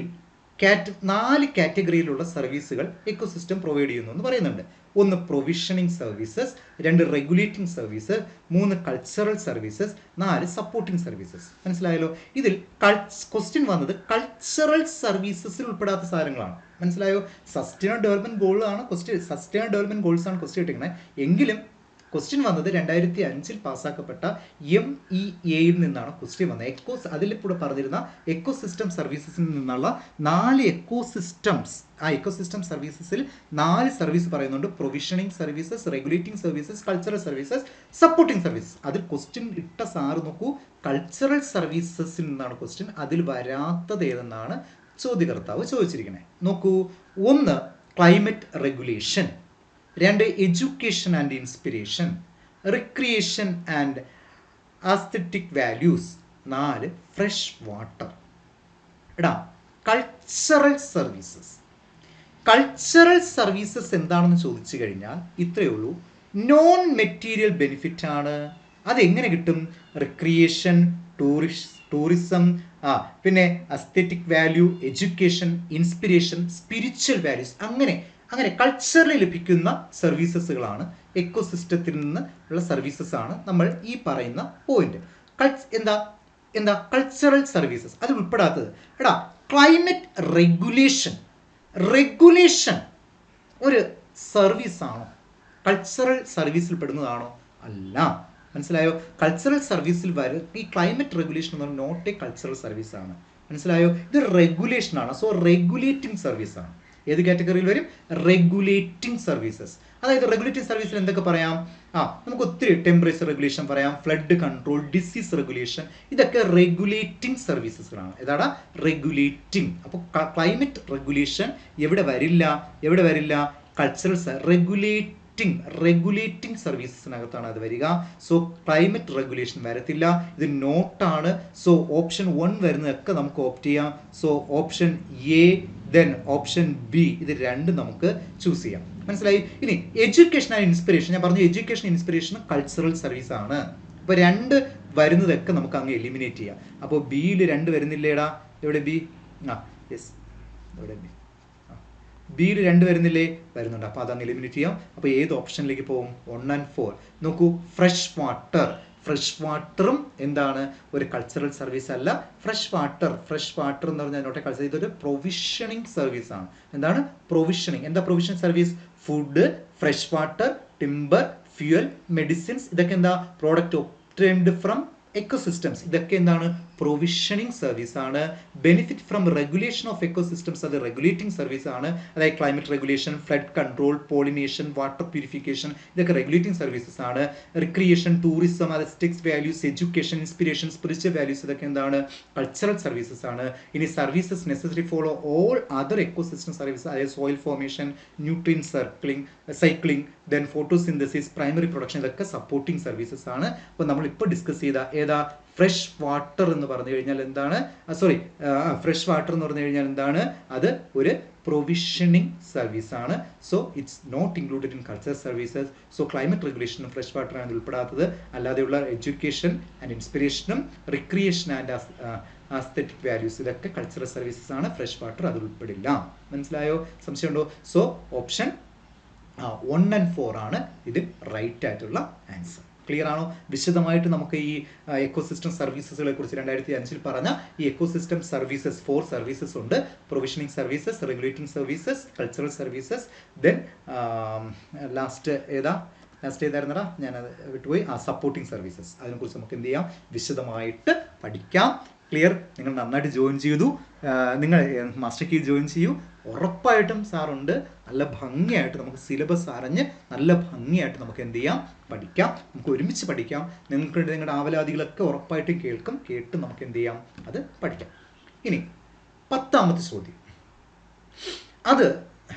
4 കാറ്റഗറിയിലുള്ള സർവീസുകൾ എക്കോസിസ്റ്റം പ്രൊവൈഡ് ചെയ്യുന്നു എന്ന് പറയുന്നുണ്ട്. 1 provisioning services, 2 regulating services, 3 cultural services, 4 supporting services. മനസ്സിലായല്ലോ? ഇതിൽ ക്വസ്റ്റ്യൻ വന്നത് കൾച്ചറൽ സർവീസസിൽ ഉൾപ്പെടാത്ത സാധനങ്ങളാണ്. മനസ്സിലായോ? സസ്റ്റൈനബിൾ ഡെവലപ്മെന്റ് ഗോളാണ് സസ്റ്റൈനബിൾ ഡെവലപ്മെന്റ് ഗോൾസ് ആണ് ക്വസ്റ്റ്യൻ ഇട്ടിരിക്കുന്നത്. എങ്കിലും ക്വസ്റ്റ്യൻ വന്നത് 2005 പാസ്സാക്കപ്പെട്ട MEAയിൽ നിന്നാണ് ക്വസ്റ്റ്യൻ വന്നത്. അതിലിപ്പോൾ പറഞ്ഞിരുന്ന എക്കോസിസ്റ്റം സർവീസസിൽ നിന്നുള്ള 4 എക്കോസിസ്റ്റംസ്. ആ എക്കോസിസ്റ്റം സർവീസസിൽ 4 സർവീസ് പറയുന്നുണ്ട്. Provisioning services, regulating services, cultural services, supporting services. അതിൽ ക്വസ്റ്റ്യൻ ഇട്ട സാറ് നോക്കൂ, കൾച്ചറൽ സർവീസസിൽ നിന്നാണ് ക്വസ്റ്റ്യൻ. അതിൽ വരാത്തത് ഏതെന്നാണ് ചോദ്യകർത്താവ് ചോദിച്ചിരിക്കുന്നത്. നോക്കൂ, 1 climate regulation, 2 education and inspiration, recreation and aesthetic values, 4 fresh water. എടാ കൾച്ചറൽ സർവീസസ്. കൾച്ചറൽ സർവീസസ് എന്താണെന്ന് ചോദിച്ചു കഴിഞ്ഞാൽ ഇത്രയേ ഉള്ളൂ. നോൺ മെറ്റീരിയൽ ബെനിഫിറ്റ് ആണ്. അതെങ്ങനെ കിട്ടും? റിക്രിയേഷൻ, ടൂറിസം, പിന്നെ aesthetic value, education, inspiration, spiritual values, അങ്ങനെ കൾച്ചറിൽ ലഭിക്കുന്ന സർവീസസുകളാണ്, എക്കോസിസ്റ്റത്തിൽ നിന്ന് ഉള്ള സർവീസസ് ആണ് നമ്മൾ ഈ പറയുന്ന പോയിന്റ്. എന്താ കൾച്ചറൽ സർവീസസ്. അത് ഉൾപ്പെടാത്തത് എടാ ക്ലൈമറ്റ് റെഗുലേഷൻ ഒരു സർവീസ് ആണോ? കൾച്ചറൽ സർവീസിൽ പെടുന്നതാണോ? അല്ല. മനസ്സിലായോ? കൾച്ചറൽ സർവീസിൽ വരും ഈ ക്ലൈമറ്റ് റെഗുലേഷൻ എന്ന് പറഞ്ഞാൽ നോട്ട് എ കൾച്ചറൽ സർവീസ് ആണ്. മനസ്സിലായോ? ഇത് റെഗുലേഷൻ ആണ്. സോ റെഗുലേറ്റിംഗ് സർവീസ് ആണ്. ഏത് കാറ്റഗറിയിൽ വരും? Regulating services. അതായത് റെഗുലേറ്റിംഗ് സർവീസിൽ എന്തൊക്കെ പറയാം? നമുക്ക് ഒത്തിരി ടെമ്പറേച്ചർ റെഗുലേഷൻ പറയാം, ഫ്ലഡ് കൺട്രോൾ, ഡിസീസ് റെഗുലേഷൻ, ഇതൊക്കെ റെഗുലേറ്റിംഗ് സർവീസസുകളാണ്. ഏതാടാ? റെഗുലേറ്റിംഗ്. അപ്പോൾ ക്ലൈമറ്റ് റെഗുലേഷൻ എവിടെ വരില്ല? കൾച്ചറൽ റെഗുലേറ്റിംഗ് സർവീസസിനകത്താണ് അത് വരിക. സോ ക്ലൈമറ്റ് റെഗുലേഷൻ വരത്തില്ല. ഇത് നോട്ടാണ്. സോ ഓപ്ഷൻ 1 വരുന്നതൊക്കെ നമുക്ക് ഓപ്റ്റ് ചെയ്യാം. So option A, then option B, ഇത് രണ്ടും നമുക്ക് ചൂസ് ചെയ്യാം. മനസ്സിലായി? ഇനി എഡ്യൂക്കേഷൻ ആൻഡ് ഇൻസ്പിരേഷൻ. ഞാൻ പറഞ്ഞു എഡ്യൂക്കേഷൻ ഇൻസ്പിരേഷൻ കൾച്ചറൽ സർവീസ് ആണ്. അപ്പോൾ 2 വരുന്നതൊക്കെ നമുക്ക് അങ്ങ് എലിമിനേറ്റ് ചെയ്യാം. അപ്പോൾ ബിയിൽ 2 വരുന്നില്ലേടാ? എവിടെ ബി? യെസ്, എവിടെ ബി? ബിയിൽ 2 വരുന്നില്ലേ? വരുന്നുണ്ട്. അപ്പോൾ അതങ്ങ് എലിമിനേറ്റ് ചെയ്യാം. അപ്പോൾ ഏത് ഓപ്ഷനിലേക്ക് പോകും? 1 and 4. നോക്കൂ, ഫ്രഷ് വാട്ടറും എന്താണ്? ഒരു കൾച്ചറൽ സർവീസ് അല്ല. ഫ്രഷ് വാട്ടർ എന്ന് പറഞ്ഞാൽ നോട്ടെ കൾച്ചർ, ഇതൊരു പ്രൊവിഷനിങ് സർവീസ് ആണ്. എന്താണ് പ്രൊവിഷനിങ്? എന്താ provision service? Food, fresh water, timber, fuel, medicines, ഇതൊക്കെ എന്താ? Product obtained from ecosystems. ഇതൊക്കെ എന്താണ്? പ്രൊവിഷനിങ് സർവീസ് ആണ്. Benefit from regulation of ecosystems, അത് റെഗുലേറ്റിംഗ് സർവീസ് ആണ്. അതായത് climate regulation, flood control, pollination, water purification, ഇതൊക്കെ റെഗുലേറ്റിംഗ് സർവീസസ് ആണ്. Recreation, tourism, aesthetics values, education, inspiration, spiritual values, ഇതൊക്കെ എന്താണ്? കൾച്ചറൽ സർവീസസ് ആണ്. ഇനി services necessary follow all other ecosystem service, അതായത് soil formation, nutrient cycling, then photosynthesis, primary production, ഇതൊക്കെ സപ്പോർട്ടിംഗ് സർവീസസ് ആണ്. അപ്പോൾ നമ്മളിപ്പോൾ ഡിസ്കസ് ചെയ്ത ഏതാ? ഫ്രഷ് വാട്ടർ എന്ന് പറഞ്ഞു കഴിഞ്ഞാൽ എന്താണ്? ഫ്രഷ് വാട്ടർ എന്ന് പറഞ്ഞു കഴിഞ്ഞാൽ എന്താണ്? അത് ഒരു പ്രൊവിഷനിങ് സർവീസ് ആണ്. So it's not included in cultural services. So climate റെഗുലേഷനും ഫ്രഷ് വാട്ടർ ആണ് ഉൾപ്പെടാത്തത്. അല്ലാതെയുള്ള എഡ്യൂക്കേഷൻ ആൻഡ് ഇൻസ്പിരേഷനും റിക്രിയേഷൻ ആൻഡ് ആസ്തെറ്റിക് വാല്യൂസ്, ഇതൊക്കെ കൾച്ചറൽ സർവീസസ് ആണ്. ഫ്രഷ് വാട്ടർ അത് ഉൾപ്പെടില്ല. മനസ്സിലായോ? സംശയമുണ്ടോ? സോ ഓപ്ഷൻ 1 and 4 ആണ് ഇത് റൈറ്റ് ആയിട്ടുള്ള ആൻസർ. ക്ലിയർ ആണോ? വിശദമായിട്ട് നമുക്ക് ഈ എക്കോസിസ്റ്റം സർവീസസുകളെ കുറിച്ച് 2005 പറഞ്ഞ ഈ എക്കോസിസ്റ്റം സർവീസസ് 4 സർവീസസ് ഉണ്ട്. Provisioning services, regulating services, cultural services, then last ഏതായിരുന്നടാ? ഞാനത് വിട്ടുപോയി. Supporting services. അതിനെക്കുറിച്ച് നമുക്ക് എന്ത് ചെയ്യാം? വിശദമായിട്ട് പഠിക്കാം. ക്ലിയർ? നിങ്ങൾ നന്നായിട്ട് ജോയിൻ ചെയ്തു. നിങ്ങൾ മാസ്റ്റർ കീ ജോയിൻ ചെയ്യൂ. ഉറപ്പായിട്ടും സാറുണ്ട്. നല്ല ഭംഗിയായിട്ട് നമുക്ക് സിലബസ് അറിഞ്ഞ് നല്ല ഭംഗിയായിട്ട് നമുക്ക് എന്ത് ചെയ്യാം? പഠിക്കാം. നമുക്ക് ഒരുമിച്ച് പഠിക്കാം. നിങ്ങളുടെ ആവലാതികളൊക്കെ ഉറപ്പായിട്ടും കേട്ട് നമുക്ക് എന്ത് ചെയ്യാം? അത് പഠിക്കാം. ഇനി 10ാമത്തെ ചോദ്യം. അത്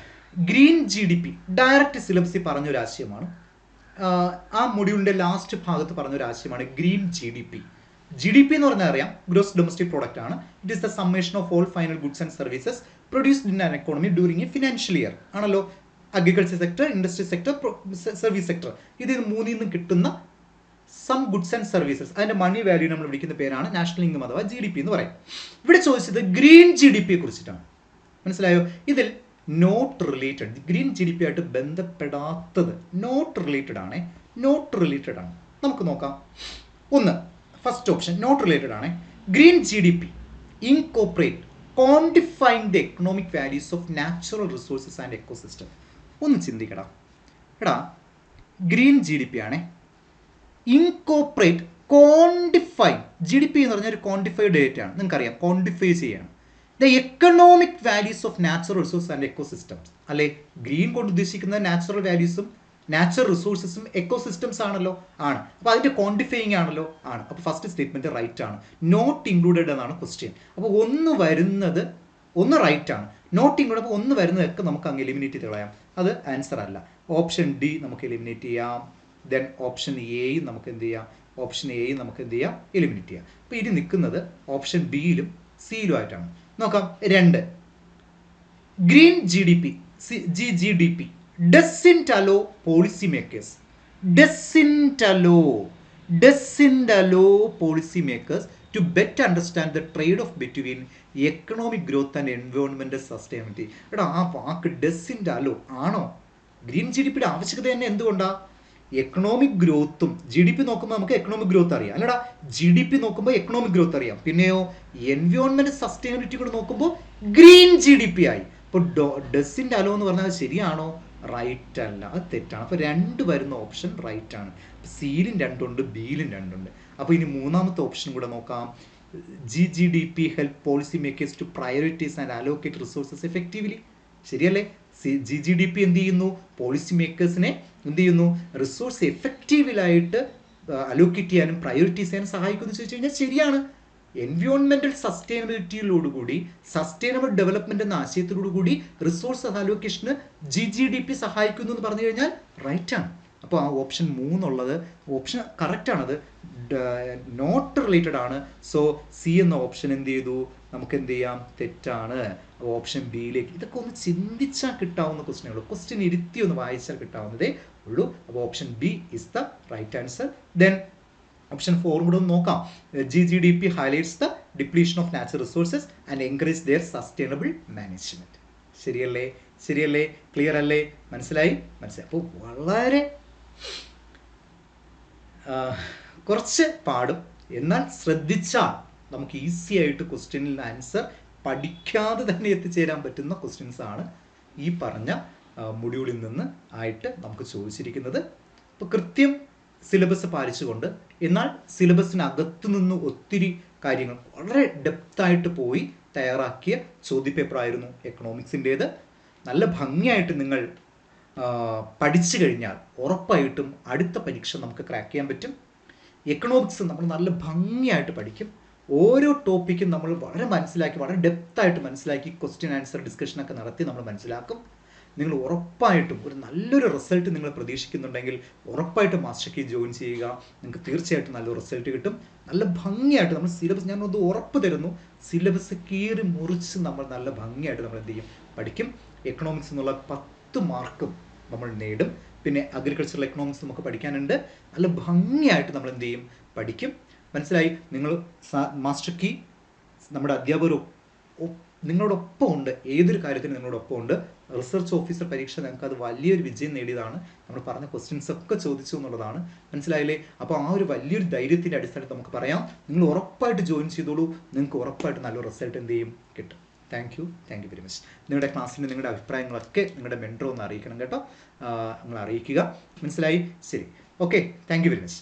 ഗ്രീൻ GDP ഡയറക്റ്റ് സിലബസിൽ പറഞ്ഞൊരാശയമാണ്. ആ മൊഡ്യൂളിൻ്റെ ലാസ്റ്റ് ഭാഗത്ത് പറഞ്ഞൊരാശയമാണ് ഗ്രീൻ GDP. GDP എന്ന് പറഞ്ഞാൽ അറിയാം, ഗ്രോസ് ഡൊമസ്റ്റിക് പ്രോഡക്റ്റ് ആണ്. It is the summation of all final goods and services produced in an economy during a financial year ആണല്ലോ. Agriculture sector, industry sector, service sector, ഇതിൽ 3ൽ നിന്നും കിട്ടുന്ന സം ഗുഡ്സ് ആൻഡ് സർവീസസ്, അതിന്റെ മണി വാല്യൂ നമ്മൾ വിളിക്കുന്ന പേരാണ് നാഷണൽ ഇൻകം അഥവാ GDP എന്ന് പറയും. ഇവിടെ ചോദിച്ചത് ഗ്രീൻ GDP കുറിച്ചിട്ടാണ്. മനസ്സിലായോ? ഇതിൽ നോട്ട് റിലേറ്റഡ്, ഗ്രീൻ GDP ആയിട്ട് ബന്ധപ്പെടാത്തത് നോട്ട് റിലേറ്റഡ് ആണ്. നമുക്ക് നോക്കാം. ഫസ്റ്റ് ഓപ്ഷൻ നോട്ട് റിലേറ്റഡ് ആണ്. Green GDP incorporate quantifying the economic values of natural resources and ecosystem. ഒന്ന് ചിന്തിക്കടാ. ഗ്രീൻ GDP ആണ്. ഇൻകോർപ്പറേറ്റ് ക്വാണ്ടിഫൈ, GDP എന്ന് പറഞ്ഞാൽ ഒരു ക്വാണ്ടിഫൈഡ് ഡേറ്റ ആണ്. നിങ്ങൾക്കറിയാം, ക്വാണ്ടിഫൈ ചെയ്യാണ് the economic values of natural resource and ecosystems. അല്ലെ, ഗ്രീൻ കൊണ്ട് ഉദ്ദേശിക്കുന്നത് നാച്ചുറൽ വാല്യൂസും നാച്ചുറൽ റിസോഴ്സസും എക്കോസിസ്റ്റംസ് ആണല്ലോ. ആണ്. അപ്പോൾ അതിന്റെ ക്വാണ്ടിഫൈയിങ് ആണല്ലോ. ആണ്. അപ്പോൾ ഫസ്റ്റ് സ്റ്റേറ്റ്മെന്റ് റൈറ്റ് ആണ്. നോട്ട് ഇൻക്ലൂഡഡ് എന്നാണ് ക്വസ്റ്റ്യൻ. അപ്പോൾ ഒന്ന് വരുന്നത് ഒന്ന് റൈറ്റ് ആണ്. നോട്ട് ഇൻക്ലൂഡ് ഒന്ന് വരുന്നതൊക്കെ നമുക്ക് അങ്ങ് എലിമിനേറ്റ് ചെയ്ത് കളയാം. അത് ആൻസർ അല്ല. ഓപ്ഷൻ ഡി നമുക്ക് എലിമിനേറ്റ് ചെയ്യാം. ദെൻ ഓപ്ഷൻ എയും നമുക്ക് എന്ത് ചെയ്യാം, ഓപ്ഷൻ എയും നമുക്ക് എന്ത് ചെയ്യാം, എലിമിനേറ്റ് ചെയ്യാം. അപ്പോൾ ഇനി നിൽക്കുന്നത് ഓപ്ഷൻ ബിയിലും സിയിലും ആയിട്ടാണ്. നോക്കാം. 2 green GDP GGDP doesn't allow policymakers to better understand the trade-off between economic growth and environmental sustainability. എടാ ആ വാക്ക് doesn't allow ആണോ? ഗ്രീൻ GDPയുടെ ആവശ്യകത തന്നെ എന്തുകൊണ്ടാണ്? എക്കണോമിക് ഗ്രോത്തും GDP നോക്കുമ്പോൾ നമുക്ക് എക്കണോമിക് ഗ്രോത്ത് അറിയാം അല്ലടാ, GDP നോക്കുമ്പോൾ എക്കണോമിക് ഗ്രോത്ത് അറിയാം, പിന്നെയോ എൻവയോൺമെന്റ് സസ്റ്റൈനബിലിറ്റി കൂടെ നോക്കുമ്പോൾ ഗ്രീൻ GDP ആയി. അപ്പോൾ ഡസിൻ്റെ അലോ എന്ന് പറഞ്ഞാൽ ശരിയാണോ? റൈറ്റ് അല്ല, അത് തെറ്റാണ്. അപ്പോൾ 2 വരുന്ന ഓപ്ഷൻ റൈറ്റ് ആണ്. സിയിലും 2 ഉണ്ട്, ബിയിലും 2 ഉണ്ട്. അപ്പോൾ ഇനി മൂന്നാമത്തെ ഓപ്ഷൻ കൂടെ നോക്കാം. GGDP help policy makers to prioritise and allocate resources effectively. ശരിയല്ലേ? GGDP എന്ത് ചെയ്യുന്നു? പോളിസി മേക്കേഴ്സിനെ എന്ത് ചെയ്യുന്നു? റിസോഴ്സ് എഫക്റ്റീവിലായിട്ട് അലോക്കേറ്റ് ചെയ്യാനും പ്രയോറിറ്റൈസ് ചെയ്യാനും സഹായിക്കുമെന്ന് ചോദിച്ചു കഴിഞ്ഞാൽ ശരിയാണ്. എൻവയോൺമെന്റൽ സസ്റ്റൈനബിലിറ്റിയിലോടുകൂടി സസ്റ്റൈനബിൾ ഡെവലപ്മെന്റ് എന്ന ആശയത്തിലോടുകൂടി റിസോഴ്സ് അലോക്കേഷന് GGDP സഹായിക്കുന്നു എന്ന് പറഞ്ഞു കഴിഞ്ഞാൽ റൈറ്റ് ആണ്. അപ്പോൾ ആ ഓപ്ഷൻ 3 ഉള്ളത് ഓപ്ഷൻ കറക്റ്റ് ആണത്, നോട്ട് റിലേറ്റഡ് ആണ്. സോ സി എന്ന ഓപ്ഷൻ എന്ത് ചെയ്തു? നമുക്ക് എന്ത് ചെയ്യാം? തെറ്റാണ്. ഓപ്ഷൻ ബിയിലേക്ക്. ഇതൊക്കെ ഒന്ന് ചിന്തിച്ചാൽ കിട്ടാവുന്ന ക്വസ്റ്റ്യനുകൾ, ക്വസ്റ്റ്യൻ ഇരുത്തി ഒന്ന് വായിച്ചാൽ കിട്ടാവുന്നതേ ഉള്ളൂ. അപ്പോൾ option B is the right answer. Then option 4 കൂടെ ഒന്ന് നോക്കാം. GGDP highlights the depletion of natural resources and encourage their sustainable management. ശരിയല്ലേ? ശരിയല്ലേ? ക്ലിയർ അല്ലേ? മനസ്സിലായി? അപ്പോൾ വളരെ കുറച്ച് പാടും, എന്നാൽ ശ്രദ്ധിച്ചാൽ നമുക്ക് ഈസി ആയിട്ട് ക്വസ്റ്റ്യനിൽ ആൻസർ പഠിക്കാതെ തന്നെ എത്തിച്ചേരാൻ പറ്റുന്ന ക്വസ്റ്റ്യൻസ് ആണ് ഈ പറഞ്ഞ മൊഡ്യൂളിൽ നിന്ന് ആയിട്ട് നമുക്ക് ചോദിച്ചിരിക്കുന്നത്. അപ്പോൾ കൃത്യം സിലബസ് പാലിച്ചുകൊണ്ട്, എന്നാൽ സിലബസിനകത്തു നിന്ന് ഒത്തിരി കാര്യങ്ങൾ വളരെ ഡെപ്തായിട്ട് പോയി തയ്യാറാക്കിയ ചോദ്യപേപ്പറായിരുന്നു എക്കണോമിക്സിൻ്റേത്. നല്ല ഭംഗിയായിട്ട് നിങ്ങൾ പഠിച്ചു കഴിഞ്ഞാൽ ഉറപ്പായിട്ടും അടുത്ത പരീക്ഷ നമുക്ക് ക്രാക്ക് ചെയ്യാൻ പറ്റും. എക്കണോമിക്സ് നമ്മൾ നല്ല ഭംഗിയായിട്ട് പഠിക്കും. ഓരോ ടോപ്പിക്കും നമ്മൾ വളരെ മനസ്സിലാക്കി, വളരെ ഡെപ്തായിട്ട് മനസ്സിലാക്കി ക്വസ്റ്റ്യൻ ആൻസർ ഡിസ്കഷനൊക്കെ നടത്തി നമ്മൾ മനസ്സിലാക്കും. നിങ്ങൾ ഉറപ്പായിട്ടും ഒരു നല്ലൊരു റിസൾട്ട് നിങ്ങൾ പ്രതീക്ഷിക്കുന്നുണ്ടെങ്കിൽ ഉറപ്പായിട്ടും മാസ്റ്റർ കീ ജോയിൻ ചെയ്യുക. നിങ്ങൾക്ക് തീർച്ചയായിട്ടും നല്ലൊരു റിസൾട്ട് കിട്ടും. നല്ല ഭംഗിയായിട്ട് നമ്മൾ സിലബസ്, ഞാനത് ഉറപ്പ് തരുന്നു, സിലബസ് കീറി മുറിച്ച് നമ്മൾ നല്ല ഭംഗിയായിട്ട് നമ്മൾ എന്ത് ചെയ്യും? പഠിക്കും. എക്കണോമിക്സ് എന്നുള്ള 10 മാർക്കും നമ്മൾ നേടും. പിന്നെ അഗ്രികൾച്ചറൽ എക്കണോമിക്സ് നമുക്ക് പഠിക്കാനുണ്ട്. നല്ല ഭംഗിയായിട്ട് നമ്മൾ എന്ത് ചെയ്യും? പഠിക്കും. മനസ്സിലായി? നിങ്ങൾ മാസ്റ്റർ കീ നമ്മുടെ അധ്യാപകരും നിങ്ങളോടൊപ്പം ഉണ്ട്. ഏതൊരു കാര്യത്തിനും നിങ്ങളോടൊപ്പം ഉണ്ട്. റിസർച്ച് ഓഫീസർ പരീക്ഷ ഞങ്ങൾക്ക് അത് വലിയൊരു വിജയം നേടിയതാണ്. നമ്മൾ പറഞ്ഞ ക്വസ്റ്റ്യൻസ് ഒക്കെ ചോദിച്ചു എന്നുള്ളതാണ്. മനസ്സിലായില്ലേ? അപ്പോൾ ആ ഒരു വലിയൊരു ധൈര്യത്തിൻ്റെ അടിസ്ഥാനത്തിൽ നമുക്ക് പറയാം, നിങ്ങൾ ഉറപ്പായിട്ട് ജോയിൻ ചെയ്തോളൂ. നിങ്ങൾക്ക് ഉറപ്പായിട്ട് നല്ലൊരു റിസൾട്ട് എന്ത് ചെയ്യും? കിട്ടും. Thank you very much. നിങ്ങളുടെ ക്ലാസ്സിന് നിങ്ങളുടെ അഭിപ്രായങ്ങളൊക്കെ നിങ്ങളുടെ മെൻറ്റർ ഒന്ന് അറിയിക്കണം കേട്ടോ. നിങ്ങൾ അറിയിക്കുക. മനസ്സിലായി? ശരി, okay. Thank you very much.